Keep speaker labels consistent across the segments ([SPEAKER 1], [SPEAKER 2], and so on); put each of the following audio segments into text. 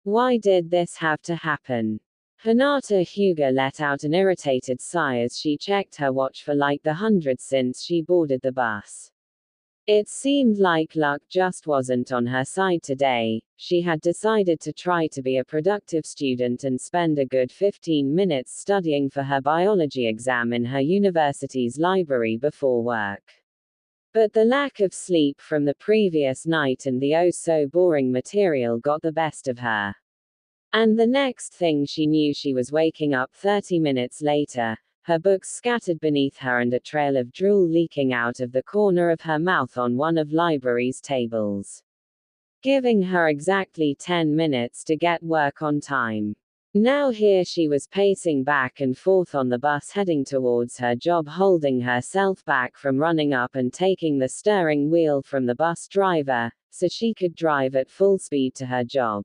[SPEAKER 1] Why did this have to happen? Hinata Hyuga let out an irritated sigh as she checked her watch for like the 100th since she boarded the bus. It seemed like luck just wasn't on her side today. She had decided to try to be a productive student and spend a good 15 minutes studying for her biology exam in her university's library before work. But the lack of sleep from the previous night and the oh-so-boring material got the best of her. And the next thing she knew, she was waking up 30 minutes later, her books scattered beneath her and a trail of drool leaking out of the corner of her mouth on one of library's tables, giving her exactly 10 minutes to get work on time. Now here she was pacing back and forth on the bus heading towards her job, holding herself back from running up and taking the steering wheel from the bus driver, so she could drive at full speed to her job.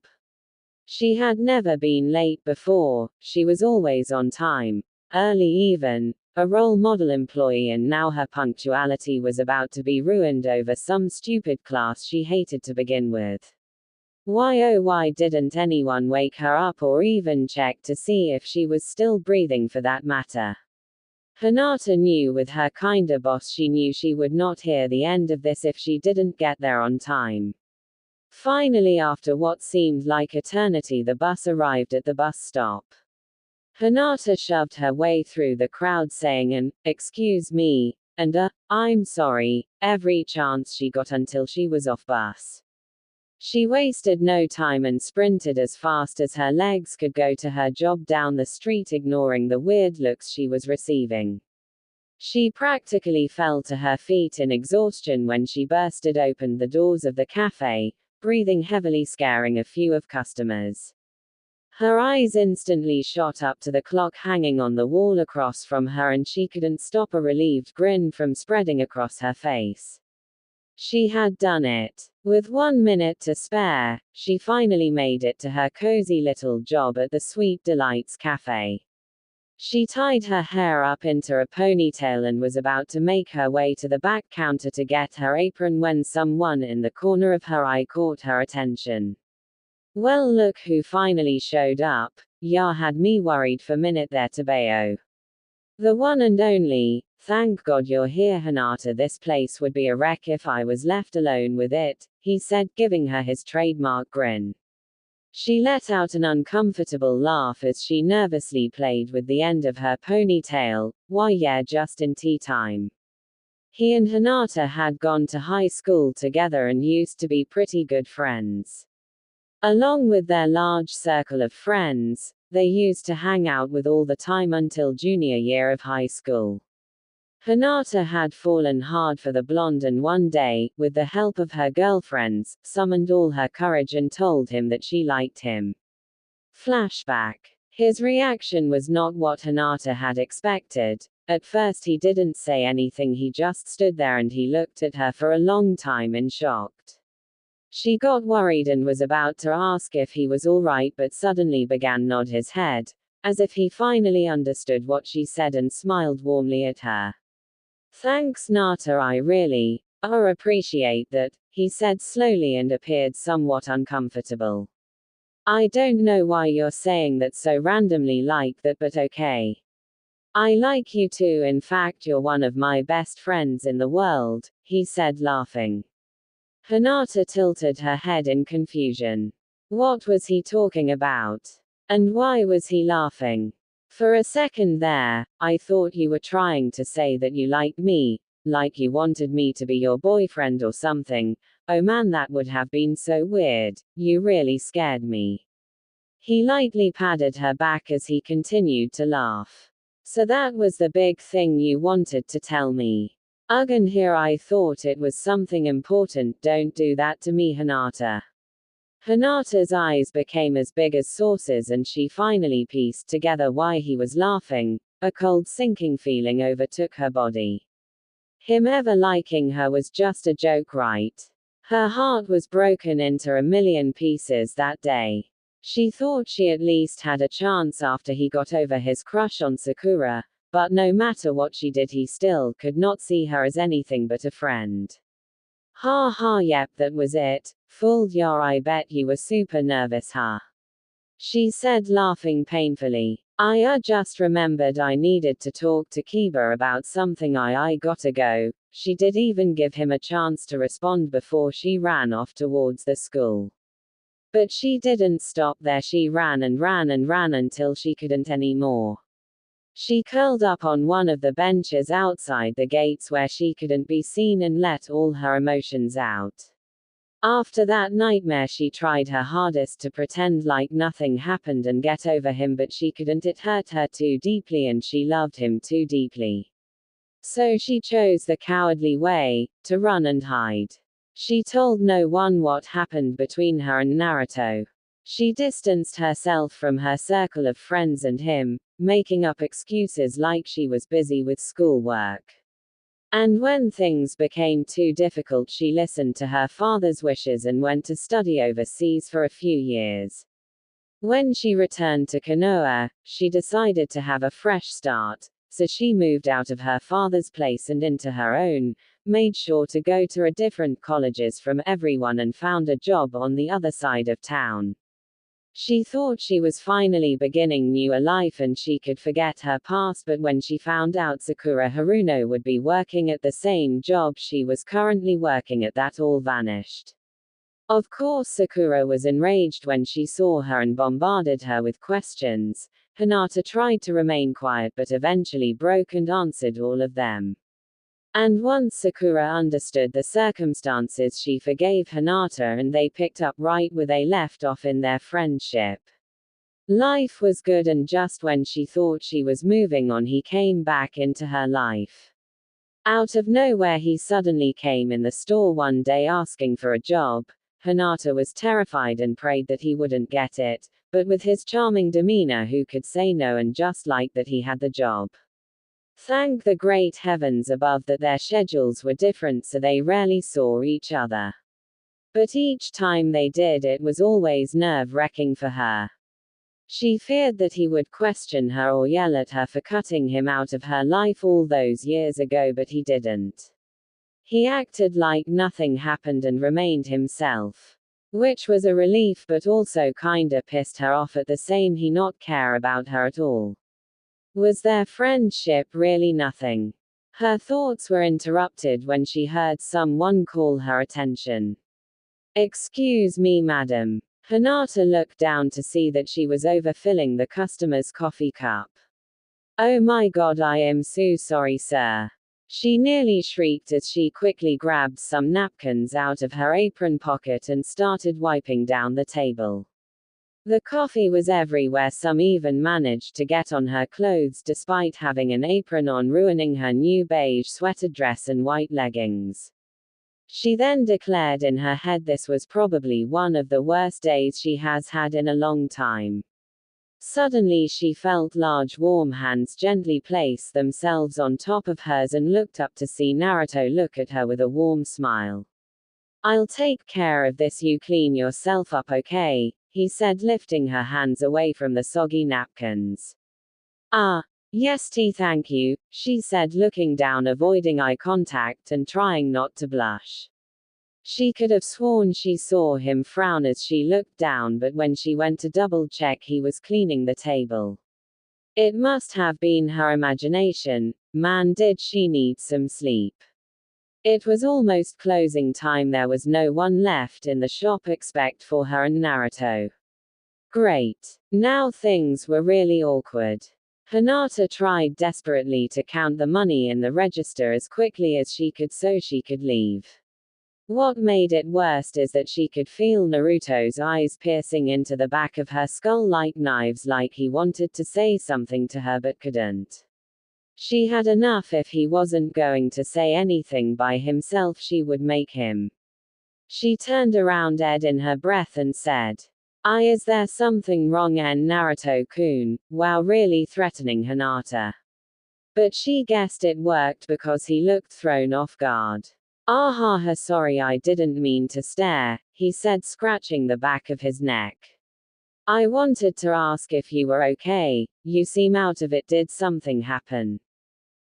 [SPEAKER 1] She had never been late before, she was always on time. Early even, a role model employee, and now her punctuality was about to be ruined over some stupid class she hated to begin with. Why oh why didn't anyone wake her up or even check to see if she was still breathing for that matter? Hinata knew with her kinder boss she knew she would not hear the end of this if she didn't get there on time. Finally, after what seemed like eternity, the bus arrived at the bus stop. Hinata shoved her way through the crowd saying an "excuse me" and a "I'm sorry" every chance she got until she was off bus. She wasted no time and sprinted as fast as her legs could go to her job down the street, ignoring the weird looks she was receiving. She practically fell to her feet in exhaustion when she bursted open the doors of the cafe, breathing heavily, scaring a few of customers. Her eyes instantly shot up to the clock hanging on the wall across from her, and she couldn't stop a relieved grin from spreading across her face. She had done it. With 1 minute to spare, she finally made it to her cozy little job at the Sweet Delights Cafe. She tied her hair up into a ponytail and was about to make her way to the back counter to get her apron when someone in the corner of her eye caught her attention. Well, look who finally showed up. Ya had me worried for minute there, Tabeo. The one and only. Thank God you're here, Hinata. This place would be a wreck if I was left alone with it, he said, giving her his trademark grin. She let out an uncomfortable laugh as she nervously played with the end of her ponytail. Why yeah, just in tea time. He and Hinata had gone to high school together and used to be pretty good friends. Along with their large circle of friends, they used to hang out with all the time until junior year of high school. Hinata had fallen hard for the blonde and one day, with the help of her girlfriends, summoned all her courage and told him that she liked him. Flashback. His reaction was not what Hinata had expected. At first he didn't say anything, he just stood there and he looked at her for a long time in shock. She got worried and was about to ask if he was all right, but suddenly began nod his head, as if he finally understood what she said, and smiled warmly at her. Thanks Nata, I really appreciate that, he said slowly and appeared somewhat uncomfortable. I don't know why you're saying that so randomly like that, but okay. I like you too, in fact you're one of my best friends in the world, he said, laughing. Hinata tilted her head in confusion. What was he talking about? And why was he laughing? For a second there, I thought you were trying to say that you liked me, like you wanted me to be your boyfriend or something. Oh man, that would have been so weird. You really scared me. He lightly patted her back as he continued to laugh. So that was the big thing you wanted to tell me. Ugh, and here I thought it was something important. Don't do that to me, Hinata. Hinata's eyes became as big as saucers and she finally pieced together why he was laughing. A cold sinking feeling overtook her body. Him ever liking her was just a joke, right? Her heart was broken into a million pieces that day. She thought she at least had a chance after he got over his crush on Sakura, but no matter what she did he still could not see her as anything but a friend. Ha ha, yep, that was it. Fooled ya, I bet you were super nervous, huh? she said, laughing painfully. I just remembered I needed to talk to Kiba about something. I gotta go. She did even give him a chance to respond before she ran off towards the school. But she didn't stop there. She ran and ran and ran until she couldn't anymore. She curled up on one of the benches outside the gates where she couldn't be seen and let all her emotions out. After that nightmare, she tried her hardest to pretend like nothing happened and get over him, but she couldn't. It hurt her too deeply and she loved him too deeply. So she chose the cowardly way, to run and hide. She told no one what happened between her and Naruto. She distanced herself from her circle of friends and him, making up excuses like she was busy with schoolwork. And when things became too difficult, she listened to her father's wishes and went to study overseas for a few years. When she returned to Konoha, she decided to have a fresh start, so she moved out of her father's place and into her own, made sure to go to different colleges from everyone, and found a job on the other side of town. She thought she was finally beginning new a life and she could forget her past, but when she found out Sakura Haruno would be working at the same job she was currently working at, that all vanished. Of course, Sakura was enraged when she saw her and bombarded her with questions. Hinata tried to remain quiet but eventually broke and answered all of them. And once Sakura understood the circumstances, she forgave Hinata and they picked up right where they left off in their friendship. Life was good, and just when she thought she was moving on, he came back into her life. Out of nowhere, he suddenly came in the store one day asking for a job. Hinata was terrified and prayed that he wouldn't get it, but with his charming demeanor, who could say no, and just like that he had the job. Thank the great heavens above that their schedules were different, so they rarely saw each other. But each time they did, it was always nerve-wracking for her. She feared that he would question her or yell at her for cutting him out of her life all those years ago, but he didn't. He acted like nothing happened and remained himself. Which was a relief, but also kinda pissed her off at the same. He not care about her at all. Was their friendship really nothing? Her thoughts were interrupted when she heard someone call her attention. Excuse me, madam. Hinata looked down to see that she was overfilling the customer's coffee cup. Oh my God, I am so sorry, sir. She nearly shrieked as she quickly grabbed some napkins out of her apron pocket and started wiping down the table. The coffee was everywhere. Some even managed to get on her clothes despite having an apron on, ruining her new beige sweater dress and white leggings. She then declared in her head this was probably one of the worst days she has had in a long time. Suddenly she felt large warm hands gently place themselves on top of hers and looked up to see Naruto look at her with a warm smile. I'll take care of this, you clean yourself up, okay? He said, lifting her hands away from the soggy napkins. Yes, thank you, she said, looking down, avoiding eye contact and trying not to blush. She could have sworn she saw him frown as she looked down, but when she went to double check, he was cleaning the table. It must have been her imagination. Man, did she need some sleep. It was almost closing time. There was no one left in the shop except for her and Naruto. Great. Now things were really awkward. Hinata tried desperately to count the money in the register as quickly as she could so she could leave. What made it worst is that she could feel Naruto's eyes piercing into the back of her skull like knives, like he wanted to say something to her but couldn't. She had enough. If he wasn't going to say anything by himself, she would make him. She turned around in her breath and said, is there something wrong, Naruto-kun? Wow, really threatening Hinata. But she guessed it worked because he looked thrown off guard. Sorry, I didn't mean to stare, he said, scratching the back of his neck. I wanted to ask if you were okay. You seem out of it. Did something happen?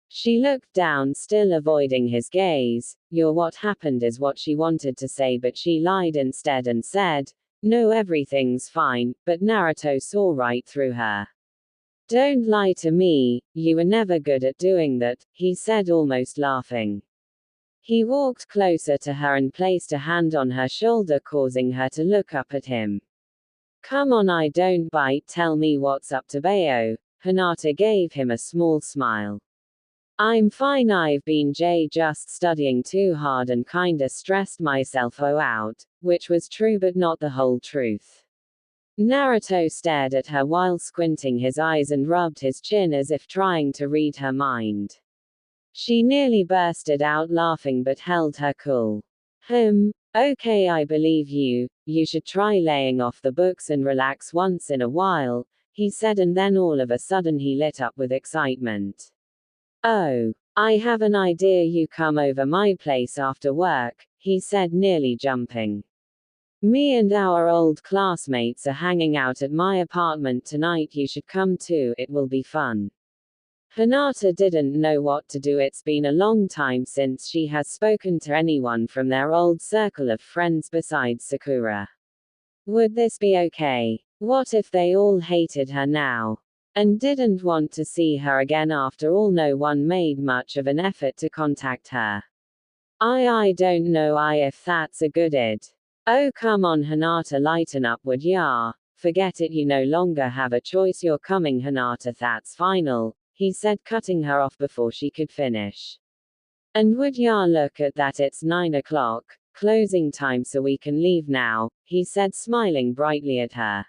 [SPEAKER 1] She looked down, still avoiding his gaze. What happened is what she wanted to say, but she lied instead and said, No, everything's fine, but Naruto saw right through her. Don't lie to me, you were never good at doing that, he said, almost laughing. He walked closer to her and placed a hand on her shoulder, causing her to look up at him. Come on, I don't bite, tell me what's up to Bayo. Hinata gave him a small smile. I'm fine, I've been just studying too hard and kinda stressed myself out, which was true but not the whole truth. Naruto stared at her while squinting his eyes and rubbed his chin as if trying to read her mind. She nearly bursted out laughing but held her cool. Okay, I believe you. You should try laying off the books and relax once in a while, he said, and then all of a sudden he lit up with excitement. Oh, I have an idea, you come over my place after work, he said, nearly jumping. Me and our old classmates are hanging out at my apartment tonight, you should come too, it will be fun. Hinata didn't know what to do. It's been a long time since she has spoken to anyone from their old circle of friends besides Sakura. Would this be okay? What if they all hated her now? And didn't want to see her again? After all, no one made much of an effort to contact her. I don't know if that's a good id. Oh come on Hinata, lighten up, would ya? Forget it, you no longer have a choice, you're coming Hinata, that's final, he said, cutting her off before she could finish. And would ya look at that, it's 9 o'clock, closing time, so we can leave now, he said, smiling brightly at her.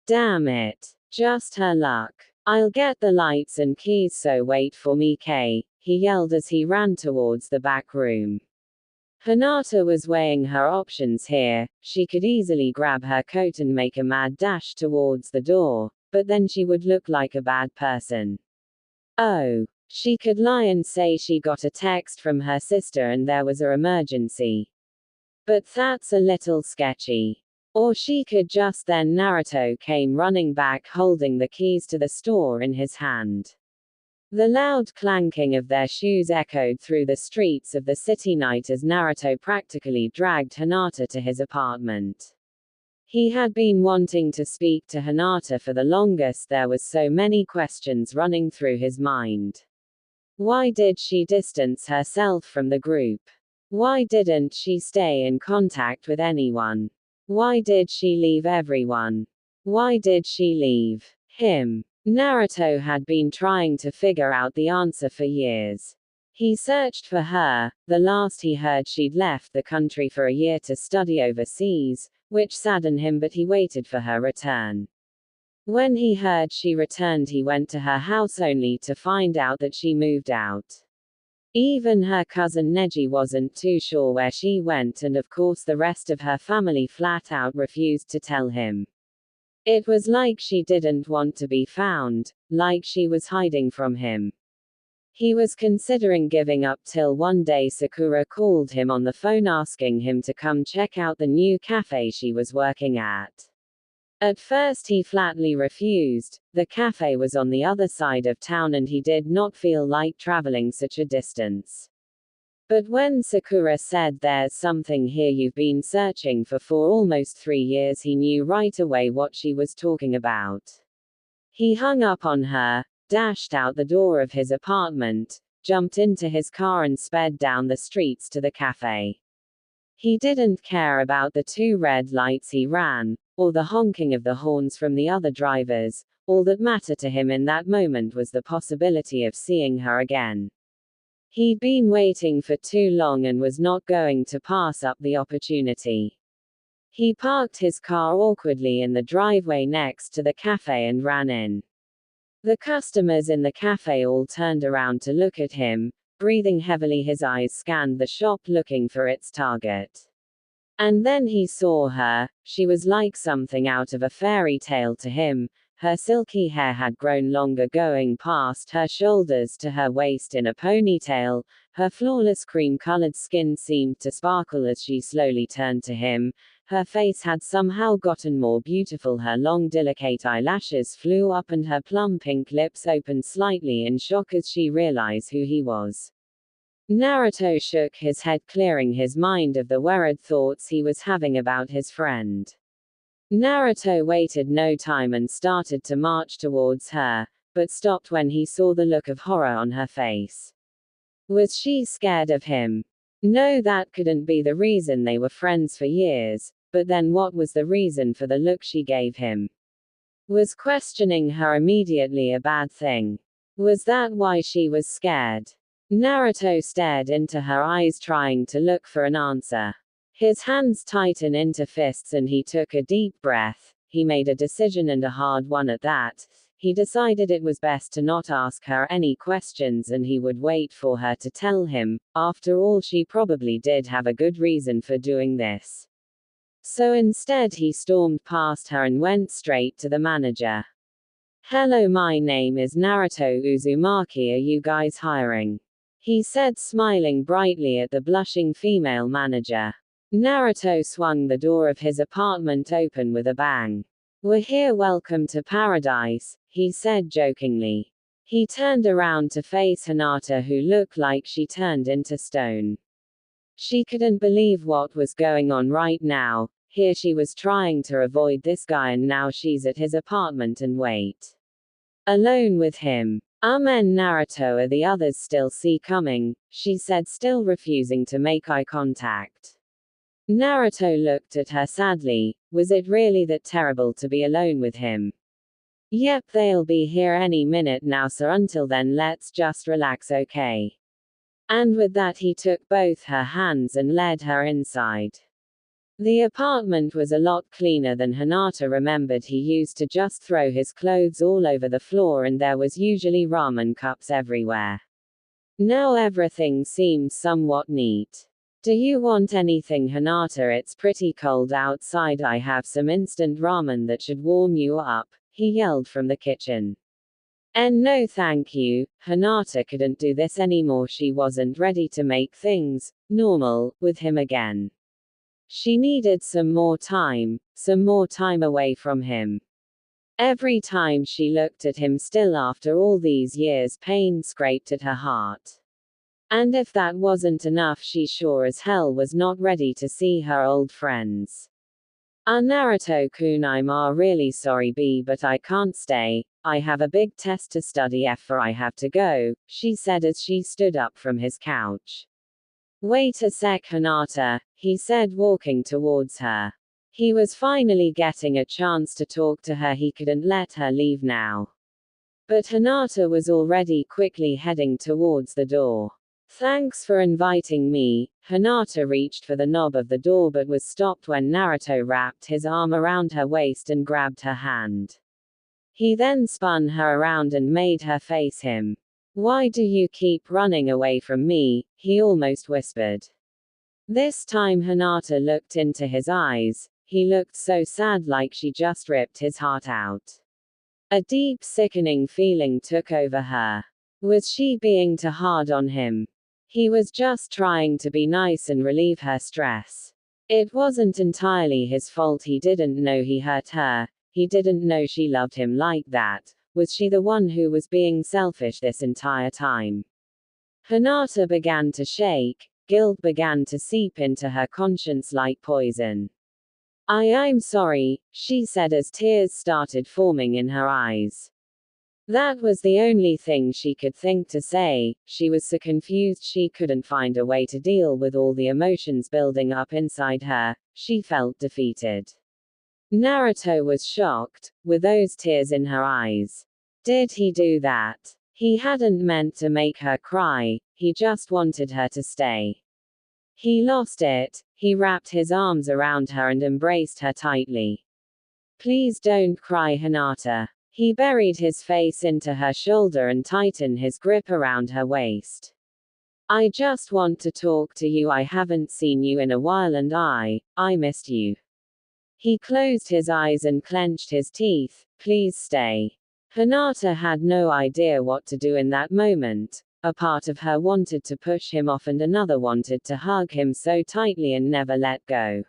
[SPEAKER 1] Damn it. Just her luck. I'll get the lights and keys, so wait for me, Kay, he yelled as he ran towards the back room. Hinata was weighing her options here. She could easily grab her coat and make a mad dash towards the door, but then she would look like a bad person. Oh, she could lie and say she got a text from her sister and there was an emergency. But that's a little sketchy. Or she could just then. Naruto came running back holding the keys to the store in his hand. The loud clanking of their shoes echoed through the streets of the city night as Naruto practically dragged Hinata to his apartment. He had been wanting to speak to Hinata for the longest. There was so many questions running through his mind. Why did she distance herself from the group? Why didn't she stay in contact with anyone? Why did she leave everyone? Why did she leave him? Naruto had been trying to figure out the answer for years. He searched for her. The last he heard, she'd left the country for a year to study overseas, which saddened him, but he waited for her return. When he heard she returned, he went to her house only to find out that she moved out. Even her cousin Neji wasn't too sure where she went, and of course the rest of her family flat out refused to tell him. It was like she didn't want to be found, like she was hiding from him. He was considering giving up till one day Sakura called him on the phone asking him to come check out the new cafe she was working at. At first he flatly refused. The cafe was on the other side of town and he did not feel like traveling such a distance. But when Sakura said, "There's something here you've been searching for almost 3 years," he knew right away what she was talking about. He hung up on her, dashed out the door of his apartment, jumped into his car and sped down the streets to the cafe. He didn't care about the 2 red lights he ran, or the honking of the horns from the other drivers. All that mattered to him in that moment was the possibility of seeing her again. He'd been waiting for too long and was not going to pass up the opportunity. He parked his car awkwardly in the driveway next to the cafe and ran in. The customers in the cafe all turned around to look at him. Breathing heavily, his eyes scanned the shop looking for its target. And then he saw her. She was like something out of a fairy tale to him. Her silky hair had grown longer, going past her shoulders to her waist in a ponytail. Her flawless cream-colored skin seemed to sparkle as she slowly turned to him. Her face had somehow gotten more beautiful. Her long delicate eyelashes flew up and her plum pink lips opened slightly in shock as she realized who he was. Naruto shook his head, clearing his mind of the worried thoughts he was having about his friend. Naruto waited no time and started to march towards her, but stopped when he saw the look of horror on her face. Was she scared of him? No, that couldn't be the reason. They were friends for years, but then what was the reason for the look she gave him? Was questioning her immediately a bad thing? Was that why she was scared? Naruto stared into her eyes, trying to look for an answer. His hands tightened into fists and he took a deep breath. He made a decision, and a hard one at that. He decided it was best to not ask her any questions and he would wait for her to tell him. After all, she probably did have a good reason for doing this. So instead he stormed past her and went straight to the manager. "Hello, my name is Naruto Uzumaki. Are you guys hiring?" he said, smiling brightly at the blushing female manager. Naruto swung the door of his apartment open with a bang. "We're here, welcome to paradise," he said jokingly. He turned around to face Hinata, who looked like she turned into stone. She couldn't believe what was going on right now. Here she was trying to avoid this guy and now she's at his apartment and wait alone with him. And Naruto, are the others still see coming?" she said, still refusing to make eye contact. Naruto looked at her sadly. Was it really that terrible to be alone with him? "Yep, they'll be here any minute now, so until then let's just relax, okay?" And with that he took both her hands and led her inside. The apartment was a lot cleaner than Hinata remembered. He used to just throw his clothes all over the floor and there was usually ramen cups everywhere. Now everything seemed somewhat neat. "Do you want anything, Hinata? It's pretty cold outside. I have some instant ramen that should warm you up," he yelled from the kitchen. "And no thank you." Hinata couldn't do this anymore. She wasn't ready to make things normal with him again. She needed some more time away from him. Every time she looked at him, still after all these years, pain scraped at her heart. And if that wasn't enough, she sure as hell was not ready to see her old friends. Naruto-kun, I'm really sorry B, but I can't stay. I have a big test to study for. I have to go," she said as she stood up from his couch. "Wait a sec, Hinata," he said, walking towards her. He was finally getting a chance to talk to her. He couldn't let her leave now. But Hinata was already quickly heading towards the door. "Thanks for inviting me." Hinata reached for the knob of the door but was stopped when Naruto wrapped his arm around her waist and grabbed her hand. He then spun her around and made her face him. "Why do you keep running away from me?" he almost whispered. This time Hinata looked into his eyes. He looked so sad, like she just ripped his heart out. A deep, sickening feeling took over her. Was she being too hard on him? He was just trying to be nice and relieve her stress. It wasn't entirely his fault. He didn't know he hurt her. He didn't know she loved him like that. Was she the one who was being selfish this entire time? Hinata began to shake. Guilt began to seep into her conscience like poison. I'm sorry," she said as tears started forming in her eyes. That was the only thing she could think to say. She was so confused she couldn't find a way to deal with all the emotions building up inside her. She felt defeated. Naruto was shocked, with those tears in her eyes. Did he do that? He hadn't meant to make her cry, he just wanted her to stay. He lost it. He wrapped his arms around her and embraced her tightly. "Please don't cry, Hinata." He buried his face into her shoulder and tightened his grip around her waist. "I just want to talk to you. I haven't seen you in a while and I missed you." He closed his eyes and clenched his teeth. "Please stay." Hinata had no idea what to do in that moment. A part of her wanted to push him off and another wanted to hug him so tightly and never let go.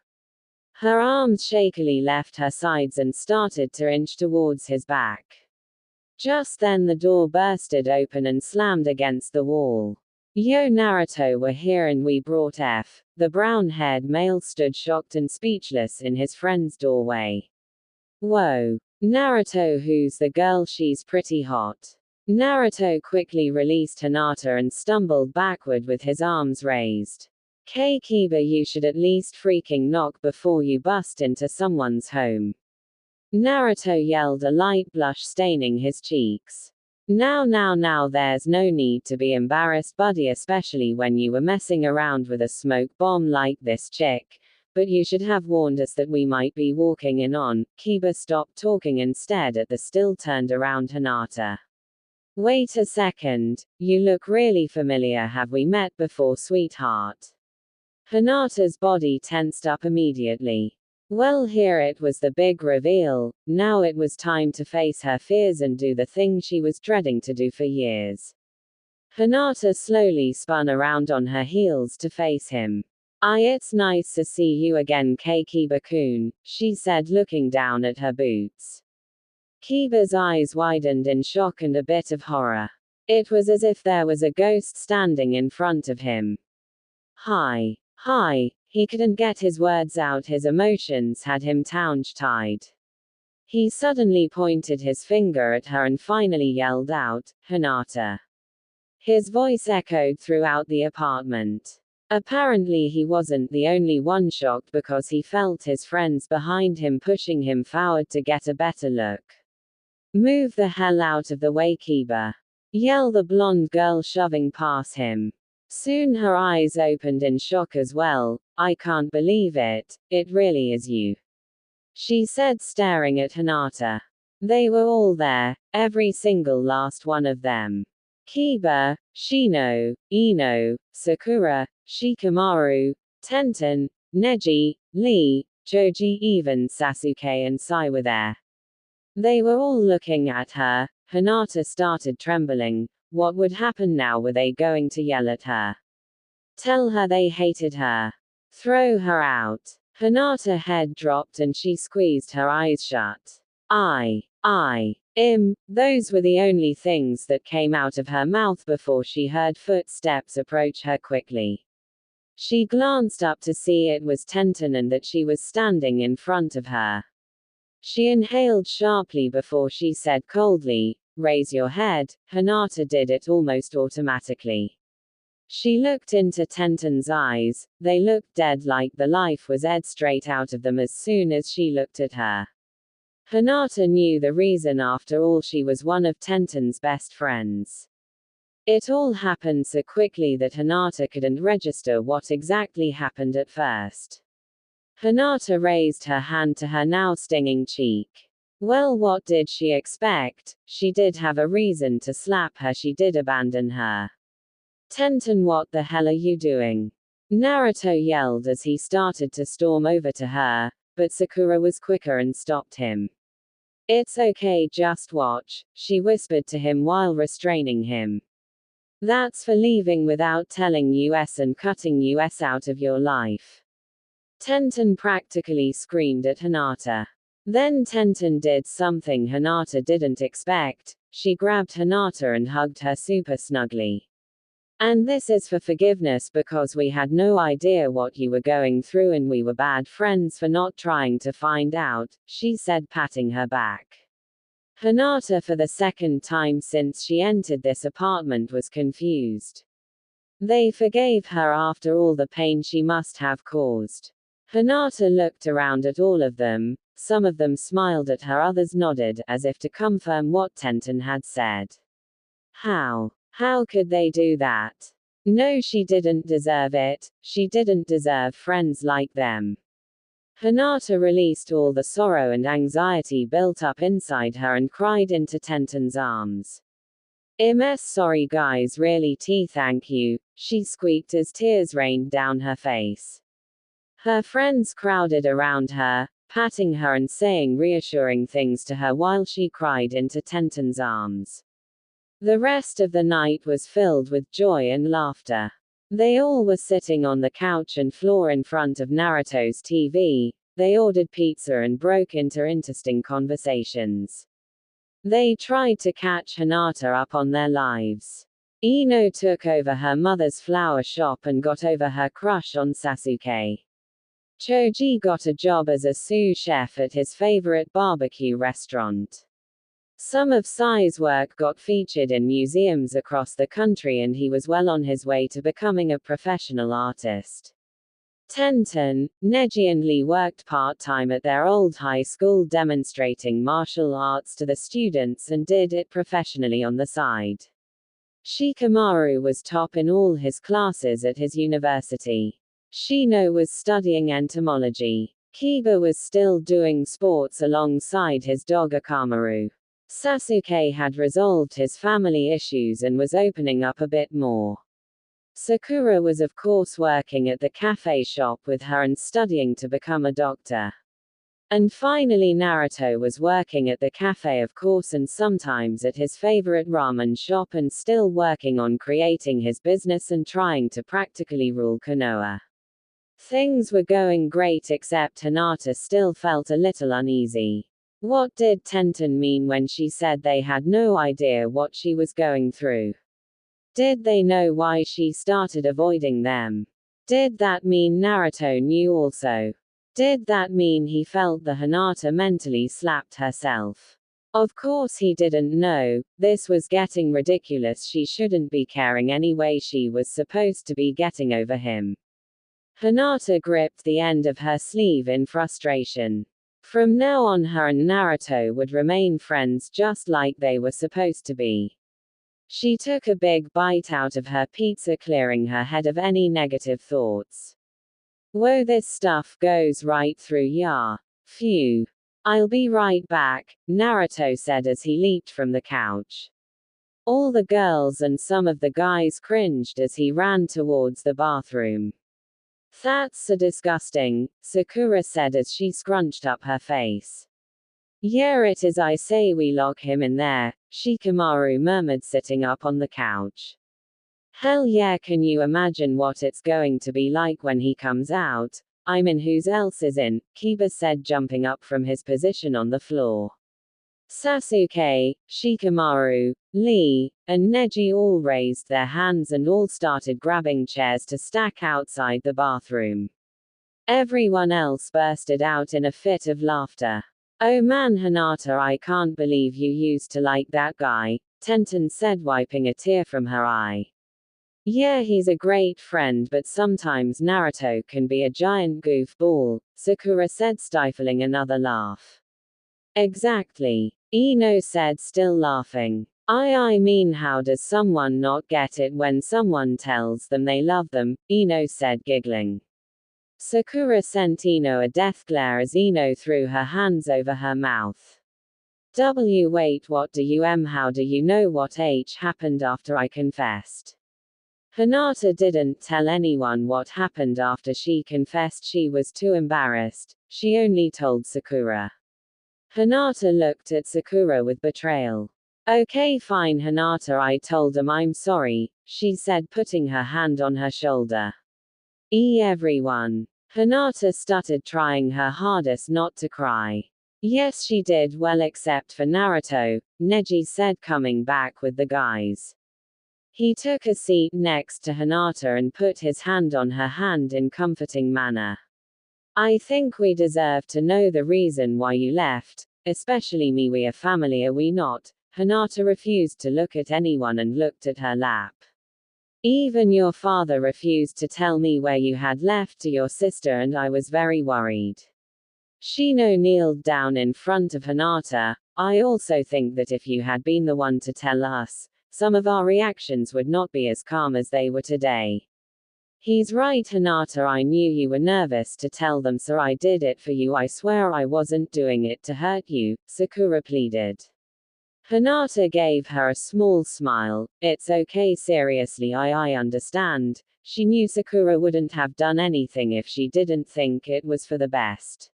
[SPEAKER 1] Her arms shakily left her sides and started to inch towards his back. Just then the door bursted open and slammed against the wall. "Yo, Naruto, we're here and we brought F." The brown-haired male stood shocked and speechless in his friend's doorway. Whoa. Naruto, who's the girl? She's pretty hot. Naruto quickly released Hinata and stumbled backward with his arms raised. Kiba, you should at least freaking knock before you bust into someone's home. Naruto yelled, a light blush staining his cheeks. Now, there's no need to be embarrassed, buddy, especially when you were messing around with a smoke bomb like this chick. But you should have warned us that we might be walking in on. Kiba stopped talking and stared at the still turned around Hinata. Wait a second, you look really familiar. Have we met before, sweetheart? Hinata's body tensed up immediately. Well, here it was, the big reveal. Now it was time to face her fears and do the thing she was dreading to do for years. Hinata slowly spun around on her heels to face him. It's nice to see you again, Kiba-kun, she said, looking down at her boots. Kiba's eyes widened in shock and a bit of horror. It was as if there was a ghost standing in front of him. Hi. He couldn't get his words out, his emotions had him tongue-tied. He suddenly pointed his finger at her and finally yelled out, Hinata. His voice echoed throughout the apartment. Apparently he wasn't the only one shocked, because he felt his friends behind him pushing him forward to get a better look. Move the hell out of the way, Kiba, yelled the blonde girl, shoving past him. Soon her eyes opened in shock as well. I can't believe it, it really is you, she said, staring at Hinata. They were all there, every single last one of them. Kiba, Shino, Ino, Sakura, Shikamaru, Tenten, Neji, Lee, Joji, even Sasuke and Sai were there. They were all looking at her. Hinata started trembling. What would happen now? Were they going to yell at her? Tell her they hated her? Throw her out? Hinata's head dropped and she squeezed her eyes shut. Those were the only things that came out of her mouth before she heard footsteps approach her quickly. She glanced up to see it was Tenten and that she was standing in front of her. She inhaled sharply before she said coldly, raise your head. Hinata did it almost automatically. She looked into Tenten's eyes. They looked dead, like the life was edged straight out of them as soon as she looked at her. Hinata knew the reason. After all, she was one of Tenten's best friends. It all happened so quickly that Hinata couldn't register what exactly happened at first. Hinata raised her hand to her now stinging cheek. Well, what did she expect? She did have a reason to slap her. She did abandon her. Tenten, what the hell are you doing? Naruto yelled as he started to storm over to her, but Sakura was quicker and stopped him. It's okay, just watch, she whispered to him while restraining him. That's for leaving without telling us and cutting us out of your life. Tenten practically screamed at Hinata. Then Tenten did something Hinata didn't expect. She grabbed Hinata and hugged her super snugly. And this is for forgiveness, because we had no idea what you were going through and we were bad friends for not trying to find out, she said, patting her back. Hinata, for the second time since she entered this apartment, was confused. They forgave her after all the pain she must have caused. Hinata looked around at all of them. Some of them smiled at her, others nodded, as if to confirm what Tenten had said. How could they do that? No, she didn't deserve it. She didn't deserve friends like them. Hinata released all the sorrow and anxiety built up inside her and cried into Tenten's arms. Sorry guys, really thank you, she squeaked as tears rained down her face. Her friends crowded around her, patting her and saying reassuring things to her while she cried into Tenten's arms. The rest of the night was filled with joy and laughter. They all were sitting on the couch and floor in front of Naruto's TV. They ordered pizza and broke into interesting conversations. They tried to catch Hinata up on their lives. Ino took over her mother's flower shop and got over her crush on Sasuke. Choji got a job as a sous chef at his favorite barbecue restaurant. Some of Sai's work got featured in museums across the country and he was well on his way to becoming a professional artist. Tenten, Neji and Lee worked part-time at their old high school demonstrating martial arts to the students and did it professionally on the side. Shikamaru was top in all his classes at his university. Shino was studying entomology. Kiba was still doing sports alongside his dog Akamaru. Sasuke had resolved his family issues and was opening up a bit more. Sakura was of course working at the cafe shop with her and studying to become a doctor. And finally Naruto was working at the cafe of course and sometimes at his favorite ramen shop and still working on creating his business and trying to practically rule Konoha. Things were going great except Hinata still felt a little uneasy. What did Tenten mean when she said they had no idea what she was going through? Did they know why she started avoiding them? Did that mean Naruto knew also? Did that mean he felt the Hinata mentally slapped herself? Of course he didn't know. This was getting ridiculous. She shouldn't be caring anyway. She was supposed to be getting over him. Hinata gripped the end of her sleeve in frustration. From now on her and Naruto would remain friends just like they were supposed to be. She took a big bite out of her pizza, clearing her head of any negative thoughts. Whoa, this stuff goes right through ya. Phew. I'll be right back, Naruto said as he leaped from the couch. All the girls and some of the guys cringed as he ran towards the bathroom. That's so disgusting, Sakura said as she scrunched up her face. Yeah, it is. I say we lock him in there, Shikamaru murmured sitting up on the couch. Hell yeah, can you imagine what it's going to be like when he comes out? I'm in. Who else is in? Kiba said jumping up from his position on the floor. Sasuke, Shikamaru, Lee, and Neji all raised their hands and all started grabbing chairs to stack outside the bathroom. Everyone else bursted out in a fit of laughter. Oh man, Hinata, I can't believe you used to like that guy, Tenten said wiping a tear from her eye. Yeah, he's a great friend, but sometimes Naruto can be a giant goofball, Sakura said stifling another laugh. Exactly, Ino said still laughing. I mean, how does someone not get it when someone tells them they love them, Ino said giggling. Sakura sent Ino a death glare as Ino threw her hands over her mouth. Wait, what do you how do you know what happened after I confessed? Hinata didn't tell anyone what happened after she confessed. She was too embarrassed. She only told Sakura. Hinata looked at Sakura with betrayal. Okay fine Hinata, I told him I'm sorry, she said putting her hand on her shoulder. Everyone. Hinata stuttered trying her hardest not to cry. Yes she did, well except for Naruto, Neji said coming back with the guys. He took a seat next to Hinata and put his hand on her hand in comforting manner. I think we deserve to know the reason why you left, especially me. We are family, are we not? Hinata refused to look at anyone and looked at her lap. Even your father refused to tell me where you had left to your sister and I was very worried. Shino kneeled down in front of Hinata. I also think that if you had been the one to tell us, some of our reactions would not be as calm as they were today. He's right Hinata, I knew you were nervous to tell them so I did it for you. I swear I wasn't doing it to hurt you, Sakura pleaded. Hinata gave her a small smile. It's okay, seriously, I understand. She knew Sakura wouldn't have done anything if she didn't think it was for the best.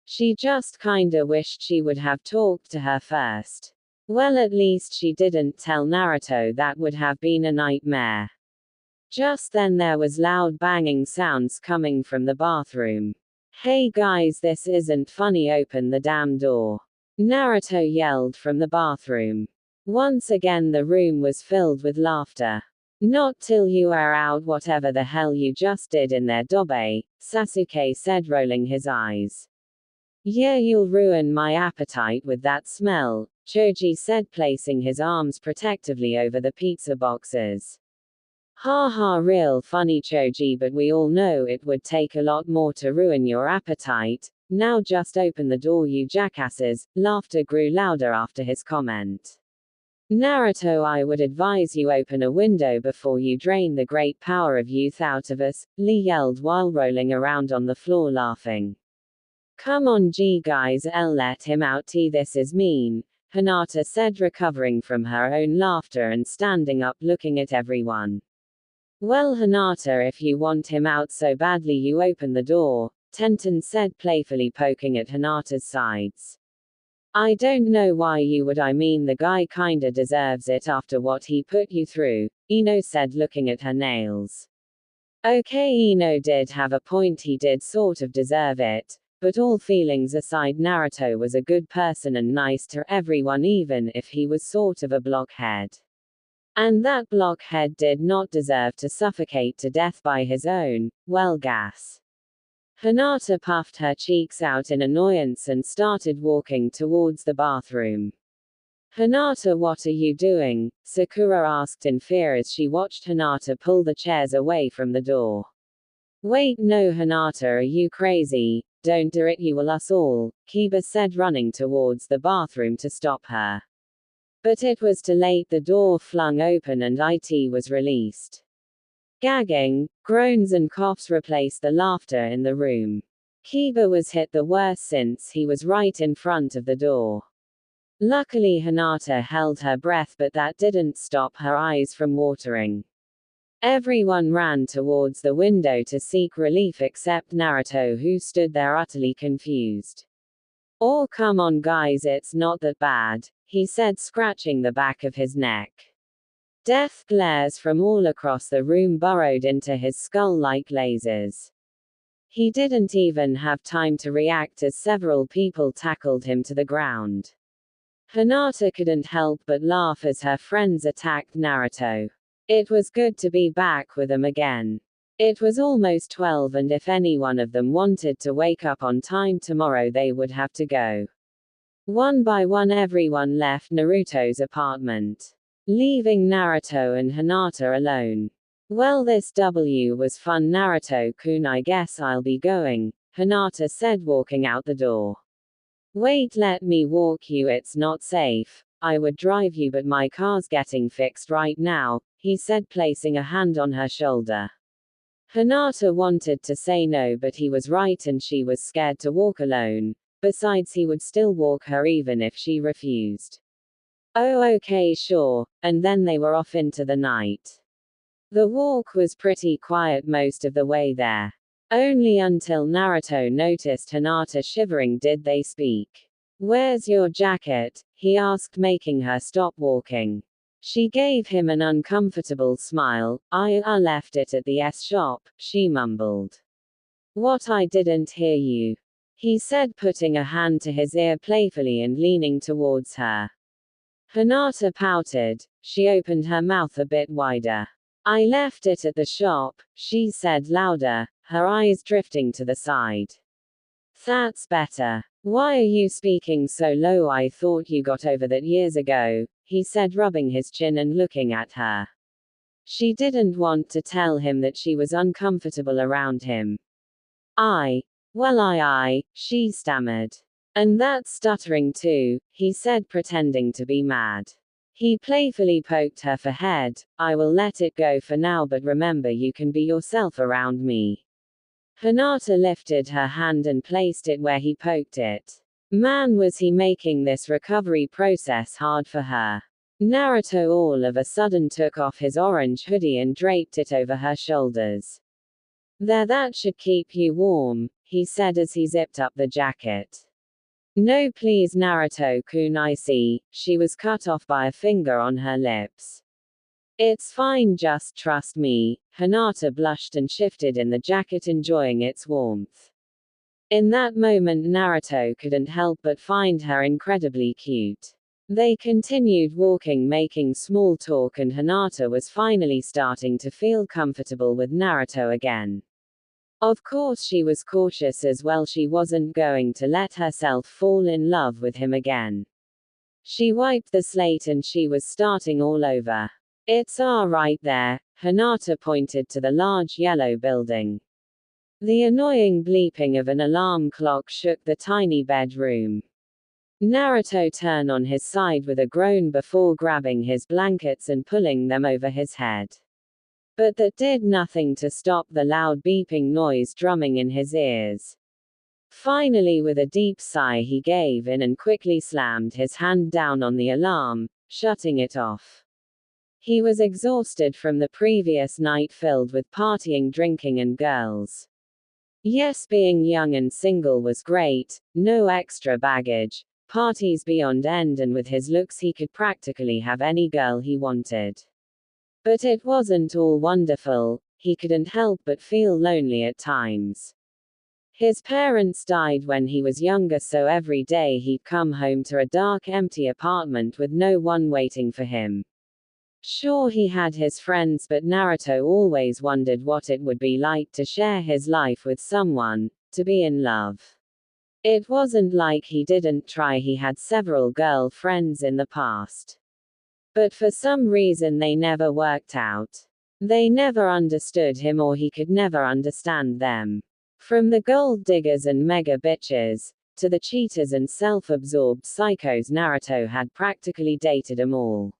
[SPEAKER 1] She just kinda wished she would have talked to her first. Well, at least she didn't tell Naruto. That would have been a nightmare. Just then there was loud banging sounds coming from the bathroom. Hey guys, this isn't funny, open the damn door. Naruto yelled from the bathroom. Once again the room was filled with laughter. Not till you air out whatever the hell you just did in there, Dobe, Sasuke said, rolling his eyes. Yeah, you'll ruin my appetite with that smell, Choji said, placing his arms protectively over the pizza boxes. Ha ha, real funny, Choji, but we all know it would take a lot more to ruin your appetite. Now just open the door, you jackasses. Laughter grew louder after his comment. Naruto, I would advise you open a window before you drain the great power of youth out of us, Lee yelled while rolling around on the floor laughing. Come on G guys, let him out, this is mean, Hinata said, recovering from her own laughter and standing up looking at everyone. Well Hinata, if you want him out so badly you open the door, Tenten said, playfully poking at Hinata's sides. I don't know why you would, I mean the guy kinda deserves it after what he put you through, Ino said, looking at her nails. Okay, Ino did have a point, he did sort of deserve it, but all feelings aside, Naruto was a good person and nice to everyone even if he was sort of a blockhead. And that blockhead did not deserve to suffocate to death by his own, well, gas. Hinata puffed her cheeks out in annoyance and started walking towards the bathroom. Hinata, what are you doing? Sakura asked in fear as she watched Hinata pull the chairs away from the door. Wait, no Hinata, are you crazy? Don't do it, you will us all, Kiba said, running towards the bathroom to stop her. But it was too late, the door flung open and IT was released. Gagging, groans and coughs replaced the laughter in the room. Kiba was hit the worst since he was right in front of the door. Luckily Hinata held her breath, but that didn't stop her eyes from watering. Everyone ran towards the window to seek relief except Naruto, who stood there utterly confused. Oh come on guys, it's not that bad, he said, scratching the back of his neck. Death glares from all across the room burrowed into his skull like lasers. He didn't even have time to react as several people tackled him to the ground. Hinata couldn't help but laugh as her friends attacked Naruto. It was good to be back with them again. It was almost 12 and if any one of them wanted to wake up on time tomorrow they would have to go. One by one everyone left Naruto's apartment, leaving Naruto and Hinata alone. Well, this was fun Naruto-kun, I guess I'll be going, Hinata said, walking out the door. Wait, let me walk you, it's not safe. I would drive you but my car's getting fixed right now, he said, placing a hand on her shoulder. Hinata wanted to say no but he was right and she was scared to walk alone, besides he would still walk her even if she refused. Oh okay sure, and then they were off into the night. The walk was pretty quiet most of the way there. Only until Naruto noticed Hinata shivering did they speak. Where's your jacket? He asked, making her stop walking. She gave him an uncomfortable smile. I left it at the shop, she mumbled. What, I didn't hear you, he said, putting a hand to his ear playfully and leaning towards her. Hinata pouted. She opened her mouth a bit wider. I left it at the shop, she said louder, her eyes drifting to the side. That's better. Why are you speaking so low? I thought you got over that years ago, he said, rubbing his chin and looking at her. She didn't want to tell him that she was uncomfortable around him. She stammered. And that's stuttering too, he said, pretending to be mad. He playfully poked her forehead. I will let it go for now, but remember you can be yourself around me. Hinata lifted her hand and placed it where he poked it. Man, was he making this recovery process hard for her. Naruto all of a sudden took off his orange hoodie and draped it over her shoulders. There, that should keep you warm, he said as he zipped up the jacket. No please Naruto-kun, I see, she was cut off by a finger on her lips. It's fine, just trust me. Hinata blushed and shifted in the jacket, enjoying its warmth. In that moment Naruto couldn't help but find her incredibly cute. They continued walking, making small talk, and Hinata was finally starting to feel comfortable with Naruto again. Of course, she was cautious as well. She wasn't going to let herself fall in love with him again. She wiped the slate and she was starting all over. It's right there. Hinata pointed to the large yellow building. The annoying bleeping of an alarm clock shook the tiny bedroom. Naruto turned on his side with a groan before grabbing his blankets and pulling them over his head. But that did nothing to stop the loud beeping noise drumming in his ears. Finally, with a deep sigh, he gave in and quickly slammed his hand down on the alarm, shutting it off. He was exhausted from the previous night filled with partying, drinking, and girls. Yes, being young and single was great, no extra baggage, parties beyond end, and with his looks he could practically have any girl he wanted. But it wasn't all wonderful. He couldn't help but feel lonely at times. His parents died when he was younger, so every day he'd come home to a dark, empty apartment with no one waiting for him. Sure, he had his friends, but Naruto always wondered what it would be like to share his life with someone, to be in love. It wasn't like he didn't try. He had several girlfriends in the past. But for some reason they never worked out. They never understood him, or he could never understand them. From the gold diggers and mega bitches, to the cheaters and self-absorbed psychos, Naruto had practically dated them all.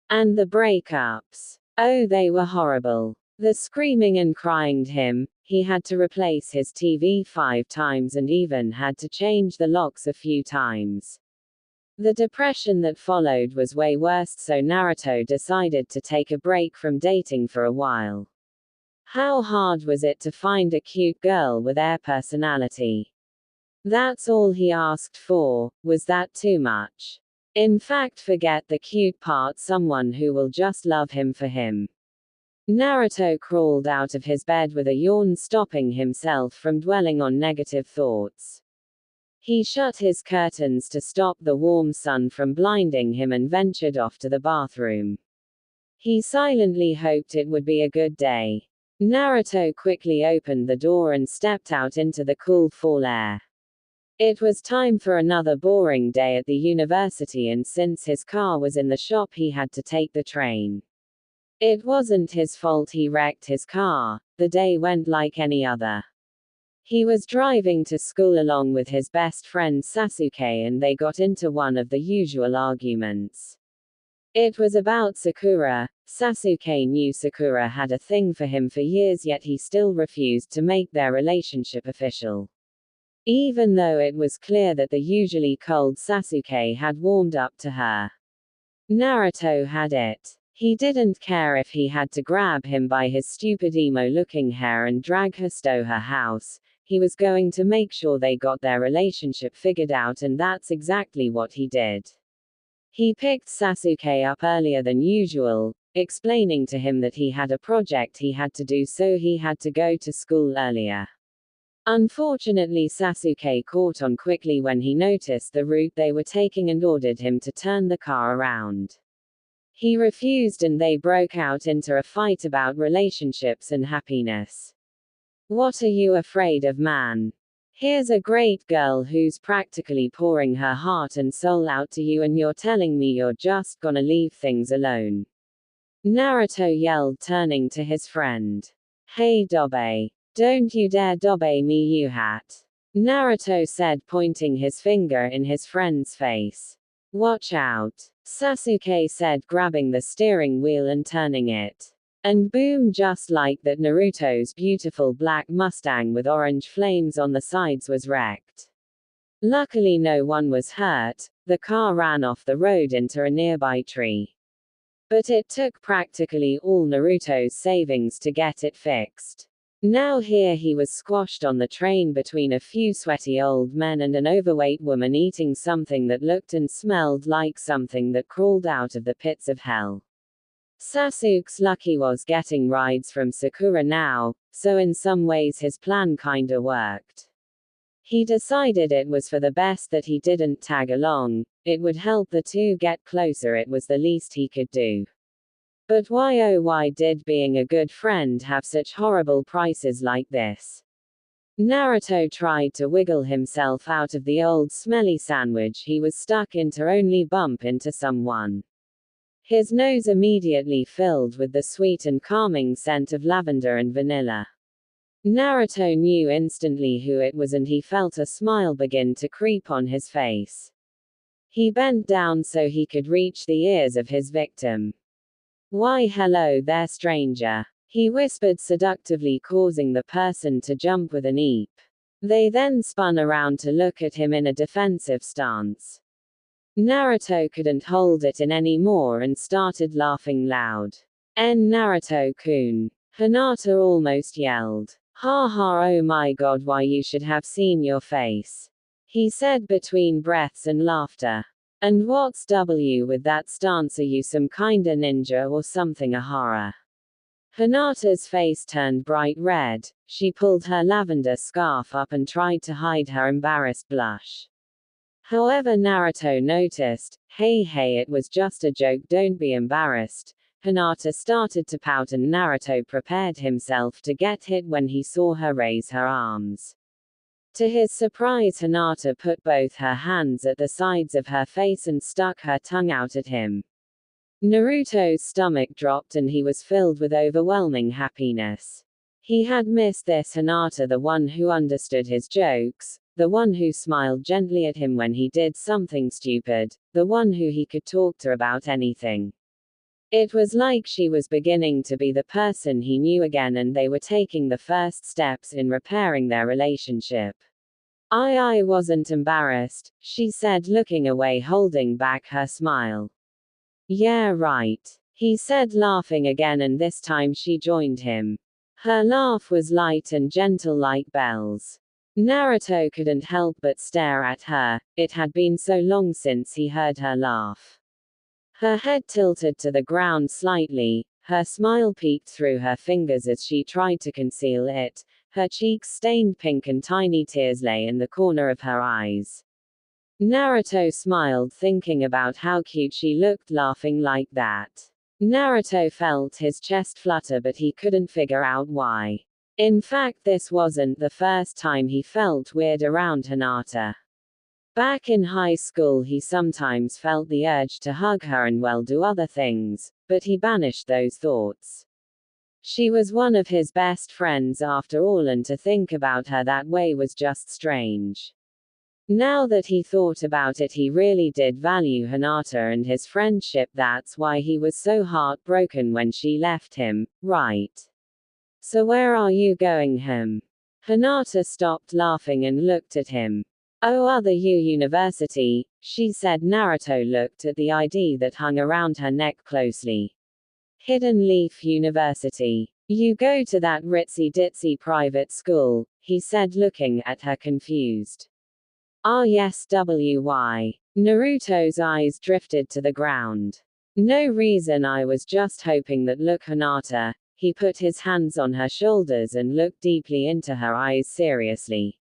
[SPEAKER 1] And the breakups. Oh, they were horrible. The screaming and crying him, he had to replace his TV 5 times and even had to change the locks a few times. The depression that followed was way worse, so Naruto decided to take a break from dating for a while. How hard was it to find a cute girl with air personality? That's all he asked for. Was that too much? In fact, forget the cute part, someone who will just love him for him. Naruto crawled out of his bed with a yawn, stopping himself from dwelling on negative thoughts. He shut his curtains to stop the warm sun from blinding him and ventured off to the bathroom. He silently hoped it would be a good day. Naruto quickly opened the door and stepped out into the cool fall air. It was time for another boring day at the university, and since his car was in the shop, he had to take the train. It wasn't his fault he wrecked his car. The day went like any other. He was driving to school along with his best friend Sasuke, and they got into one of the usual arguments. It was about Sakura. Sasuke knew Sakura had a thing for him for years, yet he still refused to make their relationship official. Even though it was clear that the usually cold Sasuke had warmed up to her. Naruto had it. He didn't care if he had to grab him by his stupid emo-looking hair and drag her to her house. He was going to make sure they got their relationship figured out, and that's exactly what he did. He picked Sasuke up earlier than usual, explaining to him that he had a project he had to do, so he had to go to school earlier. Unfortunately, Sasuke caught on quickly when he noticed the route they were taking and ordered him to turn the car around. He refused, and they broke out into a fight about relationships and happiness. What are you afraid of, man? Here's a great girl who's practically pouring her heart and soul out to you, and you're telling me you're just gonna leave things alone. Naruto yelled, turning to his friend. Hey Dobe. Don't you dare dobe me, you hat. Naruto said, pointing his finger in his friend's face. Watch out. Sasuke said, grabbing the steering wheel and turning it. And boom, just like that, Naruto's beautiful black Mustang with orange flames on the sides was wrecked. Luckily no one was hurt. The car ran off the road into a nearby tree. But it took practically all Naruto's savings to get it fixed. Now here he was squashed on the train between a few sweaty old men and an overweight woman eating something that looked and smelled like something that crawled out of the pits of hell. Sasuke's lucky was getting rides from Sakura now, so in some ways his plan kinda worked. He decided it was for the best that he didn't tag along. it would help the two get closer, it was the least he could do. But why oh why did being a good friend have such horrible prices like this? Naruto tried to wiggle himself out of the old smelly sandwich he was stuck in to only bump into someone. His nose immediately filled with the sweet and calming scent of lavender and vanilla. Naruto knew instantly who it was and he felt a smile begin to creep on his face. He bent down so he could reach the ears of his victim. "Why hello there, stranger," he whispered seductively, causing the person to jump with an eep. They then spun around to look at him in a defensive stance. Naruto couldn't hold it in anymore and started laughing loud. Naruto-kun," Hinata almost yelled. "Ha ha, oh my god, why you should have seen your face," he said between breaths and laughter. "And what's W with that stance, are you some kinda ninja or something, Ahara?" Hinata's face turned bright red. She pulled her lavender scarf up and tried to hide her embarrassed blush. However, Naruto noticed. Hey, it was just a joke, don't be embarrassed." Hinata started to pout and Naruto prepared himself to get hit when he saw her raise her arms. To his surprise, Hinata put both her hands at the sides of her face and stuck her tongue out at him. Naruto's stomach dropped and he was filled with overwhelming happiness. He had missed this Hinata, the one who understood his jokes, the one who smiled gently at him when he did something stupid, the one who he could talk to about anything. It was like she was beginning to be the person he knew again and they were taking the first steps in repairing their relationship. I wasn't embarrassed," she said, looking away, holding back her smile. "Yeah, right," he said, laughing again, and this time she joined him. Her laugh was light and gentle like bells. Naruto couldn't help but stare at her. It had been so long since he heard her laugh. Her head tilted to the ground slightly, her smile peeked through her fingers as she tried to conceal it. Her cheeks stained pink and tiny tears lay in the corner of her eyes. Naruto smiled, thinking about how cute she looked laughing like that. Naruto felt his chest flutter, but he couldn't figure out why. In fact, this wasn't the first time he felt weird around Hinata. Back in high school, he sometimes felt the urge to hug her and well do other things, but he banished those thoughts. She was one of his best friends after all, and to think about her that way was just strange. Now that he thought about it, he really did value Hinata and his friendship. That's why he was so heartbroken when she left him, right? "So where are you going, him?" Hinata stopped laughing and looked at him. "Oh, other university," she said. Naruto looked at the ID that hung around her neck closely. "Hidden Leaf University. You go to that ritzy ditzy private school," he said, looking at her confused. "Ah yes, why?" Naruto's eyes drifted to the ground. "No reason, I was just hoping that." "Look, Hinata." He put his hands on her shoulders and looked deeply into her eyes seriously.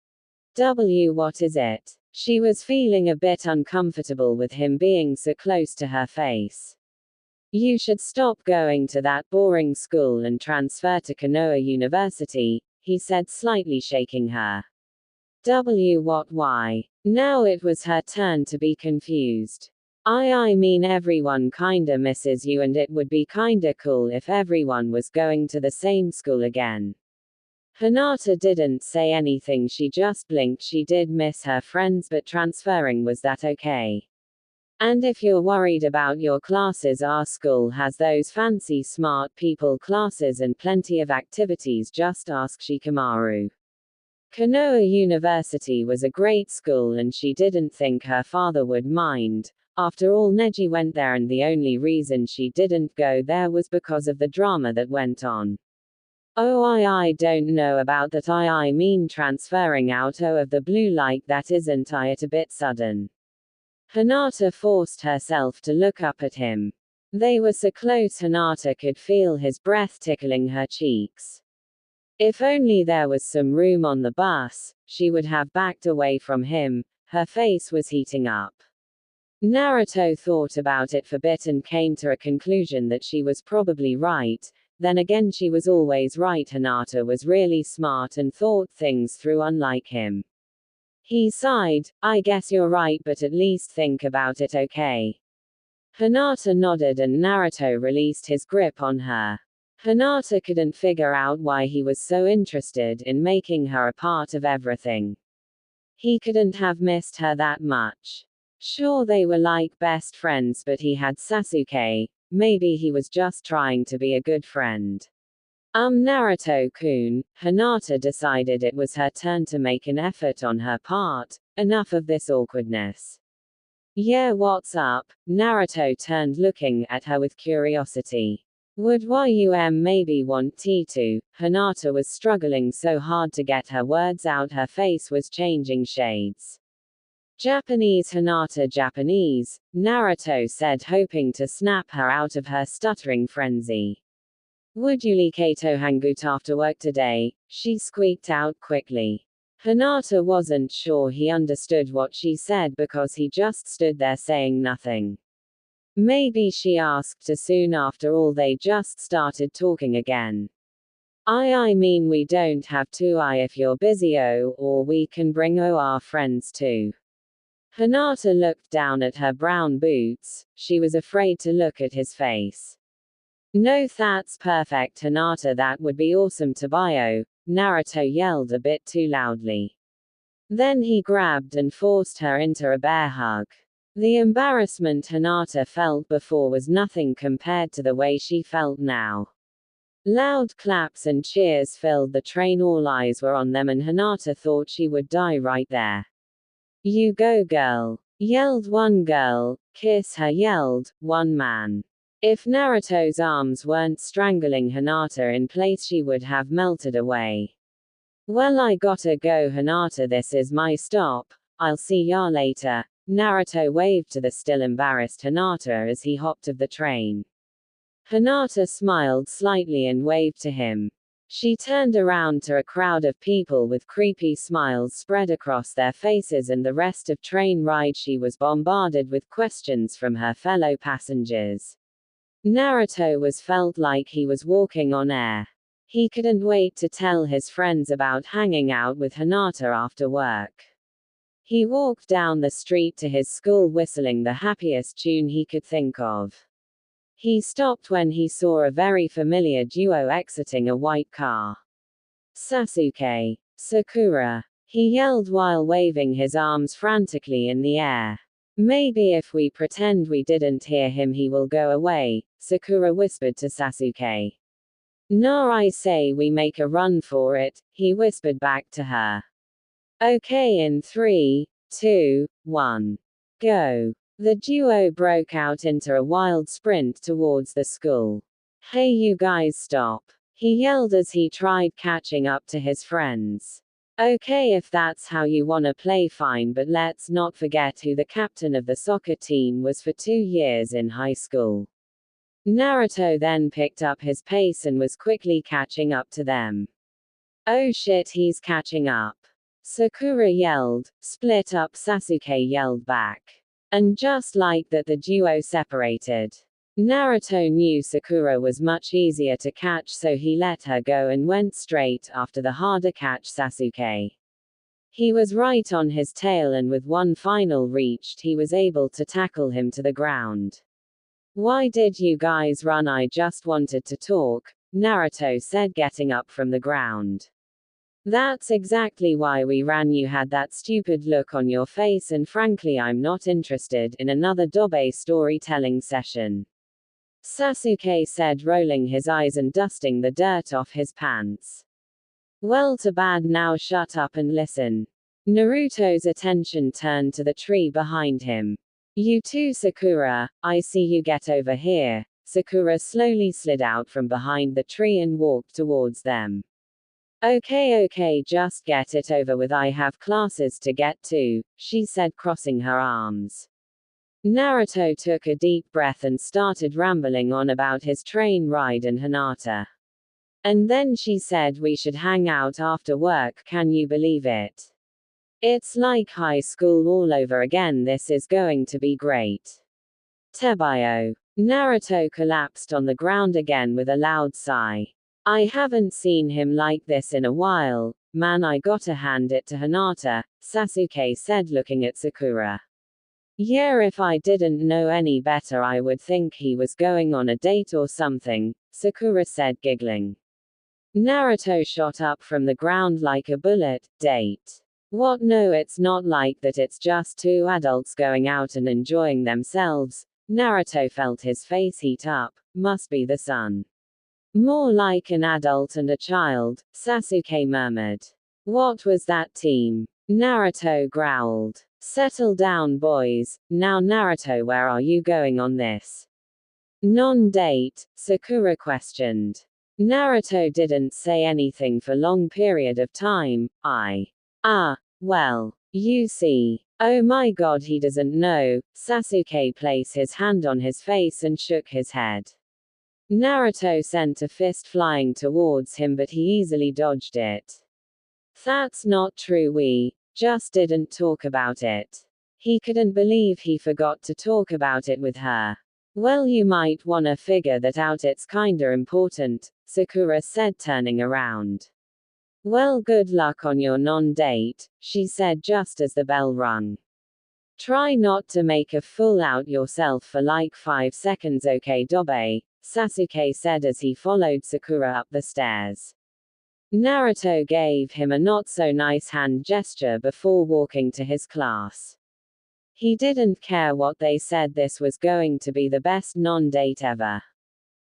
[SPEAKER 1] What is it?" She was feeling a bit uncomfortable with him being so close to her face. "You should stop going to that boring school and transfer to Konoha University," he said, slightly shaking her. Why?" Now it was her turn to be confused. I mean, everyone kinda misses you and it would be kinda cool if everyone was going to the same school again." Hinata didn't say anything, she just blinked. She did miss her friends, but transferring, was that okay? "And if you're worried about your classes, our school has those fancy smart people classes and plenty of activities, just ask Shikamaru." Konoha University was a great school and she didn't think her father would mind. After all, Neji went there and the only reason she didn't go there was because of the drama that went on. "Oh, I don't know about that. I mean, transferring out of the blue like that, isn't it a bit sudden?" Hinata forced herself to look up at him. They were so close Hinata could feel his breath tickling her cheeks. If only there was some room on the bus, she would have backed away from him. Her face was heating up. Naruto thought about it for a bit and came to a conclusion that she was probably right. Then again, she was always right. Hinata was really smart and thought things through, unlike him. He sighed, I guess you're right, but at least think about it, okay? Hinata nodded and Naruto released his grip on her. Hinata couldn't figure out why he was so interested in making her a part of everything. He couldn't have missed her that much. Sure, they were like best friends, but he had Sasuke. Maybe he was just trying to be a good friend. Naruto-kun, Hinata decided it was her turn to make an effort on her part. Enough of this awkwardness. Yeah, what's up? Naruto turned, looking at her with curiosity. Would you maybe want tea too? Hinata was struggling so hard to get her words out, her face was changing shades. Japanese, Hinata. Japanese, Naruto said, hoping to snap her out of her stuttering frenzy. Would you like Hangut after work today? She squeaked out quickly. Hinata wasn't sure he understood what she said because he just stood there saying nothing. Maybe she asked too soon, after all they just started talking again. I mean we don't have to if you're busy, or we can bring our friends too. Hinata looked down at her brown boots. She was afraid to look at his face. No, that's perfect, Hinata, that would be awesome to buy. Naruto yelled a bit too loudly. Then he grabbed and forced her into a bear hug. The embarrassment Hinata felt before was nothing compared to the way she felt now. Loud claps and cheers filled the train, all eyes were on them, and Hinata thought she would die right there. You go, girl, yelled one girl. Kiss her, yelled one man. If Naruto's arms weren't strangling Hinata in place, she would have melted away. Well, I gotta go, Hinata, this is my stop. I'll see ya later. Naruto waved to the still embarrassed Hinata as he hopped off the train. Hinata smiled slightly and waved to him. She turned around to a crowd of people with creepy smiles spread across their faces, and the rest of train ride she was bombarded with questions from her fellow passengers. Naruto felt like he was walking on air. He couldn't wait to tell his friends about hanging out with Hinata after work. He walked down the street to his school whistling the happiest tune he could think of. He stopped when he saw a very familiar duo exiting a white car. Sasuke. Sakura. He yelled while waving his arms frantically in the air. Maybe if we pretend we didn't hear him, he will go away, Sakura whispered to Sasuke. No, I say we make a run for it, he whispered back to her. Okay, in 3, 2, 1. Go. The duo broke out into a wild sprint towards the school. Hey, you guys, stop. He yelled as he tried catching up to his friends. Okay, if that's how you wanna play, fine, but let's not forget who the captain of the soccer team was for 2 years in high school. Naruto then picked up his pace and was quickly catching up to them. Oh shit, he's catching up. Sakura yelled. Split up, Sasuke yelled back. And just like that, the duo separated. Naruto knew Sakura was much easier to catch, so he let her go and went straight after the harder catch Sasuke. He was right on his tail, and with one final reach he was able to tackle him to the ground. Why did you guys run? I just wanted to talk, Naruto said, getting up from the ground. That's exactly why we ran. You had that stupid look on your face, and frankly I'm not interested in another Dobe storytelling session. Sasuke said, rolling his eyes and dusting the dirt off his pants. Well, too bad, now shut up and listen. Naruto's attention turned to the tree behind him. You too, Sakura, I see you, get over here. Sakura slowly slid out from behind the tree and walked towards them. Okay, just get it over with, I have classes to get to, she said, crossing her arms. Naruto took a deep breath and started rambling on about his train ride and Hinata. And then she said, we should hang out after work, can you believe it? It's like high school all over again. This is going to be great. Tebio. Naruto collapsed on the ground again with a loud sigh. I haven't seen him like this in a while. Man, I gotta hand it to Hinata, Sasuke said, looking at Sakura. Yeah, if I didn't know any better I would think he was going on a date or something, Sakura said, giggling. Naruto shot up from the ground like a bullet. Date? What? No, it's not like that, it's just two adults going out and enjoying themselves. Naruto felt his face heat up. Must be the sun. More like an adult and a child, Sasuke murmured. What was that team? Naruto growled. Settle down, boys. Now Naruto, where are you going on this non-date? Sakura questioned. Naruto didn't say anything for long period of time. Well, you see. Oh my god, he doesn't know. Sasuke placed his hand on his face and shook his head. Naruto sent a fist flying towards him, but he easily dodged it. That's not true, we just didn't talk about it. He couldn't believe he forgot to talk about it with her. Well, you might wanna figure that out, it's kinda important, Sakura said, turning around. Well, good luck on your non-date, she said just as the bell rung. Try not to make a fool out yourself for like 5 seconds, okay, Dobe, Sasuke said as he followed Sakura up the stairs. Naruto gave him a not-so-nice hand gesture before walking to his class. He didn't care what they said, this was going to be the best non-date ever.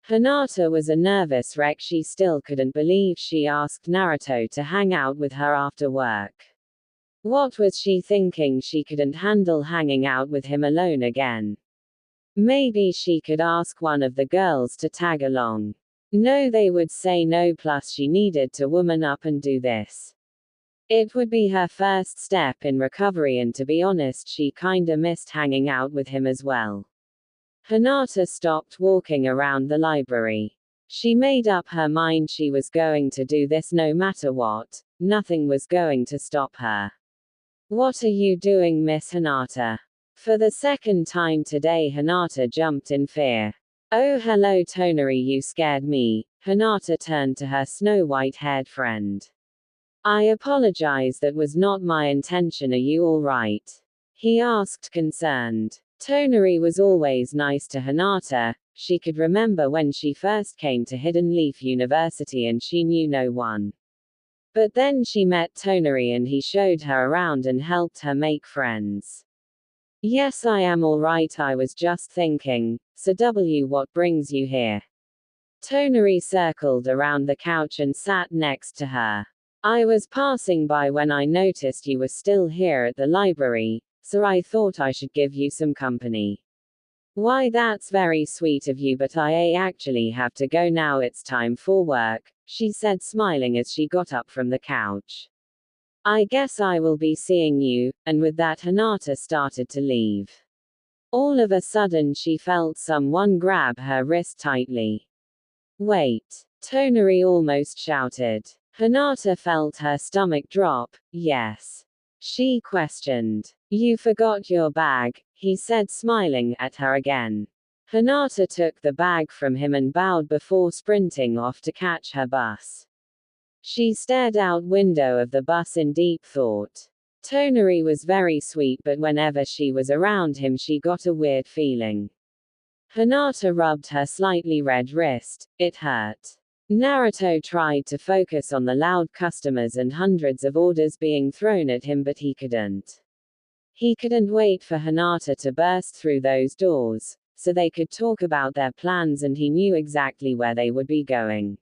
[SPEAKER 1] Hinata was a nervous wreck. She still couldn't believe she asked Naruto to hang out with her after work. What was she thinking? She couldn't handle hanging out with him alone again. Maybe she could ask one of the girls to tag along. No, they would say no, plus she needed to woman up and do this. It would be her first step in recovery, and to be honest, she kinda missed hanging out with him as well. Hinata stopped walking around the library. She made up her mind she was going to do this no matter what. Nothing was going to stop her. What are you doing, Miss Hinata? For the second time today, Hinata jumped in fear. Oh, hello Tonari, you scared me. Hinata turned to her snow-white-haired friend. I apologize, that was not my intention. Are you all right? He asked, concerned. Tonari was always nice to Hinata. She could remember when she first came to Hidden Leaf University and she knew no one. But then she met Tonari and he showed her around and helped her make friends. Yes, I am all right. I was just thinking, so what brings you here? Tonari circled around the couch and sat next to her. I was passing by when I noticed you were still here at the library, so I thought I should give you some company. Why, that's very sweet of you, but I actually have to go now, it's time for work, she said, smiling as she got up from the couch. I guess I will be seeing you, and with that Hinata started to leave. All of a sudden she felt someone grab her wrist tightly. Wait! Tonari almost shouted. Hinata felt her stomach drop. Yes. She questioned. You forgot your bag, he said, smiling at her again. Hinata took the bag from him and bowed before sprinting off to catch her bus. She stared out window of the bus in deep thought. Tonari was very sweet, but whenever she was around him she got a weird feeling. Hinata rubbed her slightly red wrist. It hurt. Naruto tried to focus on the loud customers and hundreds of orders being thrown at him, but he couldn't. He couldn't wait for Hinata to burst through those doors, so they could talk about their plans, and he knew exactly where they would be going.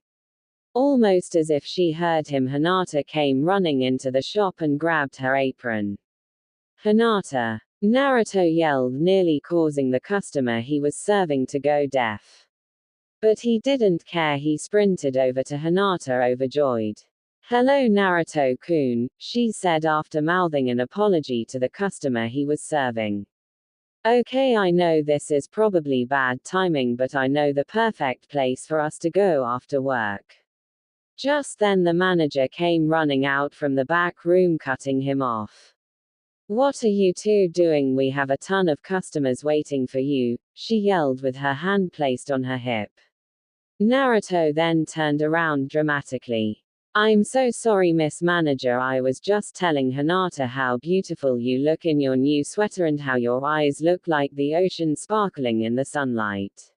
[SPEAKER 1] Almost as if she heard him, Hinata came running into the shop and grabbed her apron. Hinata! Naruto yelled, nearly causing the customer he was serving to go deaf. But he didn't care. He sprinted over to Hinata, overjoyed. Hello Naruto-kun, she said after mouthing an apology to the customer he was serving. Okay, I know this is probably bad timing, but I know the perfect place for us to go after work. Just then the manager came running out from the back room, cutting him off. "What are you two doing? We have a ton of customers waiting for you," she yelled with her hand placed on her hip. Naruto then turned around dramatically. "I'm so sorry, Miss Manager. I was just telling Hinata how beautiful you look in your new sweater and how your eyes look like the ocean sparkling in the sunlight."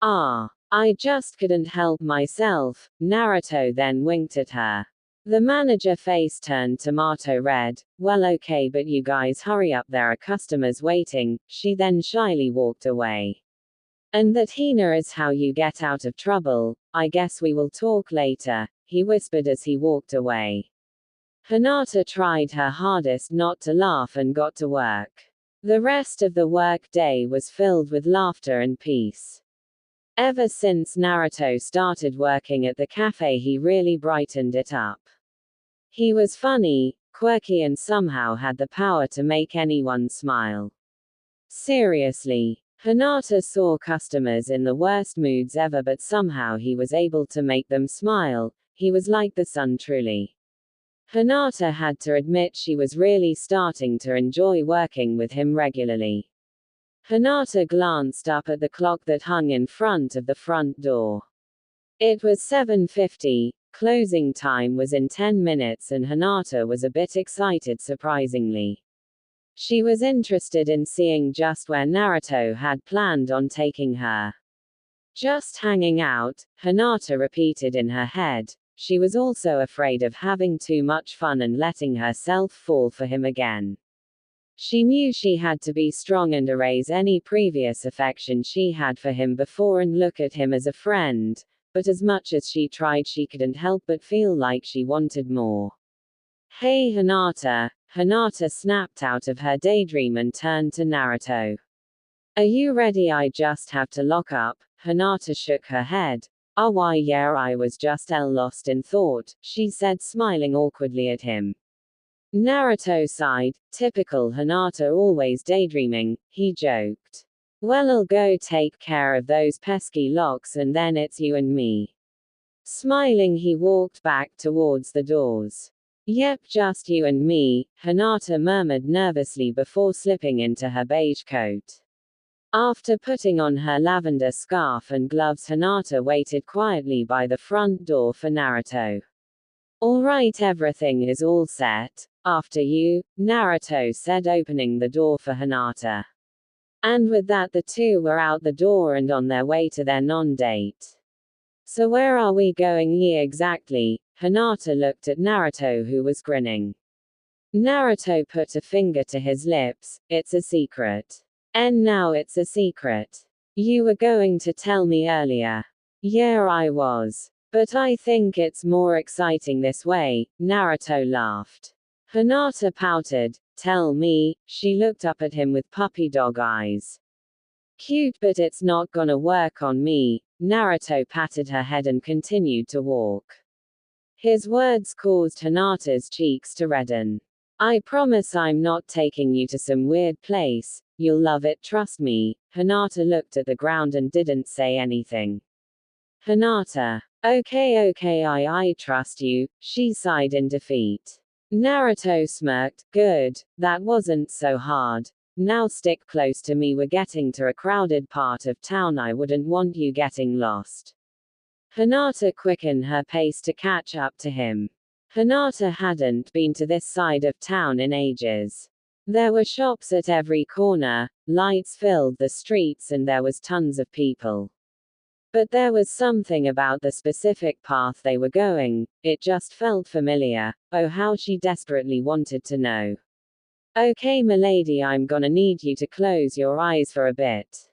[SPEAKER 1] "Ah, I just couldn't help myself." Naruto then winked at her. The manager face turned tomato red. "Well, okay, but you guys hurry up, there are customers waiting." She then shyly walked away. "And that Hina is how you get out of trouble. I guess we will talk later," he whispered as he walked away. Hinata tried her hardest not to laugh and got to work. The rest of the work day was filled with laughter and peace. Ever since Naruto started working at the cafe, he really brightened it up. He was funny, quirky, and somehow had the power to make anyone smile. Seriously, Hinata saw customers in the worst moods ever, but somehow he was able to make them smile. He was like the sun, truly. Hinata had to admit she was really starting to enjoy working with him regularly. Hinata glanced up at the clock that hung in front of the front door. It was 7:50, closing time was in 10 minutes, and Hinata was a bit excited, surprisingly. She was interested in seeing just where Naruto had planned on taking her. "Just hanging out," Hinata repeated in her head. She was also afraid of having too much fun and letting herself fall for him again. She knew she had to be strong and erase any previous affection she had for him before and look at him as a friend, but as much as she tried, she couldn't help but feel like she wanted more. "Hey Hinata." Hinata snapped out of her daydream and turned to Naruto. "Are you ready? I just have to lock up." Hinata shook her head. "Ah, why yeah, I was just lost in thought," she said, smiling awkwardly at him. Naruto sighed. Typical Hinata, always daydreaming, he joked. "Well, I'll go take care of those pesky locks and then it's you and me." Smiling, he walked back towards the doors. "Yep, just you and me," Hinata murmured nervously before slipping into her beige coat. After putting on her lavender scarf and gloves, Hinata waited quietly by the front door for Naruto. "All right, everything is all set. After you," Naruto said, opening the door for Hinata. And with that, the two were out the door and on their way to their non-date. "So where are we going?" "Yeah, exactly." Hinata looked at Naruto, who was grinning. Naruto put a finger to his lips. "It's a secret." "And now it's a secret. You were going to tell me earlier." "Yeah, I was. But I think it's more exciting this way." Naruto laughed. Hinata pouted. "Tell me." She looked up at him with puppy dog eyes. "Cute, but it's not gonna work on me." Naruto patted her head and continued to walk. His words caused Hinata's cheeks to redden. "I promise I'm not taking you to some weird place. You'll love it, trust me." Hinata looked at the ground and didn't say anything. Hinata. Okay, I trust you," she sighed in defeat. Naruto smirked. "Good, that wasn't so hard. Now stick close to me, we're getting to a crowded part of town, I wouldn't want you getting lost." Hinata quickened her pace to catch up to him. Hinata hadn't been to this side of town in ages. There were shops at every corner, lights filled the streets, and there was tons of people. But there was something about the specific path they were going, it just felt familiar. Oh, how she desperately wanted to know. "Okay, milady, I'm gonna need you to close your eyes for a bit."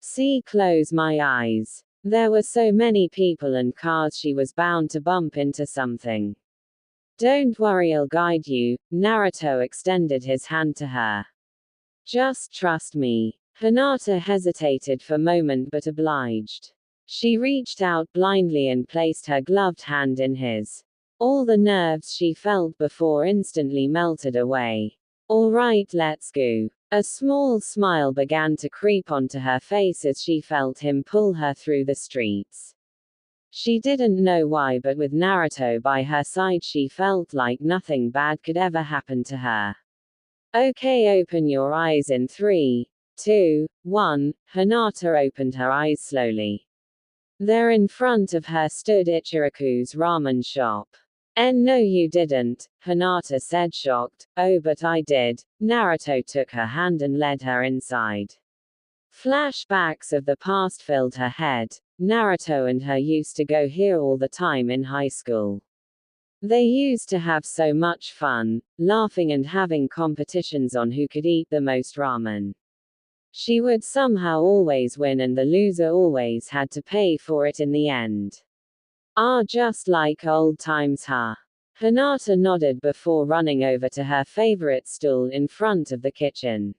[SPEAKER 1] "See, close my eyes." There were so many people and cars, she was bound to bump into something. "Don't worry, I'll guide you." Naruto extended his hand to her. "Just trust me." Hinata hesitated for a moment but obliged. She reached out blindly and placed her gloved hand in his. All the nerves she felt before instantly melted away. "All right, let's go." A small smile began to creep onto her face as she felt him pull her through the streets. She didn't know why, but with Naruto by her side she felt like nothing bad could ever happen to her. Okay, open your eyes in 3, 2, 1. Hinata opened her eyes slowly. There in front of her stood Ichiraku's ramen shop. No you didn't, Hinata said shocked. Oh but I did. Naruto took her hand and led her inside. Flashbacks of the past filled her head. Naruto and her used to go here all the time in high school. They used to have so much fun, laughing and having competitions on who could eat the most ramen. She would somehow always win and the loser always had to pay for it in the end. Ah, just like old times, huh? Hinata nodded before running over to her favorite stool in front of the kitchen.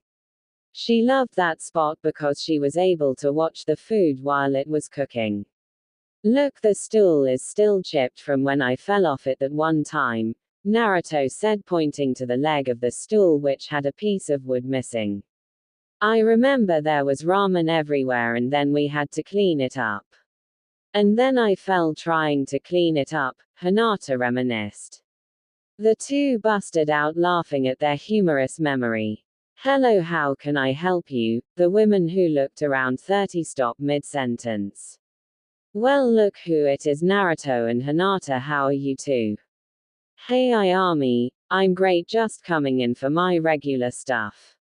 [SPEAKER 1] She loved that spot because she was able to watch the food while it was cooking. Look, the stool is still chipped from when I fell off it that one time, Naruto said, pointing to the leg of the stool which had a piece of wood missing. I remember there was ramen everywhere and then we had to clean it up. And then I fell trying to clean it up, Hinata reminisced. The two busted out laughing at their humorous memory. Hello, how can I help you? The women who looked around 30 stopped mid-sentence. Well, look who it is, Naruto and Hinata. How are you two? Hey Ayami, I'm great, just coming in for my regular stuff.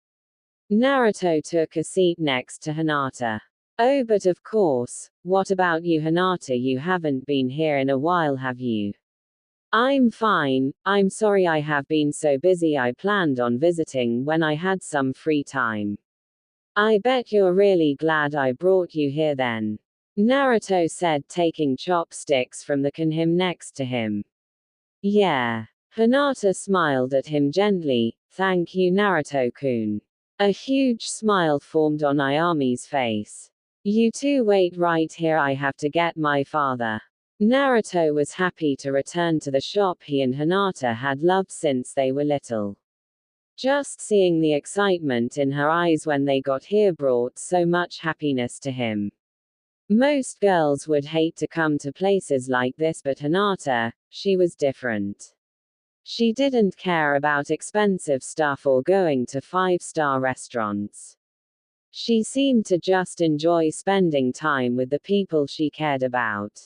[SPEAKER 1] Naruto took a seat next to Hinata. Oh, but of course, what about you, Hinata? You haven't been here in a while, have you? I'm fine, I'm sorry I have been so busy. I planned on visiting when I had some free time. I bet you're really glad I brought you here then. Naruto said, taking chopsticks from the kanhim next to him. Yeah. Hinata smiled at him gently. Thank you, Naruto-kun. A huge smile formed on Ayami's face. You two wait right here, I have to get my father. Naruto was happy to return to the shop he and Hinata had loved since they were little. Just seeing the excitement in her eyes when they got here brought so much happiness to him. Most girls would hate to come to places like this, but Hinata, she was different. She didn't care about expensive stuff or going to 5-star restaurants. She seemed to just enjoy spending time with the people she cared about.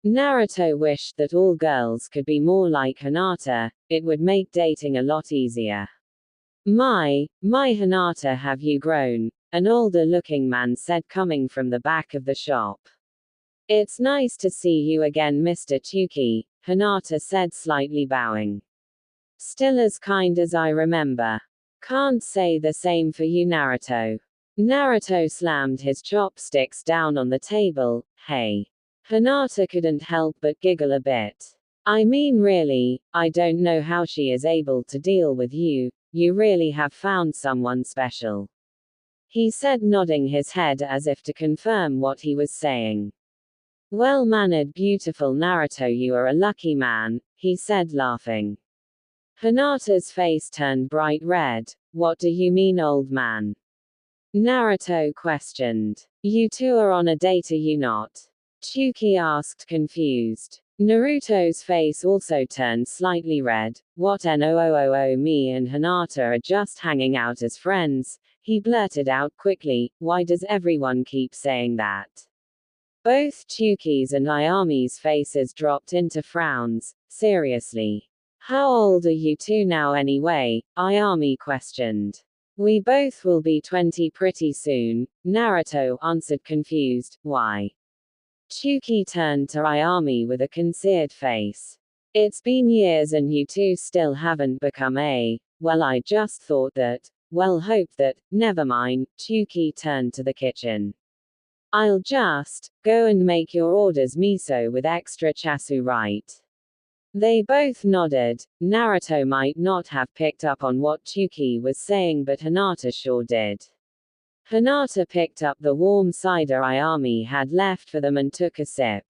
[SPEAKER 1] Naruto wished that all girls could be more like Hinata, it would make dating a lot easier. My Hinata, have you grown? An older-looking man said, coming from the back of the shop. It's nice to see you again, Mr. Chuki, Hinata said, slightly bowing. Still as kind as I remember. Can't say the same for you, Naruto. Naruto slammed his chopsticks down on the table. Hey. Hinata couldn't help but giggle a bit. I mean, really, I don't know how she is able to deal with you. You really have found someone special. He said, nodding his head as if to confirm what he was saying. Well-mannered, beautiful Naruto, you are a lucky man, he said, laughing. Hinata's face turned bright red. What do you mean, old man? Naruto questioned. You two are on a date, are you not? Chuki asked, confused. Naruto's face also turned slightly red. What? No, me and Hinata are just hanging out as friends, he blurted out quickly. Why does everyone keep saying that? Both Chuki's and Ayami's faces dropped into frowns. Seriously. How old are you two now anyway? Ayami questioned. We both will be 20 pretty soon, Naruto answered, confused. Why? Chuki turned to Ayami with a concerned face. It's been years and you two still haven't become a, well, I just thought that, well, hope that, never mind. Chuki turned to the kitchen. I'll just go and make your orders, miso with extra chasu, right? They both nodded. Naruto might not have picked up on what Chuki was saying, but Hinata sure did. Hinata picked up the warm cider Ayami had left for them and took a sip.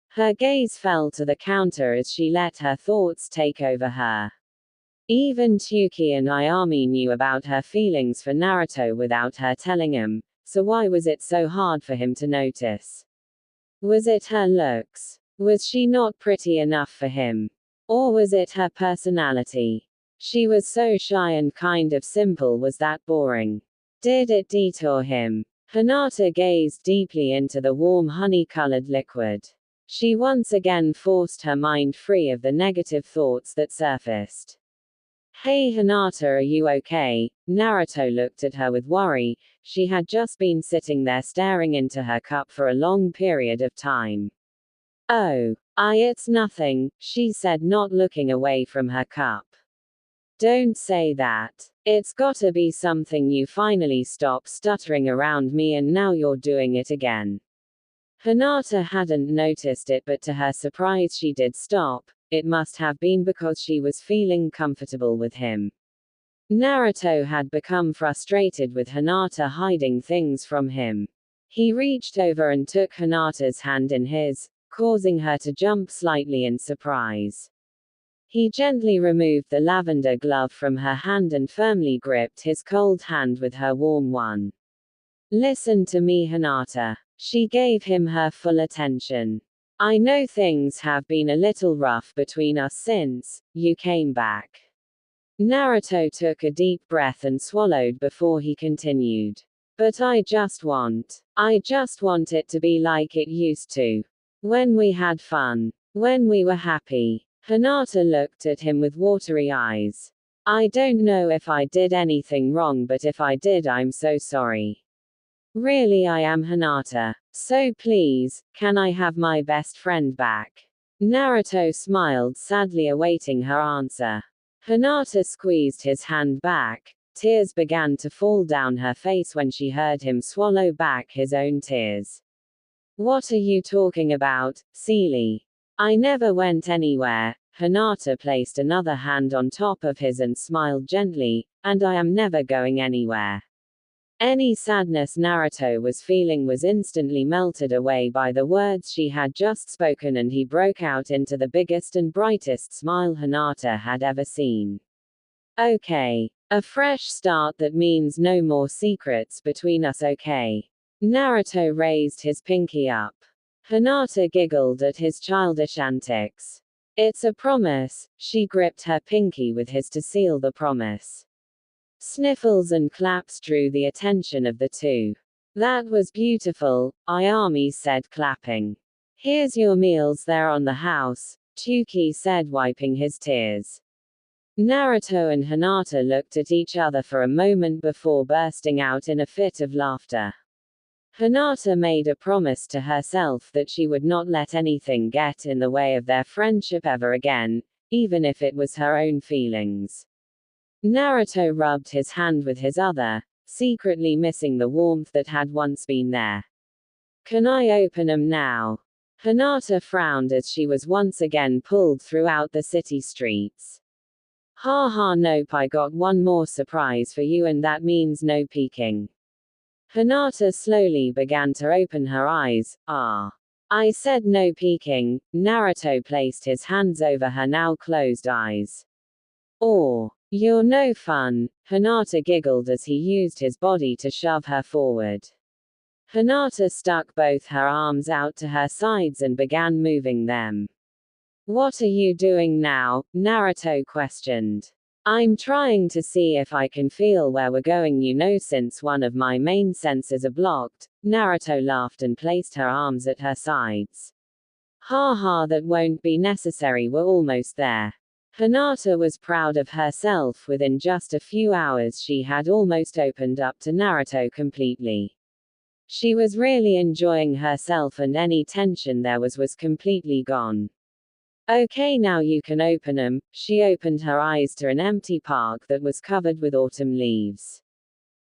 [SPEAKER 1] Her gaze fell to the counter as she let her thoughts take over her. Even Chuki and Ayami knew about her feelings for Naruto without her telling him, so why was it so hard for him to notice? Was it her looks? Was she not pretty enough for him? Or was it her personality? She was so shy and kind of simple. Was that boring? Did it detour him? Hinata gazed deeply into the warm honey-colored liquid. She once again forced her mind free of the negative thoughts that surfaced. Hey Hinata, are you okay? Naruto looked at her with worry. She had just been sitting there staring into her cup for a long period of time. Oh, it's nothing, she said, not looking away from her cup. Don't say that. It's gotta be something. You finally stopped stuttering around me and now you're doing it again. Hinata hadn't noticed it, but to her surprise she did stop. It must have been because she was feeling comfortable with him. Naruto had become frustrated with Hinata hiding things from him. He reached over and took Hinata's hand in his, causing her to jump slightly in surprise. He gently removed the lavender glove from her hand and firmly gripped his cold hand with her warm one. Listen to me, Hinata. She gave him her full attention. I know things have been a little rough between us since you came back. Naruto took a deep breath and swallowed before he continued. But I just want it to be like it used to. When we had fun. When we were happy. Hinata looked at him with watery eyes. I don't know if I did anything wrong, but if I did, I'm so sorry. Really, I am, Hinata. So please, can I have my best friend back? Naruto smiled sadly, awaiting her answer. Hinata squeezed his hand back. Tears began to fall down her face when she heard him swallow back his own tears. What are you talking about, silly? I never went anywhere. Hinata placed another hand on top of his and smiled gently, and I am never going anywhere. Any sadness Naruto was feeling was instantly melted away by the words she had just spoken, and he broke out into the biggest and brightest smile Hinata had ever seen. Okay. A fresh start that means no more secrets between us, okay? Naruto raised his pinky up. Hinata giggled at his childish antics. It's a promise. She gripped her pinky with his to seal the promise. Sniffles and claps drew the attention of the two. That was beautiful, Ayami said, clapping. Here's your meals there on the house, Chuki said, wiping his tears. Naruto and Hinata looked at each other for a moment before bursting out in a fit of laughter. Hinata made a promise to herself that she would not let anything get in the way of their friendship ever again, even if it was her own feelings. Naruto rubbed his hand with his other, secretly missing the warmth that had once been there. Can I open 'em now? Hinata frowned as she was once again pulled throughout the city streets. Ha ha, nope, I got one more surprise for you, and that means no peeking. Hinata slowly began to open her eyes. I said no peeking. Naruto placed his hands over her now closed eyes. You're no fun. Hinata giggled as he used his body to shove her forward. Hinata stuck both her arms out to her sides and began moving them. What are you doing now? Naruto questioned. I'm trying to see if I can feel where we're going, since one of my main senses are blocked. Naruto laughed and placed her arms at her sides. Ha ha, that won't be necessary, we're almost there. Hinata was proud of herself. Within just a few hours she had almost opened up to Naruto completely. She was really enjoying herself, and any tension there was completely gone. Okay, now you can open 'em. She opened her eyes to an empty park that was covered with autumn leaves.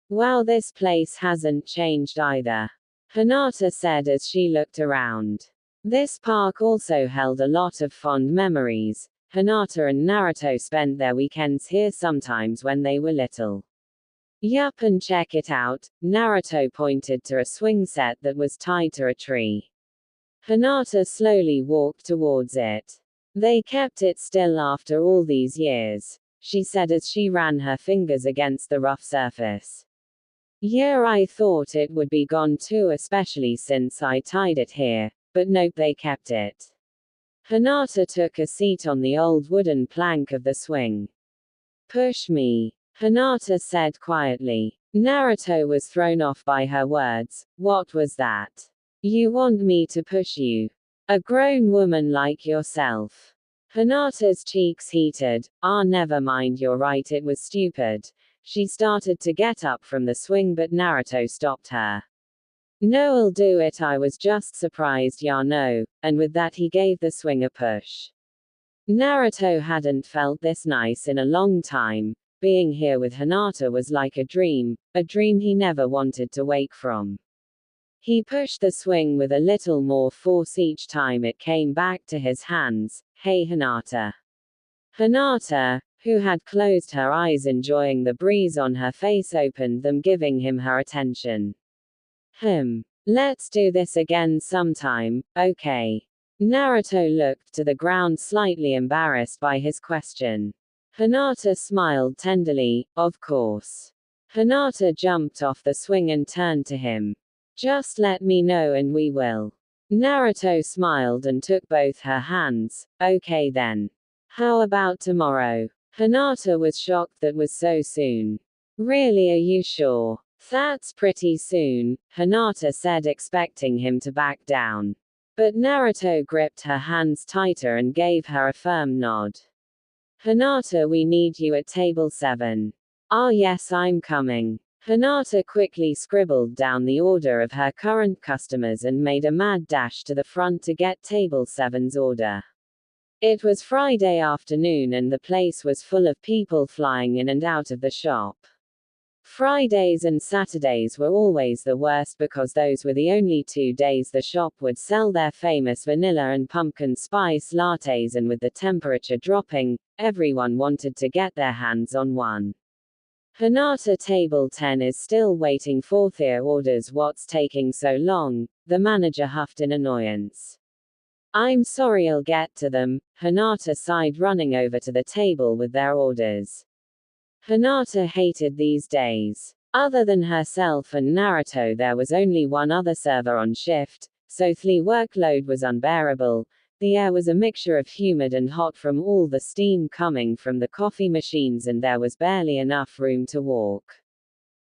[SPEAKER 1] Wow, this place hasn't changed either. Hinata said as she looked around. This park also held a lot of fond memories. Hinata and Naruto spent their weekends here sometimes when they were little. Yup, and check it out. Naruto pointed to a swing set that was tied to a tree. Hinata slowly walked towards it. They kept it still after all these years, she said as she ran her fingers against the rough surface. Yeah, I thought it would be gone too, especially since I tied it here, but nope, they kept it. Hinata took a seat on the old wooden plank of the swing. Push me, Hinata said quietly. Naruto was thrown off by her words. What was that? You want me to push you? A grown woman like yourself. Hinata's cheeks heated. Ah, never mind, you're right, it was stupid. She started to get up from the swing, but Naruto stopped her. No, I'll do it, I was just surprised, ya know, and with that he gave the swing a push. Naruto hadn't felt this nice in a long time. Being here with Hinata was like a dream he never wanted to wake from. He pushed the swing with a little more force each time it came back to his hands. Hey Hinata. Hinata, who had closed her eyes enjoying the breeze on her face, opened them, giving him her attention. Let's do this again sometime, okay? Naruto looked to the ground, slightly embarrassed by his question. Hinata smiled tenderly. Of course. Hinata jumped off the swing and turned to him. Just let me know and we will. Naruto smiled and took both her hands. Okay then. How about tomorrow? Hinata was shocked that was so soon. Really, are you sure? That's pretty soon, Hinata said, expecting him to back down. But Naruto gripped her hands tighter and gave her a firm nod. Hinata, we need you at table 7. Ah yes, I'm coming. Hinata quickly scribbled down the order of her current customers and made a mad dash to the front to get table 7's order. It was Friday afternoon and the place was full of people flying in and out of the shop. Fridays and Saturdays were always the worst because those were the only 2 days the shop would sell their famous vanilla and pumpkin spice lattes, and with the temperature dropping, everyone wanted to get their hands on one. Hinata, table 10 is still waiting for their orders. What's taking so long? The manager huffed in annoyance. I'm sorry, I'll get to them, Hinata sighed, running over to the table with their orders. Hinata hated these days. Other than herself and Naruto, there was only one other server on shift, so the workload was unbearable. The air was a mixture of humid and hot from all the steam coming from the coffee machines, and there was barely enough room to walk.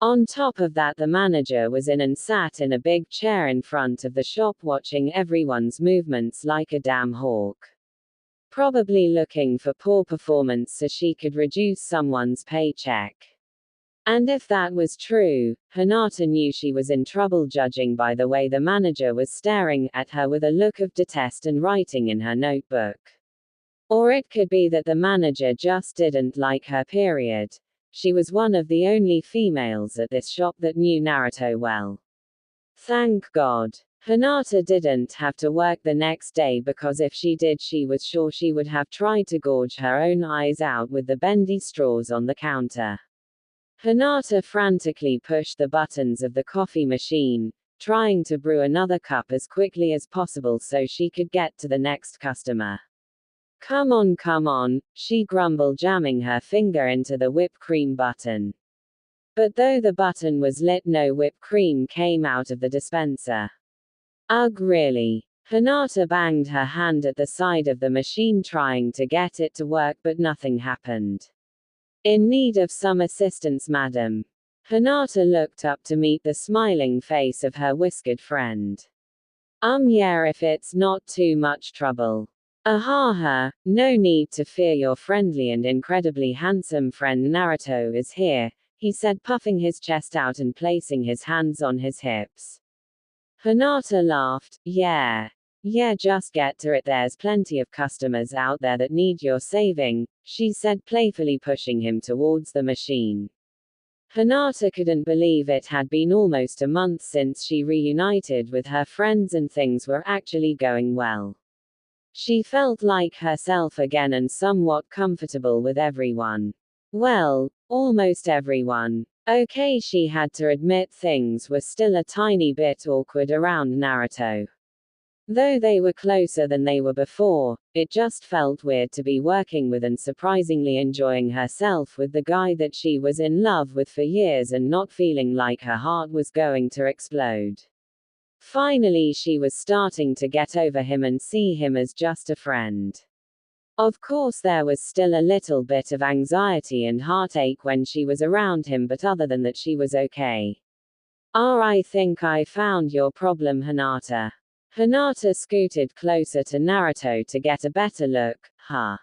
[SPEAKER 1] On top of that, the manager was in and sat in a big chair in front of the shop, watching everyone's movements like a damn hawk. Probably looking for poor performance so she could reduce someone's paycheck. And if that was true, Hinata knew she was in trouble, judging by the way the manager was staring at her with a look of detest and writing in her notebook. Or it could be that the manager just didn't like her, period. She was one of the only females at this shop that knew Naruto well. Thank God. Hinata didn't have to work the next day, because if she did, she was sure she would have tried to gorge her own eyes out with the bendy straws on the counter. Hinata frantically pushed the buttons of the coffee machine, trying to brew another cup as quickly as possible so she could get to the next customer. Come on, she grumbled, jamming her finger into the whipped cream button. But though the button was lit, no whipped cream came out of the dispenser. Ugh, really? Hinata banged her hand at the side of the machine trying to get it to work, but nothing happened. In need of some assistance, madam? Hinata looked up to meet the smiling face of her whiskered friend. Yeah, if it's not too much trouble. Ahaha, no need to fear, your friendly and incredibly handsome friend Naruto is here, he said, puffing his chest out and placing his hands on his hips. Hinata laughed. Yeah, just get to it, there's plenty of customers out there that need your saving, she said, playfully pushing him towards the machine. Hinata couldn't believe it had been almost a month since she reunited with her friends and things were actually going well. She felt like herself again and somewhat comfortable with everyone. Well, almost everyone. Okay, she had to admit things were still a tiny bit awkward around Naruto. Though they were closer than they were before, it just felt weird to be working with and surprisingly enjoying herself with the guy that she was in love with for years and not feeling like her heart was going to explode. Finally, she was starting to get over him and see him as just a friend. Of course, there was still a little bit of anxiety and heartache when she was around him, but other than that, she was okay. I think I found your problem, Hinata. Hinata scooted closer to Naruto to get a better look. Huh.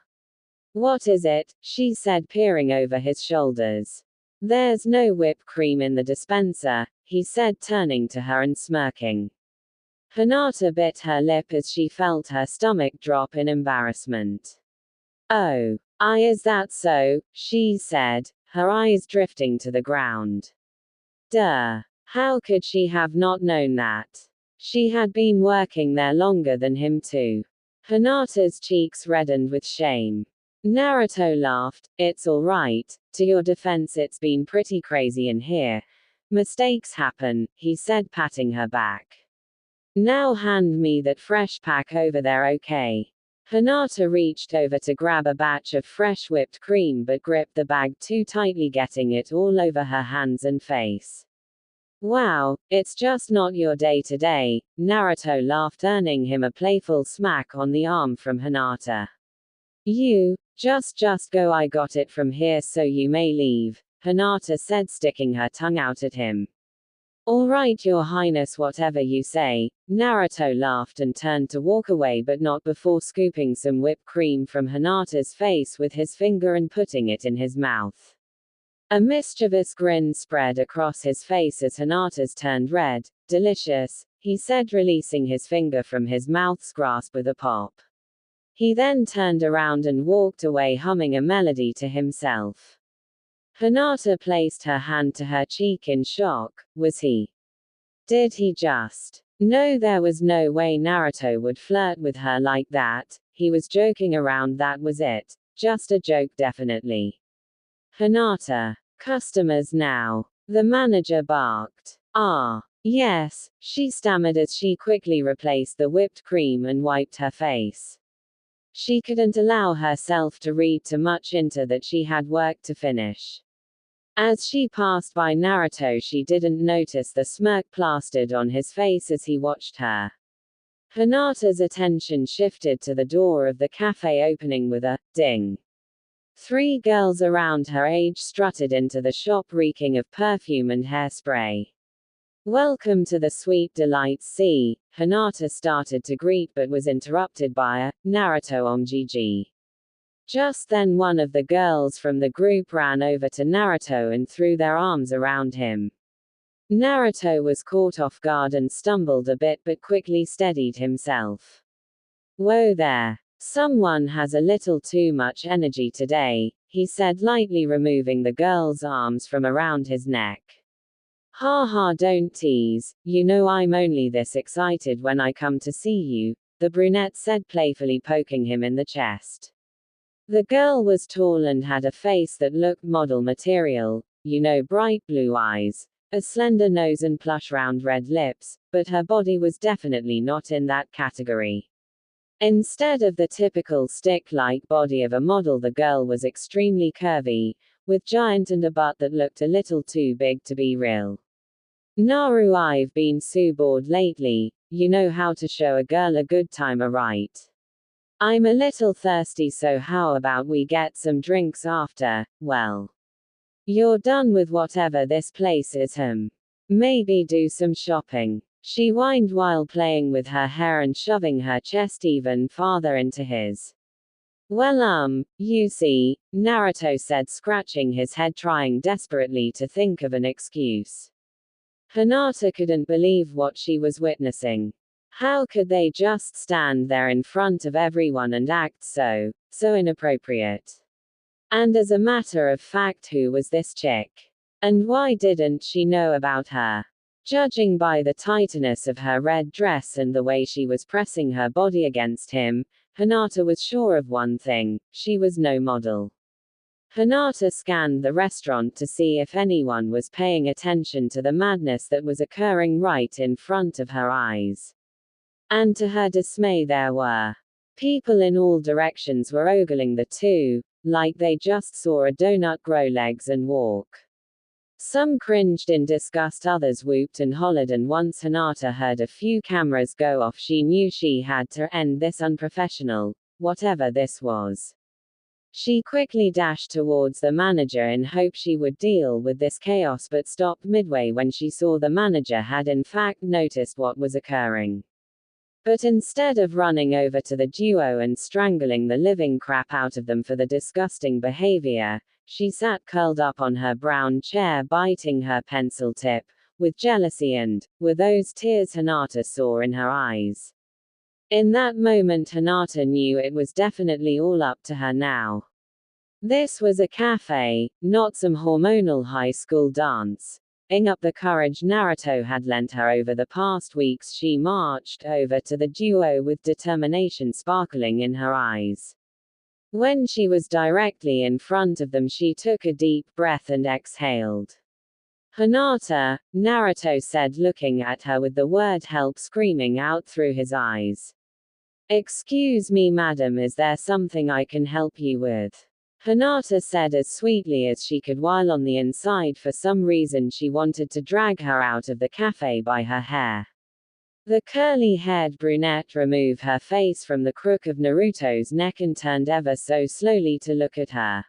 [SPEAKER 1] What is it? She said, peering over his shoulders. There's no whipped cream in the dispenser, he said, turning to her and smirking. Hinata bit her lip as she felt her stomach drop in embarrassment. Oh, is that so? She said, her eyes drifting to the ground. Duh. How could she have not known that? She had been working there longer than him too. Hinata's cheeks reddened with shame. Naruto laughed. It's all right. To your defense, it's been pretty crazy in here. Mistakes happen, he said, patting her back. Now hand me that fresh pack over there, okay? Hinata reached over to grab a batch of fresh whipped cream but gripped the bag too tightly, getting it all over her hands and face. Wow, it's just not your day today, Naruto laughed, earning him a playful smack on the arm from Hinata. You, just go, I got it from here so you may leave, Hinata said, sticking her tongue out at him. All right, your highness, whatever you say, Naruto laughed and turned to walk away, but not before scooping some whipped cream from Hinata's face with his finger and putting it in his mouth. A mischievous grin spread across his face as Hinata's turned red. Delicious, he said, releasing his finger from his mouth's grasp with a pop. He then turned around and walked away, humming a melody to himself. Hinata placed her hand to her cheek in shock. Was he? Did he just? No, there was no way Naruto would flirt with her like that. He was joking around, that was it. Just a joke, definitely. Hinata. Customers now. The manager barked. Yes, she stammered as she quickly replaced the whipped cream and wiped her face. She couldn't allow herself to read too much into that, she had work to finish. As she passed by Naruto, she didn't notice the smirk plastered on his face as he watched her. Hinata's attention shifted to the door of the cafe opening with a ding. 3 girls around her age strutted into the shop, reeking of perfume and hairspray. Welcome to the Sweet Delights C, Hinata started to greet but was interrupted by a Naruto OMGG. Just then one of the girls from the group ran over to Naruto and threw their arms around him. Naruto was caught off guard and stumbled a bit but quickly steadied himself. Whoa there. Someone has a little too much energy today, he said, lightly removing the girl's arms from around his neck. Ha ha, don't tease, you know I'm only this excited when I come to see you, the brunette said, playfully poking him in the chest. The girl was tall and had a face that looked model material, you know, bright blue eyes, a slender nose and plush round red lips, but her body was definitely not in that category. Instead of the typical stick-like body of a model, the girl was extremely curvy, with giant and a butt that looked a little too big to be real. Naru, I've been so bored lately, you know how to show a girl a good time, right? I'm a little thirsty, so how about we get some drinks after, well, you're done with whatever this place is, maybe do some shopping. She whined while playing with her hair and shoving her chest even farther into his. Well, you see, Naruto said, scratching his head, trying desperately to think of an excuse. Hinata couldn't believe what she was witnessing. How could they just stand there in front of everyone and act so inappropriate? And as a matter of fact, who was this chick? And why didn't she know about her? Judging by the tightness of her red dress and the way she was pressing her body against him, Hinata was sure of one thing: she was no model. Hinata scanned the restaurant to see if anyone was paying attention to the madness that was occurring right in front of her eyes. And to her dismay, there were. People in all directions were ogling the two, like they just saw a donut grow legs and walk. Some cringed in disgust, others whooped and hollered, and once Hinata heard a few cameras go off, she knew she had to end this unprofessional, whatever this was. She quickly dashed towards the manager in hope she would deal with this chaos, but stopped midway when she saw the manager had in fact noticed what was occurring. But instead of running over to the duo and strangling the living crap out of them for the disgusting behavior, she sat curled up on her brown chair biting her pencil tip, with jealousy and, were those tears Hinata saw in her eyes. In that moment Hinata knew it was definitely all up to her now. This was a cafe, not some hormonal high school dance. Ing up the courage Naruto had lent her over the past weeks, she marched over to the duo with determination sparkling in her eyes. When she was directly in front of them, she took a deep breath and exhaled. "Hinata," Naruto said, looking at her with the word help screaming out through his eyes. "Excuse me, madam, is there something I can help you with?" Hinata said as sweetly as she could, while on the inside for some reason she wanted to drag her out of the cafe by her hair. The curly-haired brunette removed her face from the crook of Naruto's neck and turned ever so slowly to look at her.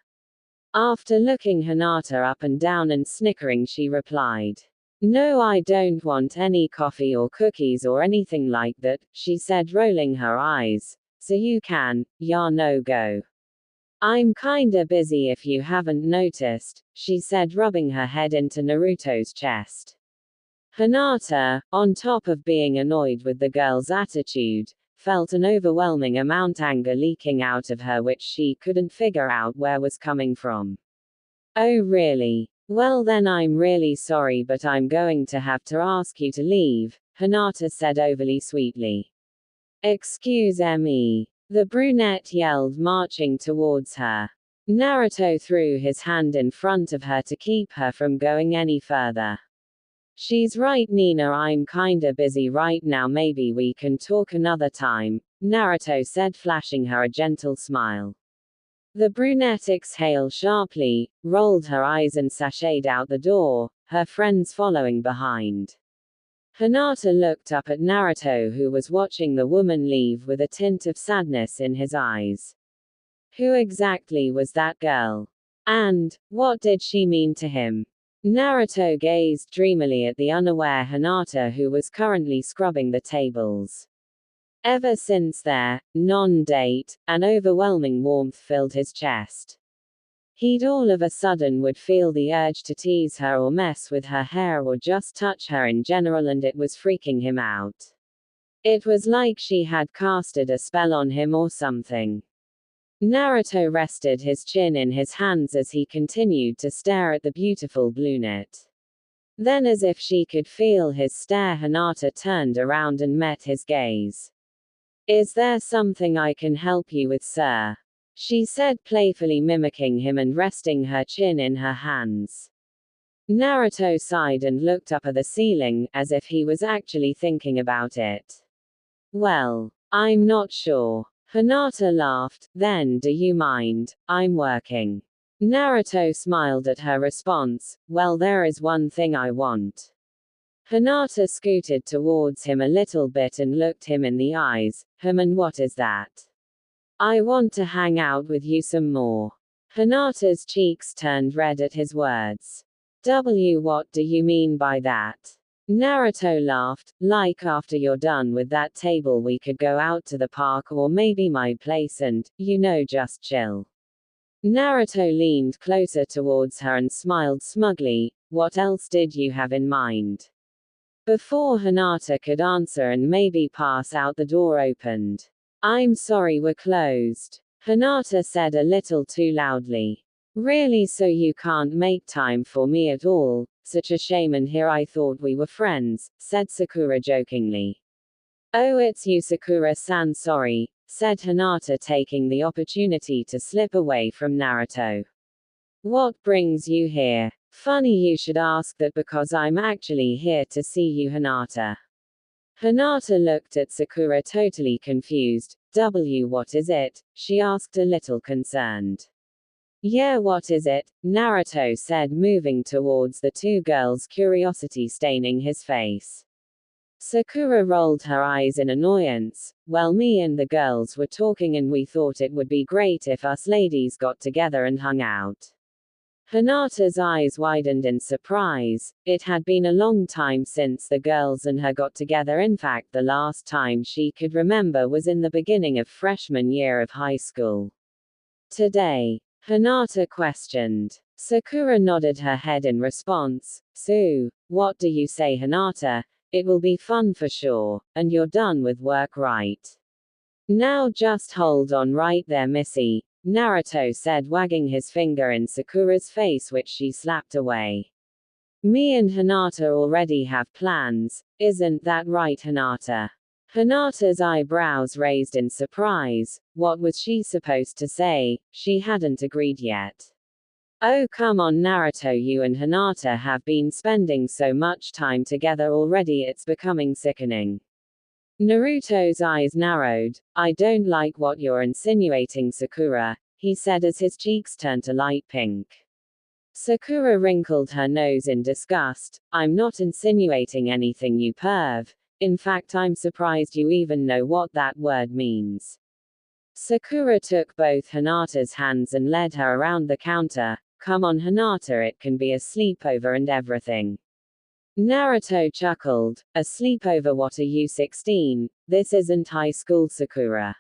[SPEAKER 1] After looking Hinata up and down and snickering, she replied, "No, I don't want any coffee or cookies or anything like that," she said, rolling her eyes. "So you can, ya no go. I'm kinda busy if you haven't noticed," she said, rubbing her head into Naruto's chest. Hinata, on top of being annoyed with the girl's attitude, felt an overwhelming amount anger leaking out of her, which she couldn't figure out where was coming from. "Oh really? Well then I'm really sorry, but I'm going to have to ask you to leave," Hinata said overly sweetly. "Excuse me," the brunette yelled, marching towards her. Naruto threw his hand in front of her to keep her from going any further. "She's right, Nina, I'm kinda busy right now, maybe we can talk another time," Naruto said, flashing her a gentle smile. The brunette exhaled sharply, rolled her eyes and sashayed out the door, her friends following behind. Hinata looked up at Naruto, who was watching the woman leave with a tint of sadness in his eyes. Who exactly was that girl? And, what did she mean to him? Naruto gazed dreamily at the unaware Hinata, who was currently scrubbing the tables. Ever since their non-date, an overwhelming warmth filled his chest. He'd all of a sudden would feel the urge to tease her or mess with her hair or just touch her in general, and it was freaking him out. It was like she had casted a spell on him or something. Naruto rested his chin in his hands as he continued to stare at the beautiful brunette. Then, as if she could feel his stare, Hinata turned around and met his gaze. "Is there something I can help you with, sir?" she said, playfully mimicking him and resting her chin in her hands. Naruto sighed and looked up at the ceiling, as if he was actually thinking about it. "Well, I'm not sure." Hinata laughed. "Then do you mind? I'm working." Naruto smiled at her response. "Well, there is one thing I want." Hinata scooted towards him a little bit and looked him in the eyes. "And what is that?" "I want to hang out with you some more." Hinata's cheeks turned red at his words. What do you mean by that?" Naruto laughed. "Like after you're done with that table we could go out to the park or maybe my place and, just chill." Naruto leaned closer towards her and smiled smugly. "What else did you have in mind?" Before Hinata could answer and maybe pass out, the door opened. "I'm sorry, we're closed," Hinata said a little too loudly. "Really, so you can't make time for me at all? Such a shame, and here I thought we were friends," said Sakura jokingly. "Oh, it's you, Sakura-san, sorry," said Hinata, taking the opportunity to slip away from Naruto. "What brings you here?" "Funny you should ask that, because I'm actually here to see you, Hinata." Hinata looked at Sakura, totally confused. What is it?" she asked, a little concerned. Yeah, what is it? Naruto said, moving towards the two girls, curiosity staining his face. Sakura rolled her eyes in annoyance. Well, me and the girls were talking and we thought it would be great if us ladies got together and hung out. Hinata's eyes widened in surprise. It had been a long time since the girls and her got together. In fact, the last time she could remember was in the beginning of freshman year of high school. Today? Hinata questioned. Sakura nodded her head in response. So, what do you say, Hinata? It will be fun for sure, and you're done with work, right? Now just hold on right there, Missy, Naruto said, wagging his finger in Sakura's face, which she slapped away. Me and Hinata already have plans, isn't that right, Hinata? Hinata's eyebrows raised in surprise. What was she supposed to say? She hadn't agreed yet. Oh come on Naruto, you and Hinata have been spending so much time together already, it's becoming sickening. Naruto's eyes narrowed. I don't like what you're insinuating, Sakura, he said as his cheeks turned a light pink. Sakura wrinkled her nose in disgust. I'm not insinuating anything, you perv. In fact, I'm surprised you even know what that word means. Sakura took both Hinata's hands and led her around the counter. Come on Hinata, it can be a sleepover and everything. Naruto chuckled. A sleepover? What are you, 16? This isn't high school, Sakura.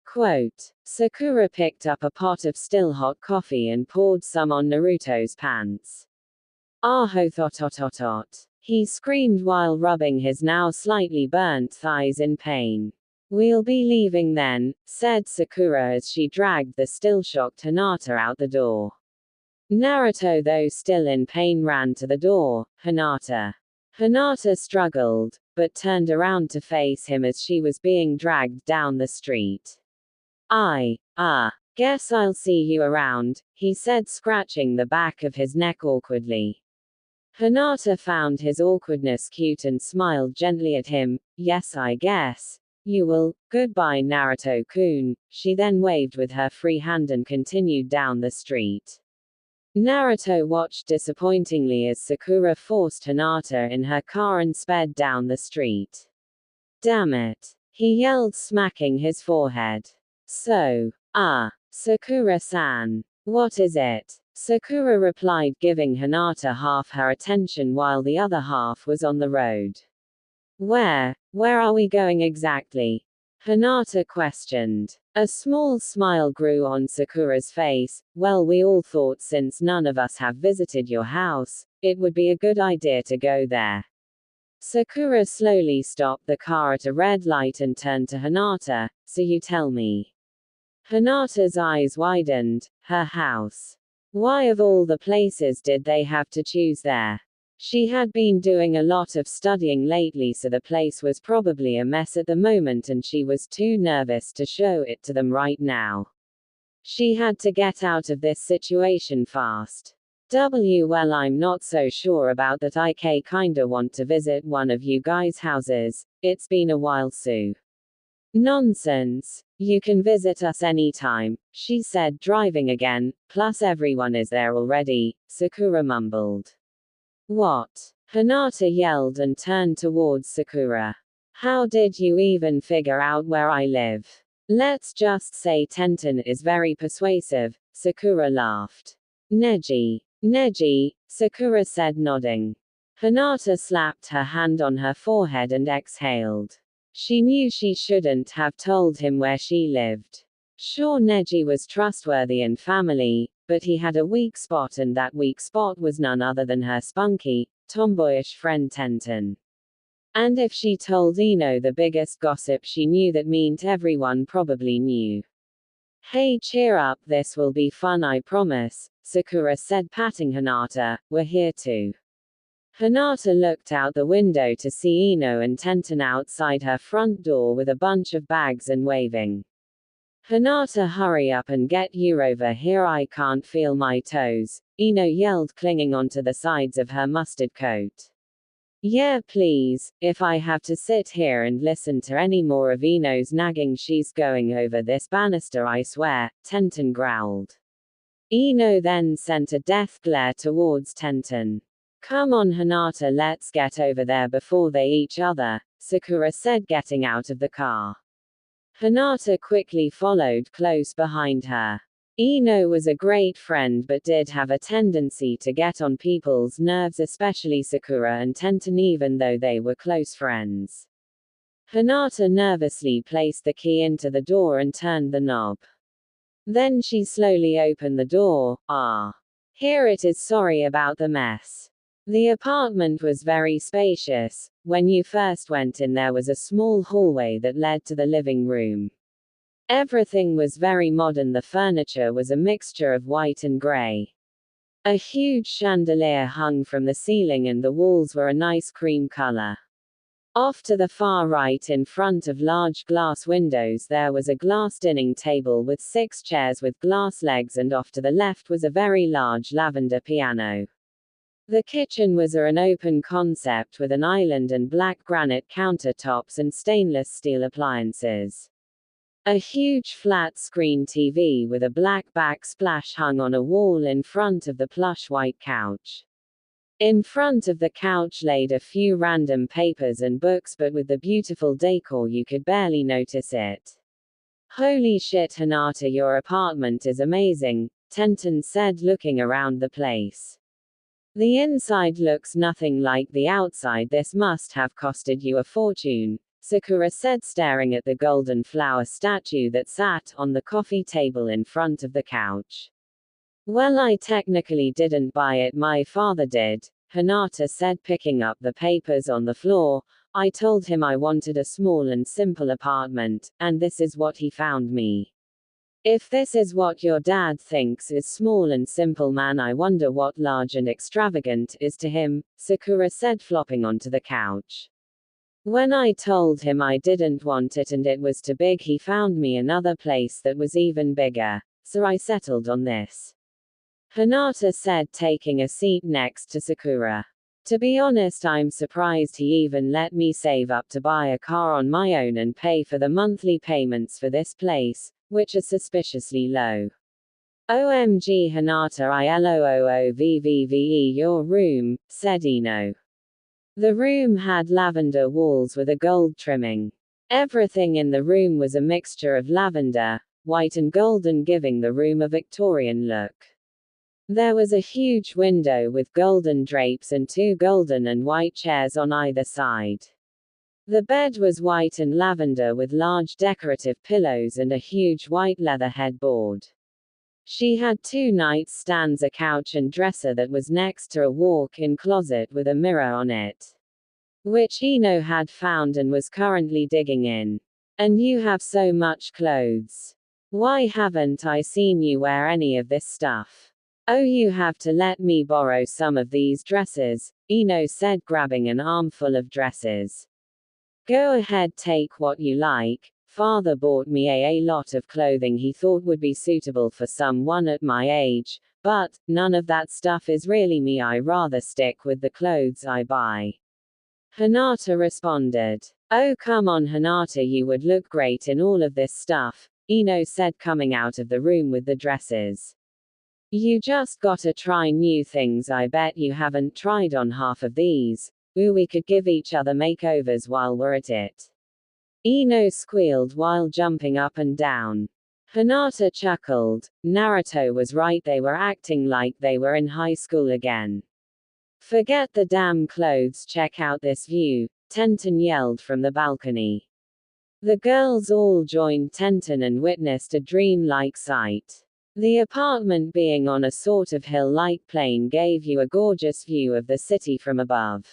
[SPEAKER 1] Quote. Sakura picked up a pot of still hot coffee and poured some on Naruto's pants. Aho thot, he screamed while rubbing his now slightly burnt thighs in pain. We'll be leaving then, said Sakura as she dragged the still shocked Hinata out the door. Naruto, though still in pain, ran to the door. Hinata. Hinata struggled, but turned around to face him as she was being dragged down the street. Guess I'll see you around, he said, scratching the back of his neck awkwardly. Hinata found his awkwardness cute and smiled gently at him. Yes, I guess. You will. Goodbye, Naruto-kun. She then waved with her free hand and continued down the street. Naruto watched disappointingly as Sakura forced Hinata in her car and sped down the street. Damn it, he yelled, smacking his forehead. So, Sakura-san. What is it? Sakura replied, giving Hinata half her attention while the other half was on the road. Where are we going exactly? Hinata questioned. A small smile grew on Sakura's face. Well, we all thought since none of us have visited your house, it would be a good idea to go there. Sakura slowly stopped the car at a red light and turned to Hinata. So you tell me. Hinata's eyes widened. Her house. Why of all the places did they have to choose there? She had been doing a lot of studying lately, so the place was probably a mess at the moment and she was too nervous to show it to them right now. She had to get out of this situation fast. Well, I'm not so sure about that. I kinda want to visit one of you guys' houses. It's been a while, Sue. Nonsense. You can visit us anytime, she said, driving again, plus everyone is there already, Sakura mumbled. What? Hinata yelled and turned towards Sakura. How did you even figure out where I live? Let's just say Tenten is very persuasive, Sakura laughed. Neji, Sakura said, nodding. Hinata slapped her hand on her forehead and exhaled. She knew she shouldn't have told him where she lived. Sure, Neji was trustworthy and family, but he had a weak spot, and that weak spot was none other than her spunky, tomboyish friend Tenten. And if she told Ino the biggest gossip she knew, that meant everyone probably knew. Hey, cheer up, this will be fun, I promise, Sakura said, patting Hinata. We're here too. Hinata looked out the window to see Ino and Tenten outside her front door with a bunch of bags and waving. Hinata, hurry up and get you over here, I can't feel my toes, Ino yelled, clinging onto the sides of her mustard coat. Yeah, please, if I have to sit here and listen to any more of Ino's nagging, she's going over this banister, I swear, Tenten growled. Ino then sent a death glare towards Tenten. Come on Hinata, let's get over there before they each other, Sakura said, getting out of the car. Hinata quickly followed close behind her. Ino was a great friend but did have a tendency to get on people's nerves, especially Sakura and Tenten, even though they were close friends. Hinata nervously placed the key into the door and turned the knob. Then she slowly opened the door. Here it is, sorry about the mess. The apartment was very spacious. When you first went in, there was a small hallway that led to the living room. Everything was very modern. The furniture was a mixture of white and gray. A huge chandelier hung from the ceiling and the walls were a nice cream color. Off to the far right, in front of large glass windows, there was a glass dining table with 6 chairs with glass legs, and off to the left was a very large lavender piano. The kitchen was an open concept with an island and black granite countertops and stainless steel appliances. A huge flat screen TV with a black backsplash hung on a wall in front of the plush white couch. In front of the couch laid a few random papers and books, but with the beautiful decor you could barely notice it. Holy shit Hinata, your apartment is amazing, Tenten said, looking around the place. The inside looks nothing like the outside. This must have costed you a fortune, Sakura said, staring at the golden flower statue that sat on the coffee table in front of the couch. Well, I technically didn't buy it, my father did, Hinata said, picking up the papers on the floor. I told him I wanted a small and simple apartment, and this is what he found me. If this is what your dad thinks is small and simple, man, I wonder what large and extravagant is to him, Sakura said, flopping onto the couch. When I told him I didn't want it and it was too big, he found me another place that was even bigger, so I settled on this, Hinata said, taking a seat next to Sakura. To be honest, I'm surprised he even let me save up to buy a car on my own and pay for the monthly payments for this place, which are suspiciously low. OMG Hinata, ILOOOVVVE, your room, said Ino. The room had lavender walls with a gold trimming. Everything in the room was a mixture of lavender, white and golden, giving the room a Victorian look. There was a huge window with golden drapes and 2 golden and white chairs on either side. The bed was white and lavender with large decorative pillows and a huge white leather headboard. She had 2 nightstands, a couch and dresser that was next to a walk-in closet with a mirror on it, which Ino had found and was currently digging in. And you have so much clothes. Why haven't I seen you wear any of this stuff? Oh, you have to let me borrow some of these dresses, Ino said, grabbing an armful of dresses. Go ahead, take what you like. Father bought me a lot of clothing he thought would be suitable for someone at my age, but none of that stuff is really me. I rather stick with the clothes I buy, Hinata responded. Oh come on Hinata, you would look great in all of this stuff, Ino said, coming out of the room with the dresses. You just gotta try new things. I bet you haven't tried on half of these. Ooh, we could give each other makeovers while we're at it, Ino squealed while jumping up and down. Hinata chuckled. Naruto was right, they were acting like they were in high school again. Forget the damn clothes, check out this view, Tenten yelled from the balcony. The girls all joined Tenten and witnessed a dream-like sight. The apartment, being on a sort of hill-like plain, gave you a gorgeous view of the city from above.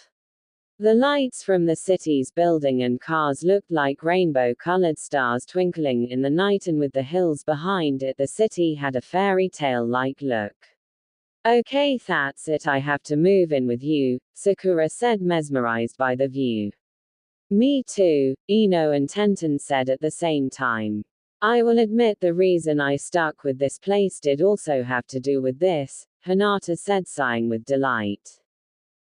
[SPEAKER 1] The lights from the city's building and cars looked like rainbow-colored stars twinkling in the night, and with the hills behind it, the city had a fairy tale-like look. Okay, that's it, I have to move in with you, Sakura said, mesmerized by the view. Me too, Ino and Tenten said at the same time. I will admit the reason I stuck with this place did also have to do with this, Hinata said, sighing with delight.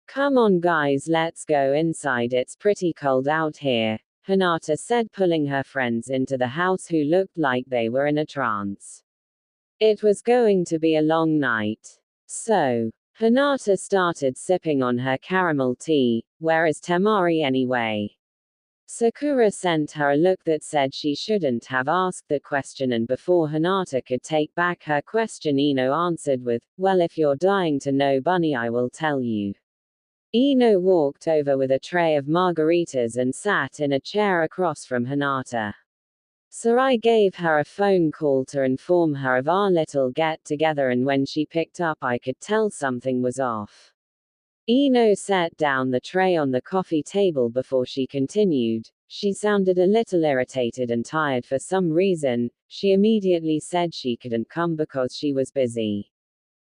[SPEAKER 1] Come on guys, let's go inside, it's pretty cold out here, Hinata said, pulling her friends into the house who looked like they were in a trance. It was going to be a long night. So, Hinata started sipping on her caramel tea. Where is Temari anyway? Sakura sent her a look that said she shouldn't have asked that question, and before Hinata could take back her question, Ino answered with, "Well, if you're dying to know, Bunny, I will tell you." Ino walked over with a tray of margaritas and sat in a chair across from Hinata. Sarai gave her a phone call to inform her of our little get-together, and when she picked up I could tell something was off. Ino set down the tray on the coffee table before she continued. She sounded a little irritated and tired for some reason. She immediately said she couldn't come because she was busy.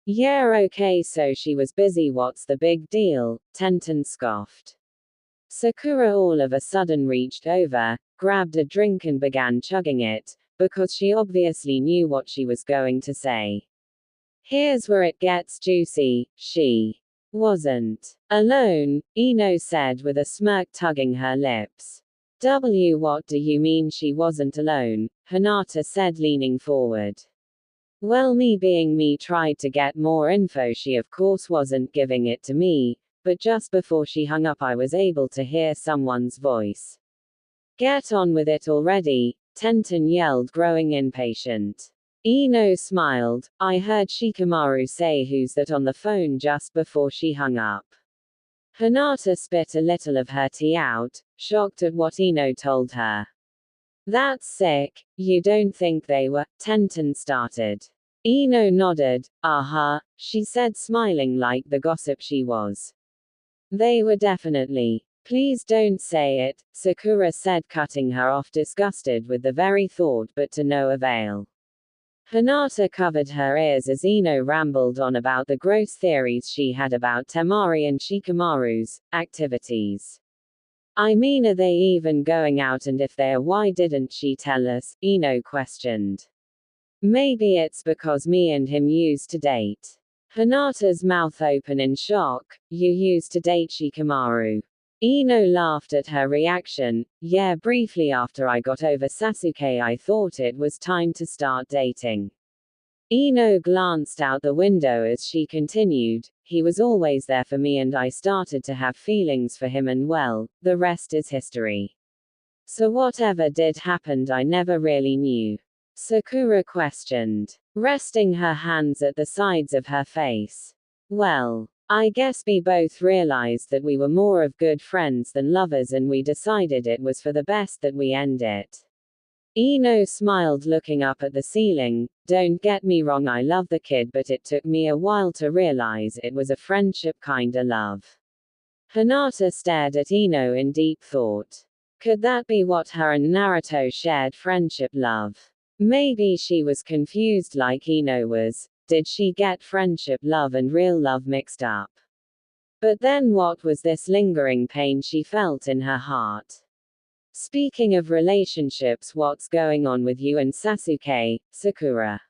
[SPEAKER 1] Yeah, okay, so she was busy, what's the big deal? Tenten scoffed. Sakura all of a sudden reached over, grabbed a drink and began chugging it, because she obviously knew what she was going to say. Here's where it gets juicy. She wasn't alone, Ino said with a smirk, tugging her lips. What do you mean she wasn't alone? Hinata said, leaning forward. Well, me being me tried to get more info. She of course wasn't giving it to me, but just before she hung up I was able to hear someone's voice. Get on with it already, Tenten yelled, growing impatient. Ino smiled. I heard Shikamaru say who's that on the phone just before she hung up. Hinata spit a little of her tea out, shocked at what Ino told her. That's sick. You don't think they were? Tenten started. Ino nodded. She said, smiling like the gossip she was. They were definitely. Please don't say it, Sakura said, cutting her off, disgusted with the very thought, but to no avail. Hinata covered her ears as Ino rambled on about the gross theories she had about Temari and Shikamaru's activities. I mean, are they even going out, and if they are, why didn't she tell us? Ino questioned. Maybe it's because me and him used to date. Hinata's mouth open in shock. You used to date Shikamaru? Ino laughed at her reaction. Yeah, briefly after I got over Sasuke I thought it was time to start dating. Ino glanced out the window as she continued. He was always there for me and I started to have feelings for him, and well, the rest is history. So whatever did happen I never really knew. Sakura questioned, resting her hands at the sides of her face. Well, I guess we both realized that we were more of good friends than lovers, and we decided it was for the best that we end it. Ino smiled, looking up at the ceiling. Don't get me wrong, I love the kid, but it took me a while to realize it was a friendship kinda love. Hinata stared at Ino in deep thought. Could that be what her and Naruto shared, friendship love? Maybe she was confused like Ino was. Did she get friendship love and real love mixed up? But then what was this lingering pain she felt in her heart? Speaking of relationships, what's going on with you and Sasuke, Sakura?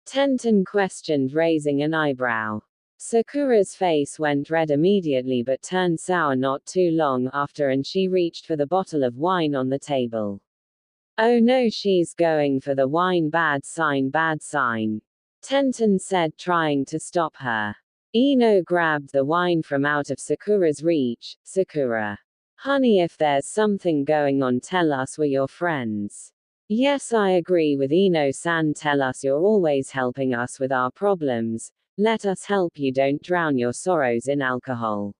[SPEAKER 1] Tenten questioned, raising an eyebrow. Sakura's face went red immediately but turned sour not too long after, and she reached for the bottle of wine on the table. Oh no, she's going for the wine. Bad sign, bad sign. Tenten said, trying to stop her. Ino grabbed the wine from out of Sakura's reach. Sakura. Honey, if there's something going on, tell us, we're your friends. Yes, I agree with Ino-san, tell us, you're always helping us with our problems. Let us help you, don't drown your sorrows in alcohol.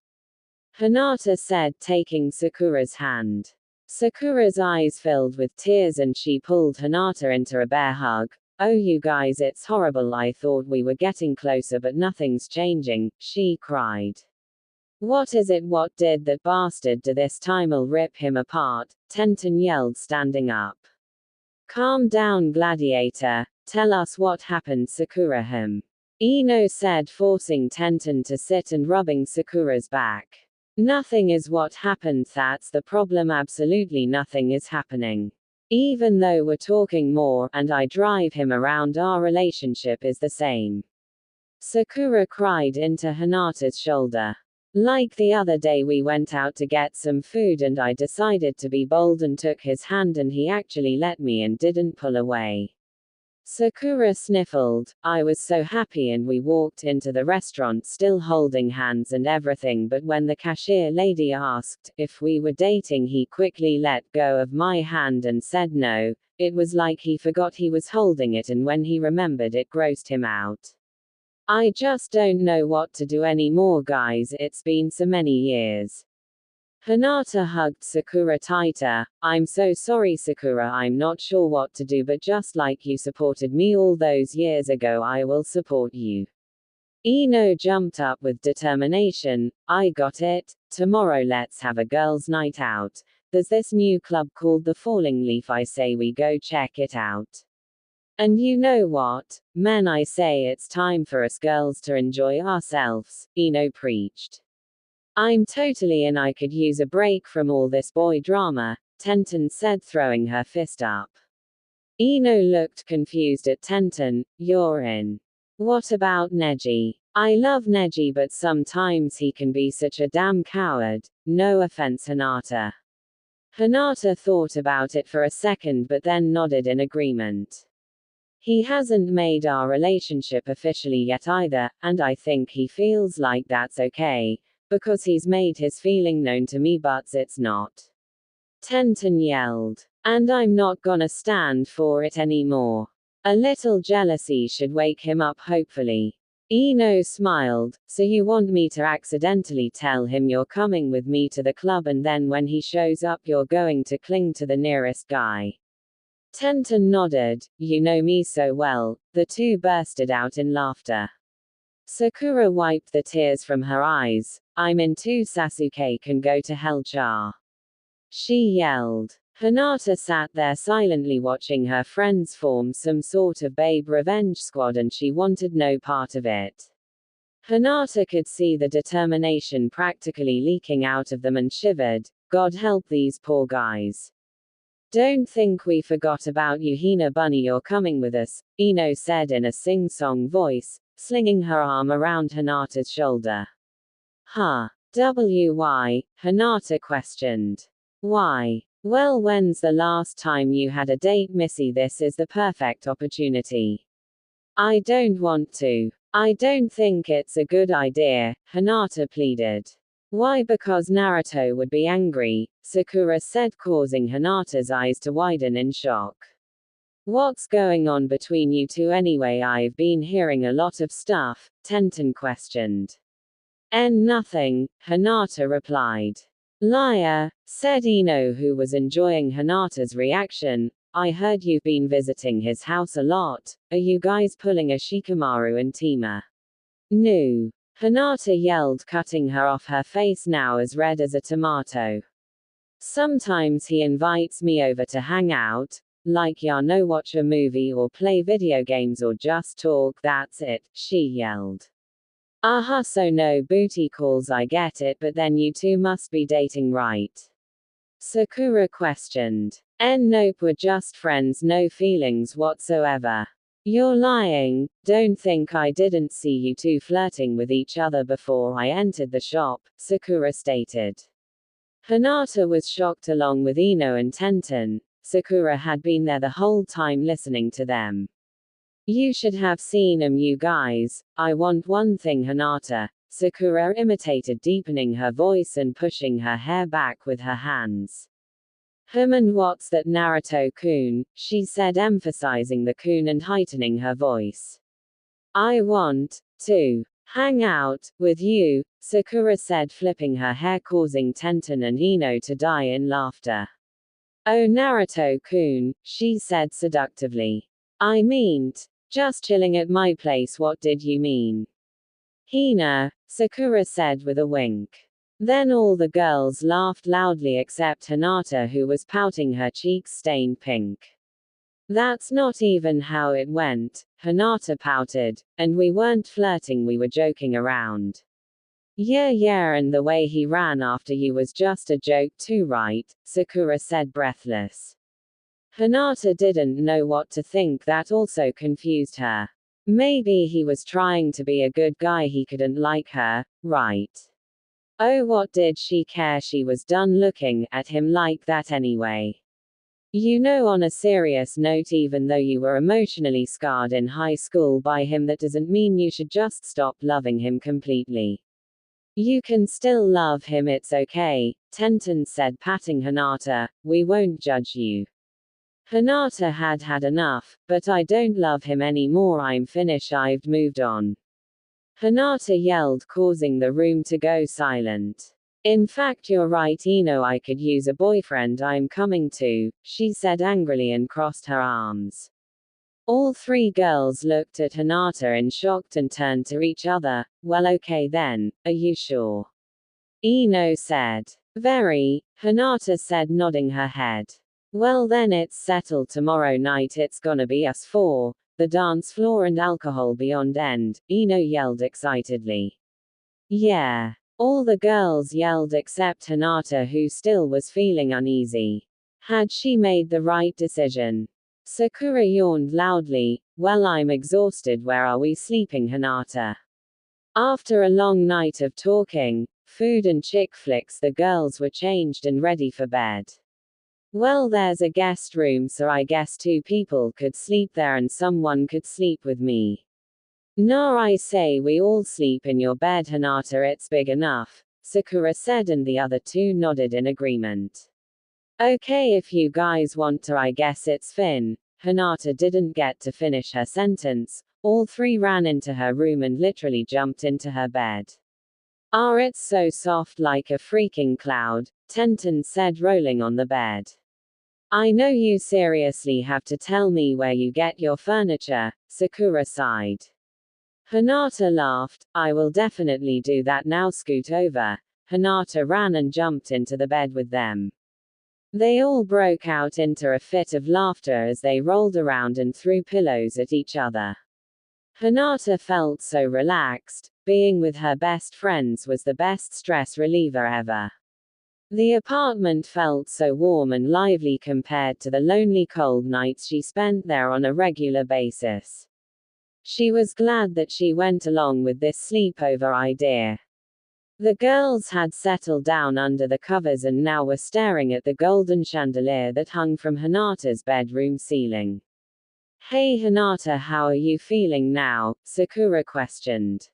[SPEAKER 1] Hinata said, taking Sakura's hand. Sakura's eyes filled with tears and she pulled Hinata into a bear hug. Oh, you guys, it's horrible. I thought we were getting closer, but nothing's changing, she cried. What is it? What did that bastard do this time? I'll rip him apart, Tenten yelled, standing up. Calm down, gladiator. Tell us what happened, Sakura. Ino said, forcing Tenten to sit and rubbing Sakura's back. Nothing is what happened, that's the problem. Absolutely nothing is happening. Even though we're talking more, and I drive him around, our relationship is the same. Sakura cried into Hinata's shoulder. Like the other day, we went out to get some food and I decided to be bold and took his hand, and he actually let me and didn't pull away. Sakura sniffled. I was so happy and we walked into the restaurant still holding hands and everything, but when the cashier lady asked if we were dating, he quickly let go of my hand and said no. It was like he forgot he was holding it, and when he remembered it grossed him out. I just don't know what to do anymore, guys, it's been so many years. Hinata hugged Sakura tighter. I'm so sorry, Sakura, I'm not sure what to do, but just like you supported me all those years ago, I will support you. Ino jumped up with determination. I got it. Tomorrow let's have a girls' night out. There's this new club called the Falling Leaf, I say we go check it out. And you know what, men, I say it's time for us girls to enjoy ourselves, Ino preached. I'm totally in, I could use a break from all this boy drama, Tenten said, throwing her fist up. Ino looked confused at Tenten. You're in. What about Neji? I love Neji, but sometimes he can be such a damn coward. No offense, Hinata. Hinata thought about it for a second but then nodded in agreement. He hasn't made our relationship officially yet either, and I think he feels like that's okay, because he's made his feeling known to me, but it's not. Tenten yelled. And I'm not gonna stand for it anymore. A little jealousy should wake him up, hopefully. Ino smiled. So you want me to accidentally tell him you're coming with me to the club, and then when he shows up you're going to cling to the nearest guy? Tenten nodded. You know me so well. The two bursted out in laughter. Sakura wiped the tears from her eyes. I'm in too, Sasuke can go to hell, Char. She yelled. Hinata sat there silently watching her friends form some sort of babe revenge squad, and she wanted no part of it. Hinata could see the determination practically leaking out of them and shivered. God help these poor guys. Don't think we forgot about you, Hina Bunny, you're coming with us, Ino said in a sing-song voice, slinging her arm around Hinata's shoulder. Huh? Why? Hinata questioned. Why? Well, when's the last time you had a date, Missy? This is the perfect opportunity. I don't want to. I don't think it's a good idea, Hinata pleaded. Why? Because Naruto would be angry, Sakura said, causing Hinata's eyes to widen in shock. What's going on between you two anyway? I've been hearing a lot of stuff, Tenten questioned. Nothing, Hinata replied. Liar, said Ino, who was enjoying Hinata's reaction. I heard you've been visiting his house a lot. Are you guys pulling a Shikamaru and Tima? No. Hinata yelled, cutting her off, her face now as red as a tomato. Sometimes he invites me over to hang out, like watch a movie or play video games or just talk, that's it, she yelled. Aha, so no booty calls, I get it, but then you two must be dating, right? Sakura questioned. Nope, we're just friends, no feelings whatsoever. You're lying. Don't think I didn't see you two flirting with each other before I entered the shop, Sakura stated. Hinata was shocked along with Ino and Tenten. Sakura had been there the whole time listening to them. You should have seen 'em, you guys. I want one thing, Hinata, Sakura imitated, deepening her voice and pushing her hair back with her hands. And what's that, Naruto-kun, she said, emphasizing the kun and heightening her voice. I want to hang out with you, Sakura said, flipping her hair, causing Tenten and Ino to die in laughter. Oh, Naruto-kun, she said seductively. I meant, just chilling at my place. What did you mean? Hina, Sakura said with a wink. Then all the girls laughed loudly except Hinata, who was pouting, her cheeks stained pink. That's not even how it went, Hinata pouted. And we weren't flirting, we were joking around. Yeah, and the way he ran after you was just a joke too, right? Sakura said, breathless. Hinata didn't know what to think. That also confused her. Maybe he was trying to be a good guy, he couldn't like her, right? Oh, what did she care? She was done looking at him like that anyway. On a serious note, even though you were emotionally scarred in high school by him, that doesn't mean you should just stop loving him completely. You can still love him, it's okay, Tenten said, patting Hinata. We won't judge you. Hinata had had enough, but I don't love him anymore, I'm finished, I've moved on. Hinata yelled, causing the room to go silent. In fact, you're right, I could use a boyfriend, I'm coming too, she said angrily and crossed her arms. All three girls looked at Hinata in shock and turned to each other. Well, okay then, are you sure? Ino said. Very, Hinata said, nodding her head. Well then, it's settled, tomorrow night it's gonna be us four, the dance floor and alcohol beyond end, Ino yelled excitedly. Yeah. All the girls yelled except Hinata, who still was feeling uneasy. Had she made the right decision? Sakura yawned loudly. Well, I'm exhausted, where are we sleeping, Hinata? After a long night of talking, food and chick flicks, the girls were changed and ready for bed. Well, there's a guest room, so I guess 2 people could sleep there and someone could sleep with me. No, I say we all sleep in your bed, Hinata, it's big enough, Sakura said, and the other 2 nodded in agreement. Okay, if you guys want to, I guess it's Finn. Hinata didn't get to finish her sentence. All 3 ran into her room and literally jumped into her bed. Ah, it's so soft, like a freaking cloud, Tenten said, rolling on the bed. I know, you seriously have to tell me where you get your furniture, Sakura sighed. Hinata laughed. I will definitely do that now, scoot over. Hinata ran and jumped into the bed with them. They all broke out into a fit of laughter as they rolled around and threw pillows at each other. Hinata felt so relaxed. Being with her best friends was the best stress reliever ever. The apartment felt so warm and lively compared to the lonely cold nights she spent there on a regular basis. She was glad that she went along with this sleepover idea. The girls had settled down under the covers and now were staring at the golden chandelier that hung from Hinata's bedroom ceiling. Hey Hinata, how are you feeling now? Sakura questioned.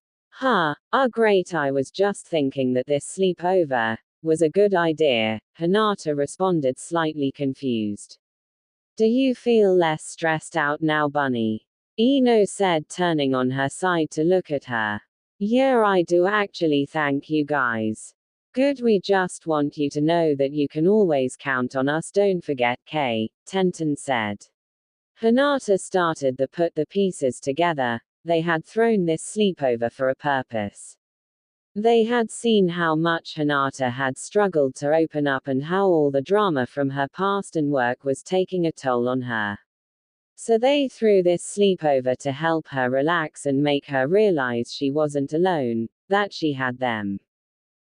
[SPEAKER 1] Great, I was just thinking that this sleepover was a good idea, Hinata responded, slightly confused. Do you feel less stressed out now, bunny? Ino said, turning on her side to look at her. Yeah, I do actually, thank you guys. Good, we just want you to know that you can always count on us, don't forget, Tenten said. Hinata started to put the pieces together. They had thrown this sleepover for a purpose. They had seen how much Hinata had struggled to open up and how all the drama from her past and work was taking a toll on her. So they threw this sleepover to help her relax and make her realize she wasn't alone, that she had them.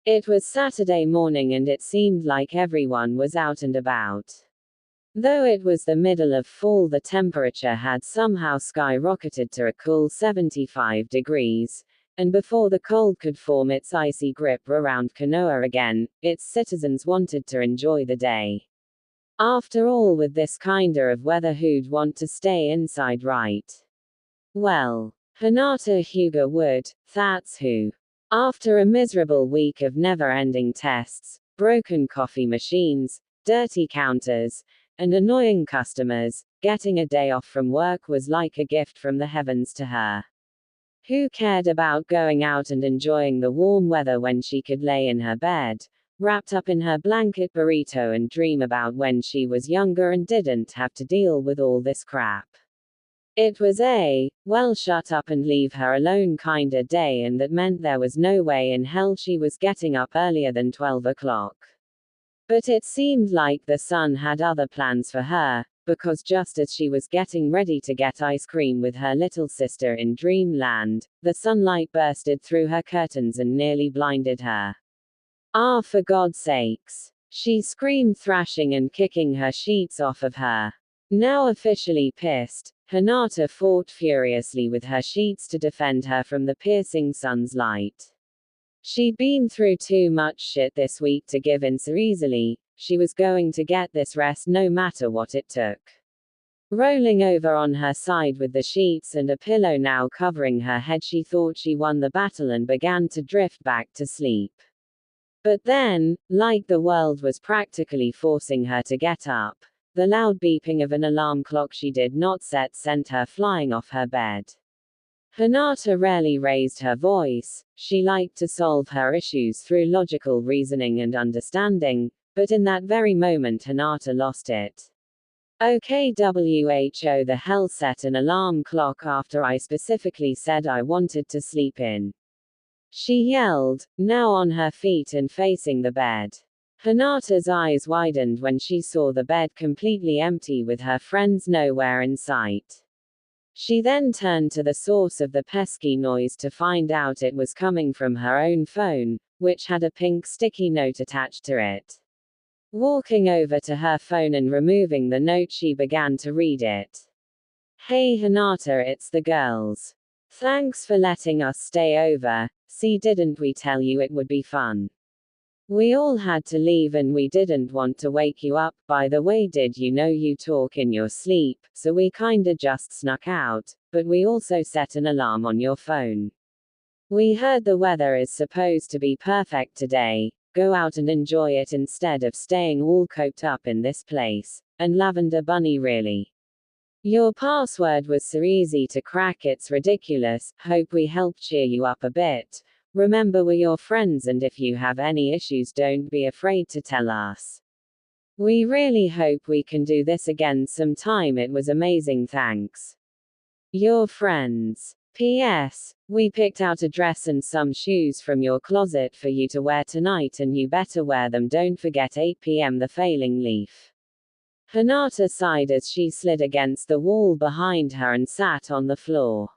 [SPEAKER 1] It was Saturday morning and it seemed like everyone was out and about. Though it was the middle of fall, the temperature had somehow skyrocketed to a cool 75 degrees, and before the cold could form its icy grip around Konoha again, its citizens wanted to enjoy the day. After all, with this kinda of weather, who'd want to stay inside, right? Well, Hinata Hyuga would, that's who. After a miserable week of never-ending tests, broken coffee machines, dirty counters, and annoying customers, getting a day off from work was like a gift from the heavens to her. Who cared about going out and enjoying the warm weather when she could lay in her bed, wrapped up in her blanket burrito, and dream about when she was younger and didn't have to deal with all this crap? It was a, well, shut up and leave her alone kinda day, and that meant there was no way in hell she was getting up earlier than 12 o'clock. But it seemed like the sun had other plans for her, because just as she was getting ready to get ice cream with her little sister in Dreamland, the sunlight bursted through her curtains and nearly blinded her. Ah, for God's sakes! She screamed, thrashing and kicking her sheets off of her. Now officially pissed, Hinata fought furiously with her sheets to defend her from the piercing sun's light. She'd been through too much shit this week to give in so easily. She was going to get this rest no matter what it took. Rolling over on her side with the sheets and a pillow now covering her head, she thought she won the battle and began to drift back to sleep. But then, like the world was practically forcing her to get up, the loud beeping of an alarm clock she did not set sent her flying off her bed. Hinata rarely raised her voice. She liked to solve her issues through logical reasoning and understanding, but in that very moment Hinata lost it. Okay, who the hell set an alarm clock after I specifically said I wanted to sleep in? She yelled, now on her feet and facing the bed. Hinata's eyes widened when she saw the bed completely empty with her friends nowhere in sight. She then turned to the source of the pesky noise to find out it was coming from her own phone, which had a pink sticky note attached to it. Walking over to her phone and removing the note, she began to read it. Hey Hinata, it's the girls. Thanks for letting us stay over. See, didn't we tell you it would be fun? We all had to leave and we didn't want to wake you up. By the way, did you know you talk in your sleep? So we kinda just snuck out, but we also set an alarm on your phone. We heard the weather is supposed to be perfect today. Go out and enjoy it instead of staying all coked up in this place. And Lavender Bunny, really? Your password was so easy to crack, it's ridiculous. Hope we helped cheer you up a bit. Remember, we're your friends, and if you have any issues, don't be afraid to tell us. We really hope we can do this again sometime. It was amazing, thanks. Your friends. P.S. We picked out a dress and some shoes from your closet for you to wear tonight, and you better wear them. Don't forget 8 p.m. the failing leaf. Hinata sighed as she slid against the wall behind her and sat on the floor.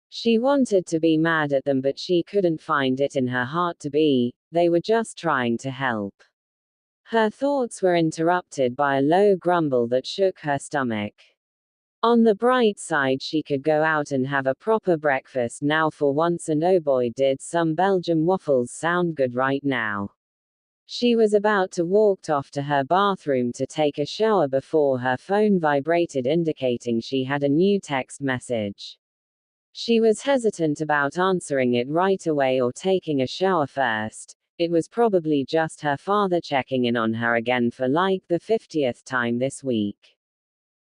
[SPEAKER 1] She wanted to be mad at them, but she couldn't find it in her heart to be. They were just trying to help. Her thoughts were interrupted by a low grumble that shook her stomach. On the bright side, she could go out and have a proper breakfast now for once, and oh boy, did some Belgian waffles sound good right now. She was about to walk off to her bathroom to take a shower before her phone vibrated, indicating she had a new text message. She was hesitant about answering it right away or taking a shower first. It was probably just her father checking in on her again for like the 50th time this week.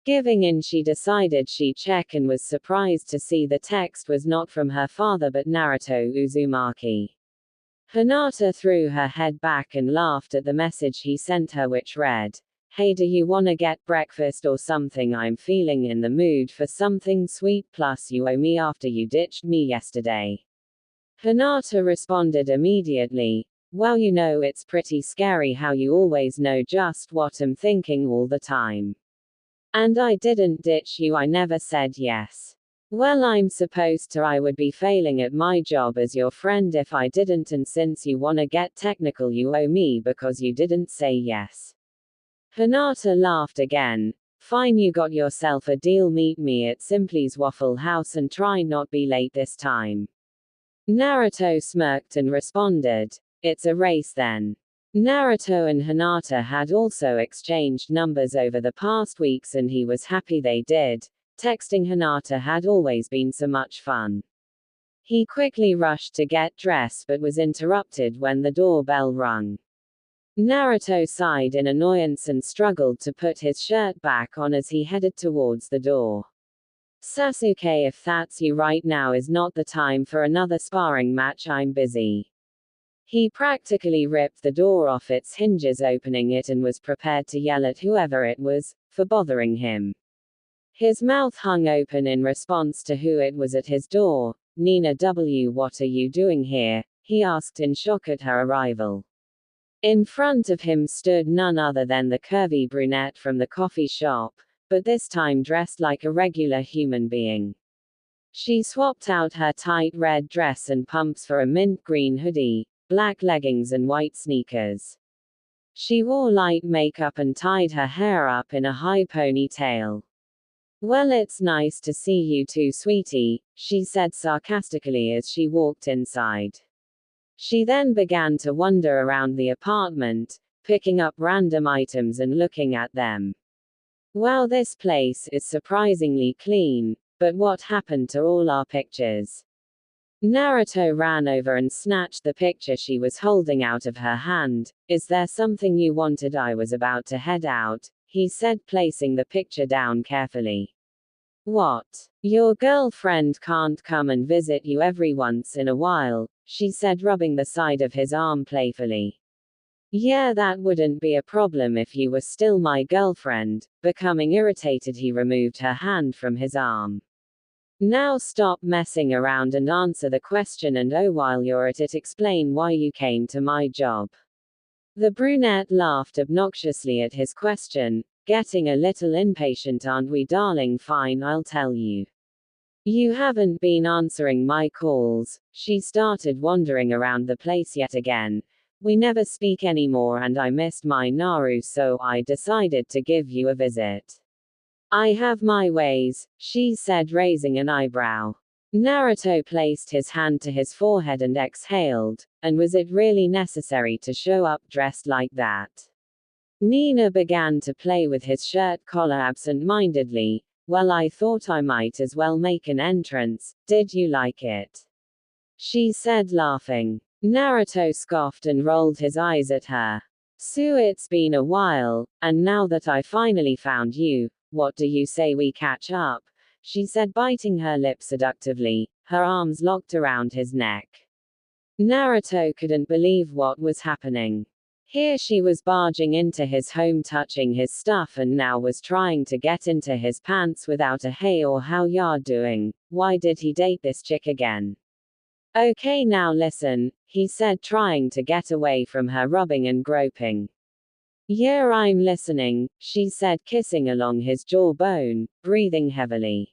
[SPEAKER 1] Giving in, she decided she'd check and was surprised to see the text was not from her father but Naruto Uzumaki. Hinata threw her head back and laughed at the message he sent her, which read, "Hey, do you wanna get breakfast or something? I'm feeling in the mood for something sweet, plus you owe me after you ditched me yesterday." Hinata responded immediately, "Well, you know, it's pretty scary how you always know just what I'm thinking all the time. And I didn't ditch you, I never said yes. Well, I'm supposed to. I would be failing at my job as your friend if I didn't, and since you wanna get technical, you owe me because you didn't say yes." Hinata laughed again. "Fine, you got yourself a deal. Meet me at Simply's Waffle House and try not be late this time." Naruto smirked and responded, "It's a race then." Naruto and Hinata had also exchanged numbers over the past weeks, and he was happy they did. Texting Hinata had always been so much fun. He quickly rushed to get dressed but was interrupted when the doorbell rung. Naruto sighed in annoyance and struggled to put his shirt back on as he headed towards the door. "Sasuke, if that's you right now is not the time for another sparring match. I'm busy." He practically ripped the door off its hinges, opening it, and was prepared to yell at whoever it was for bothering him. His mouth hung open in response to who it was at his door. "Nina W., what are you doing here?" he asked in shock at her arrival. In front of him stood none other than the curvy brunette from the coffee shop, but this time dressed like a regular human being. She swapped out her tight red dress and pumps for a mint green hoodie, black leggings and white sneakers. She wore light makeup and tied her hair up in a high ponytail. "Well, it's nice to see you too, sweetie," she said sarcastically as she walked inside. She then began to wander around the apartment, picking up random items and looking at them. Wow, this place is surprisingly clean, but what happened to all our pictures? Naruto ran over and snatched the picture she was holding out of her hand. Is there something you wanted? I was about to head out, he said, placing the picture down carefully. What? Your girlfriend can't come and visit you every once in a while, she said, rubbing the side of his arm playfully. Yeah, that wouldn't be a problem if you were still my girlfriend. Becoming irritated, he removed her hand from his arm. Now stop messing around and answer the question, and oh, while you're at it, explain why you came to my job. The brunette laughed obnoxiously at his question, getting a little impatient. Aren't we, darling? Fine, I'll tell you. You haven't been answering my calls. She started wandering around the place yet again. We never speak anymore and I missed my Naru, so I decided to give you a visit. I have my ways, she said, raising an eyebrow. Naruto placed his hand to his forehead and exhaled. And was it really necessary to show up dressed like that? Nina began to play with his shirt collar absent-mindedly. Well, I thought I might as well make an entrance. Did you like it? She said, laughing. Naruto scoffed and rolled his eyes at her. So it's been a while, and now that I finally found you, what do you say we catch up? She said, biting her lip seductively, her arms locked around his neck. Naruto couldn't believe what was happening. Here she was barging into his home, touching his stuff, and now was trying to get into his pants without a hey or how ya doing. Why did he date this chick again? Okay, now listen, he said, trying to get away from her rubbing and groping. Yeah, I'm listening, she said, kissing along his jawbone, breathing heavily.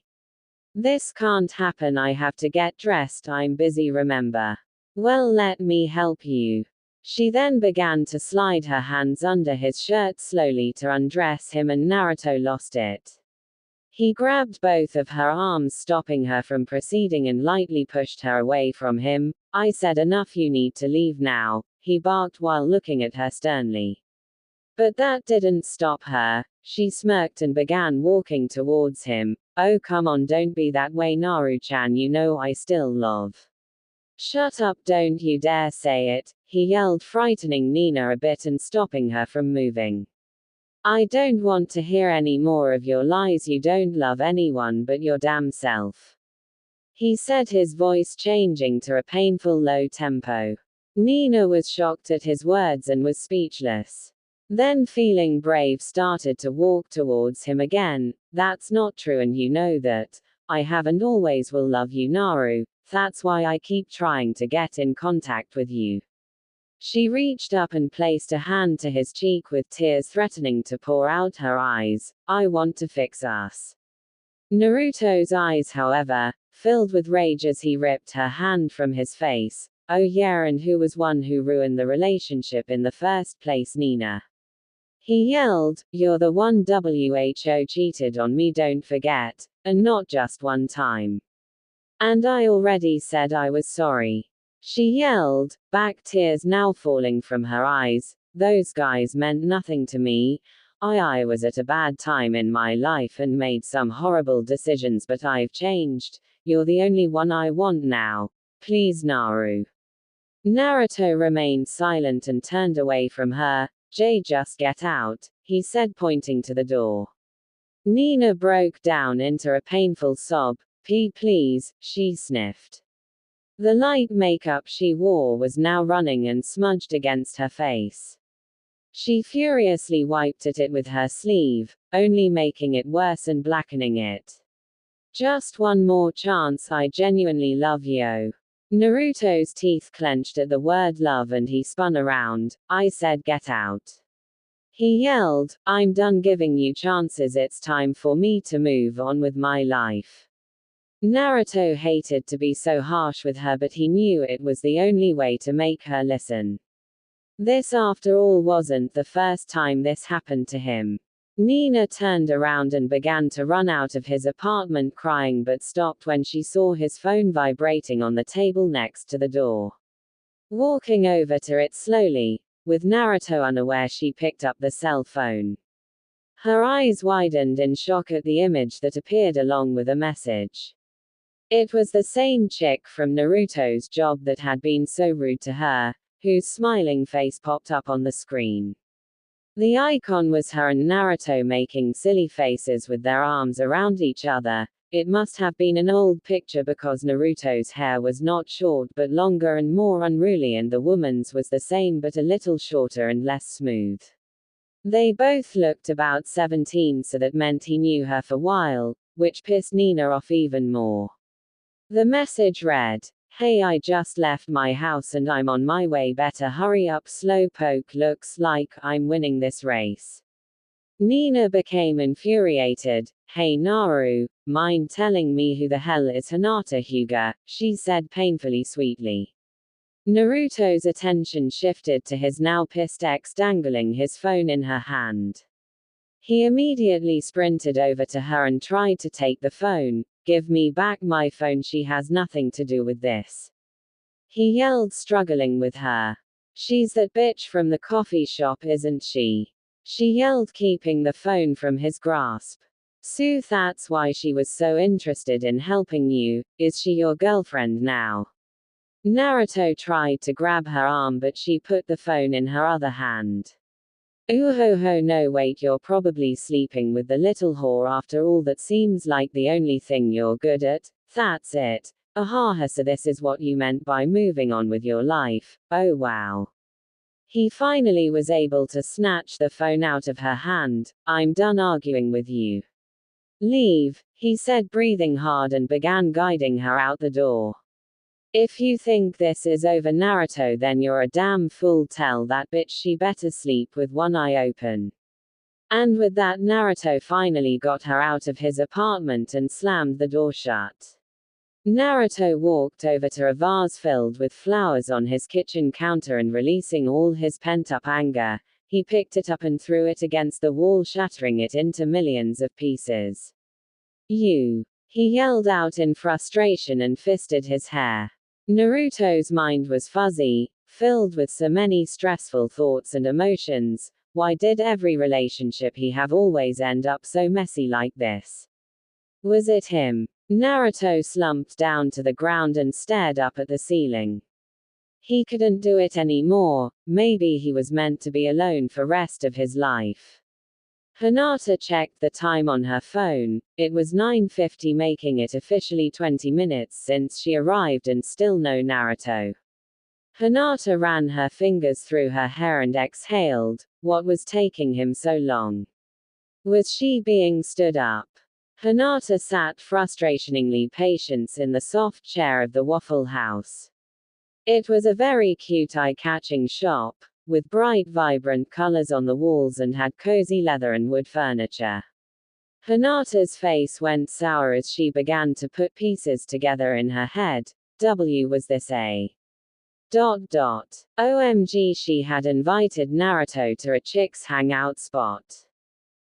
[SPEAKER 1] This can't happen, I have to get dressed, I'm busy, remember. Well, let me help you. She then began to slide her hands under his shirt slowly to undress him, and Naruto lost it. He grabbed both of her arms, stopping her from proceeding, and lightly pushed her away from him. I said enough, you need to leave now, he barked while looking at her sternly. But that didn't stop her. She smirked and began walking towards him. Oh, come on, don't be that way, Naru-chan, you know I still love. Shut up, don't you dare say it, he yelled, frightening Nina a bit and stopping her from moving. I don't want to hear any more of your lies, you don't love anyone but your damn self. He said, his voice changing to a painful low tempo. Nina was shocked at his words and was speechless. Then, feeling brave, started to walk towards him again. That's not true, and you know that. I have and always will love you, Naru. That's why I keep trying to get in contact with you. She reached up and placed a hand to his cheek with tears threatening to pour out her eyes. I want to fix us. Naruto's eyes, however, filled with rage as he ripped her hand from his face. Oh yeah, and who was one who ruined the relationship in the first place? Nina. He yelled, you're the one who cheated on me, don't forget, and not just one time. And I already said I was sorry. She yelled, back, tears now falling from her eyes. Those guys meant nothing to me. I was at a bad time in my life and made some horrible decisions, but I've changed. You're the only one I want now. Please, Naru. Naruto remained silent and turned away from her. Just get out, he said, pointing to the door. Nina broke down into a painful sob. Please, she sniffed. The light makeup she wore was now running and smudged against her face. She furiously wiped at it with her sleeve, only making it worse and blackening it. Just one more chance, I genuinely love you. Naruto's teeth clenched at the word love and he spun around. I said get out. He yelled, I'm done giving you chances, it's time for me to move on with my life. Naruto hated to be so harsh with her, but he knew it was the only way to make her listen. This, after all, wasn't the first time this happened to him. Nina turned around and began to run out of his apartment crying, but stopped when she saw his phone vibrating on the table next to the door. Walking over to it slowly, with Naruto unaware, she picked up the cell phone. Her eyes widened in shock at the image that appeared along with a message. It was the same chick from Naruto's job that had been so rude to her, whose smiling face popped up on the screen. The icon was her and Naruto making silly faces with their arms around each other. It must have been an old picture because Naruto's hair was not short but longer and more unruly, and the woman's was the same but a little shorter and less smooth. They both looked about 17, so that meant he knew her for a while, which pissed Nina off even more. The message read, "Hey, I just left my house and I'm on my way, better hurry up, slowpoke, looks like I'm winning this race." Nina became infuriated. "Hey Naru, mind telling me who the hell is Hinata Hyuga?" she said painfully sweetly. Naruto's attention shifted to his now pissed ex dangling his phone in her hand. He immediately sprinted over to her and tried to take the phone. "Give me back my phone, she has nothing to do with this," he yelled, struggling with her. "She's that bitch from the coffee shop, isn't she?" she yelled, keeping the phone from his grasp. "So that's why she was so interested in helping you. Is she your girlfriend now?" Naruto tried to grab her arm, but she put the phone in her other hand. "Ooh ho ho, no wait, you're probably sleeping with the little whore after all. That seems like the only thing you're good at. That's it. Ahaha, so this is what you meant by moving on with your life. Oh wow." He finally was able to snatch the phone out of her hand. "I'm done arguing with you. Leave," he said, breathing hard, and began guiding her out the door. "If you think this is over, Naruto, then you're a damn fool. Tell that bitch she better sleep with one eye open." And with that, Naruto finally got her out of his apartment and slammed the door shut. Naruto walked over to a vase filled with flowers on his kitchen counter, and releasing all his pent-up anger, he picked it up and threw it against the wall, shattering it into millions of pieces. "You!" he yelled out in frustration and fisted his hair. Naruto's mind was fuzzy, filled with so many stressful thoughts and emotions. Why did every relationship he have always end up so messy like this? Was it him? Naruto slumped down to the ground and stared up at the ceiling. He couldn't do it anymore. Maybe he was meant to be alone for rest of his life. Hinata checked the time on her phone. It was 9:50, making it officially 20 minutes since she arrived, and still no Naruto. Hinata ran her fingers through her hair and exhaled. What was taking him so long? Was she being stood up? Hinata sat frustratingly patient in the soft chair of the Waffle House. It was a very cute, eye-catching shop, with bright, vibrant colors on the walls, and had cozy leather and wood furniture. Hinata's face went sour as she began to put pieces together in her head. Was this a ... OMG, she had invited Naruto to a chick's hangout spot.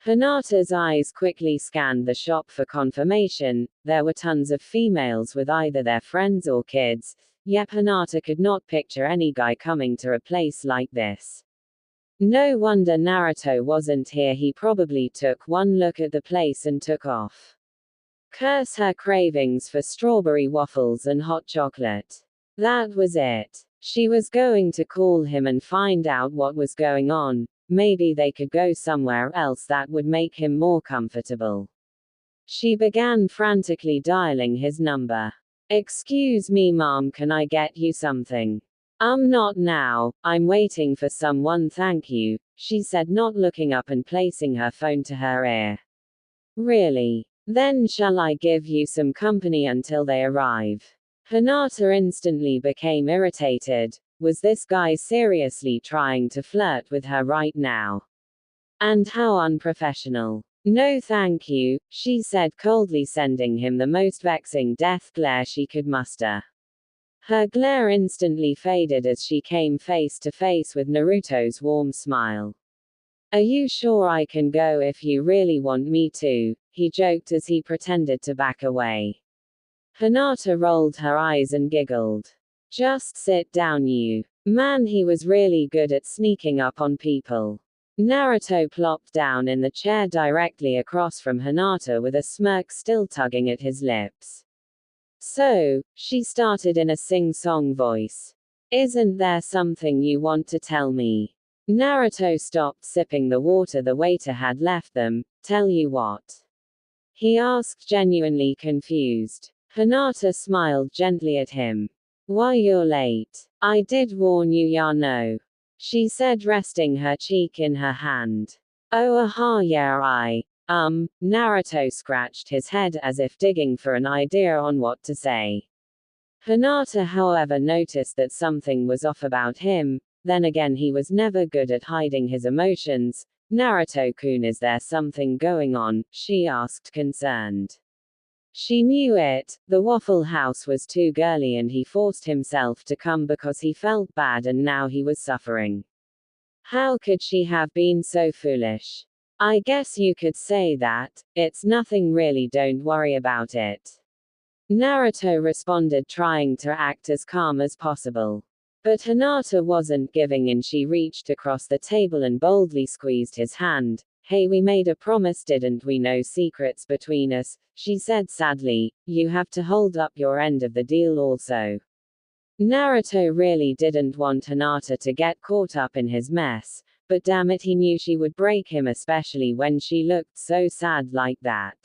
[SPEAKER 1] Hinata's eyes quickly scanned the shop for confirmation. There were tons of females with either their friends or kids. Yep, Hinata could not picture any guy coming to a place like this. No wonder Naruto wasn't here. He probably took one look at the place and took off. Curse her cravings for strawberry waffles and hot chocolate. That was it. She was going to call him and find out what was going on. Maybe they could go somewhere else that would make him more comfortable. She began frantically dialing his number. "Excuse me, mom, can I get you something?" Not now, I'm waiting for someone, thank you," she said, not looking up and placing her phone to her ear. "Really? Then shall I give you some company until they arrive?" Hinata instantly became irritated. Was this guy seriously trying to flirt with her right now? And how unprofessional. "No thank you," she said coldly, sending him the most vexing death glare she could muster. Her glare instantly faded as she came face to face with Naruto's warm smile. "Are you sure I can go if you really want me to?" he joked as he pretended to back away. Hinata rolled her eyes and giggled. Just sit down, you. Man, he was really good at sneaking up on people. Naruto plopped down in the chair directly across from Hinata with a smirk still tugging at his lips. So, she started in a sing-song voice. Isn't there something you want to tell me? Naruto stopped sipping the water the waiter had left them. Tell you what? He asked, genuinely confused. Hinata smiled gently at him. Why, you're late. I did warn you, ya know. She said, resting her cheek in her hand. Oh, aha, yeah, Naruto scratched his head as if digging for an idea on what to say. Hinata, however, noticed that something was off about him. Then again, he was never good at hiding his emotions. Naruto-kun, is there something going on? She asked, concerned. She knew it. The Waffle House was too girly and he forced himself to come because he felt bad and now he was suffering. How could she have been so foolish? I guess you could say that. It's nothing really, don't worry about it. Naruto responded, trying to act as calm as possible. But Hinata wasn't giving in. She reached across the table and boldly squeezed his hand. Hey, we made a promise, didn't we? No secrets between us, she said sadly. You have to hold up your end of the deal also. Naruto really didn't want Hinata to get caught up in his mess, but damn it, he knew she would break him, especially when she looked so sad like that.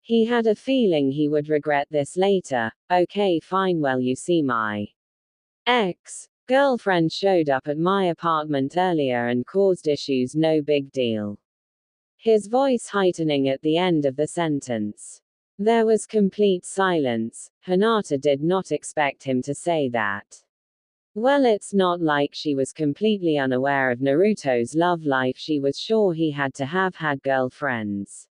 [SPEAKER 1] He had a feeling he would regret this later. Okay, fine, well, you see, my ex-girlfriend showed up at my apartment earlier and caused issues, no big deal. His voice heightening at the end of the sentence. There was complete silence. Hinata did not expect him to say that. Well, it's not like she was completely unaware of Naruto's love life. She was sure he had to have had girlfriends.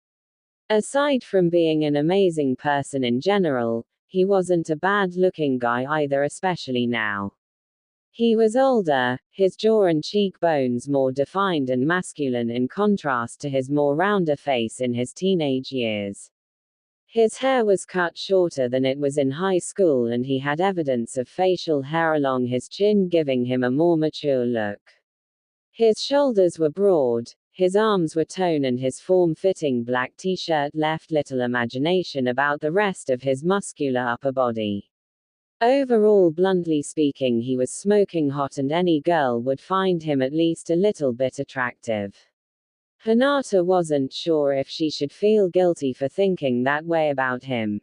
[SPEAKER 1] Aside from being an amazing person in general, he wasn't a bad-looking guy either, especially now. He was older, his jaw and cheekbones more defined and masculine in contrast to his more rounder face in his teenage years. His hair was cut shorter than it was in high school and he had evidence of facial hair along his chin, giving him a more mature look. His shoulders were broad, his arms were toned, and his form-fitting black t-shirt left little imagination about the rest of his muscular upper body. Overall, bluntly speaking, he was smoking hot and any girl would find him at least a little bit attractive. Hinata wasn't sure if she should feel guilty for thinking that way about him.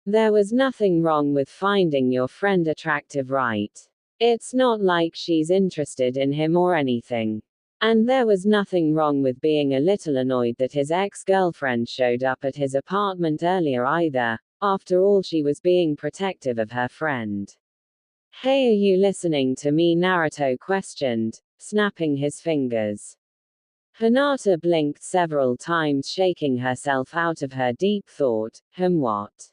[SPEAKER 1] There was nothing wrong with finding your friend attractive, right? It's not like she's interested in him or anything. And there was nothing wrong with being a little annoyed that his ex-girlfriend showed up at his apartment earlier either. After all, she was being protective of her friend. Hey, are you listening to me? Naruto questioned, snapping his fingers. Hinata blinked several times, shaking herself out of her deep thought. What?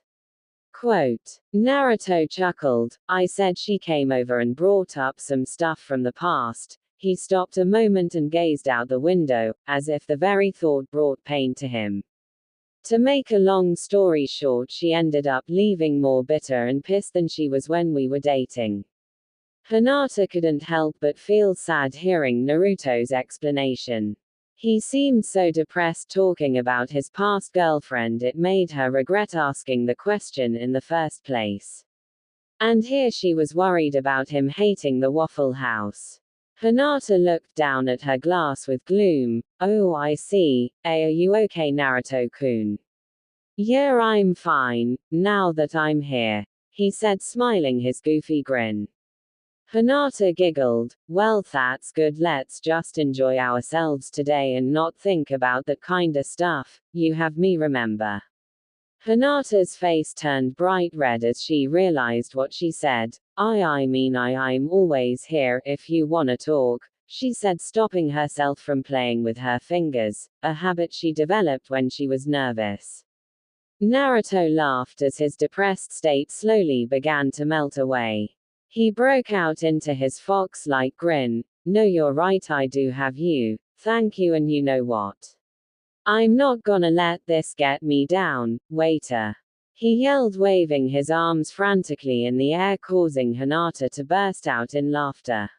[SPEAKER 1] Quote. Naruto chuckled. I said she came over and brought up some stuff from the past. He stopped a moment and gazed out the window, as if the very thought brought pain to him. To make a long story short, she ended up leaving more bitter and pissed than she was when we were dating. Hinata couldn't help but feel sad hearing Naruto's explanation. He seemed so depressed talking about his past girlfriend it made her regret asking the question in the first place. And here she was worried about him hating the Waffle House. Hinata looked down at her glass with gloom. Oh, I see. Are you okay, Naruto-kun? Yeah, I'm fine, now that I'm here, he said, smiling his goofy grin. Hinata giggled. Well, that's good, let's just enjoy ourselves today and not think about that kinda stuff. You have me, remember? Hinata's face turned bright red as she realized what she said. I mean I'm always here if you wanna talk, she said, stopping herself from playing with her fingers, a habit she developed when she was nervous. Naruto laughed as his depressed state slowly began to melt away. He broke out into his fox-like grin. No, you're right, I do have you. Thank you, and you know what? I'm not gonna let this get me down, waiter. he yelled, waving his arms frantically in the air, causing Hinata to burst out in laughter.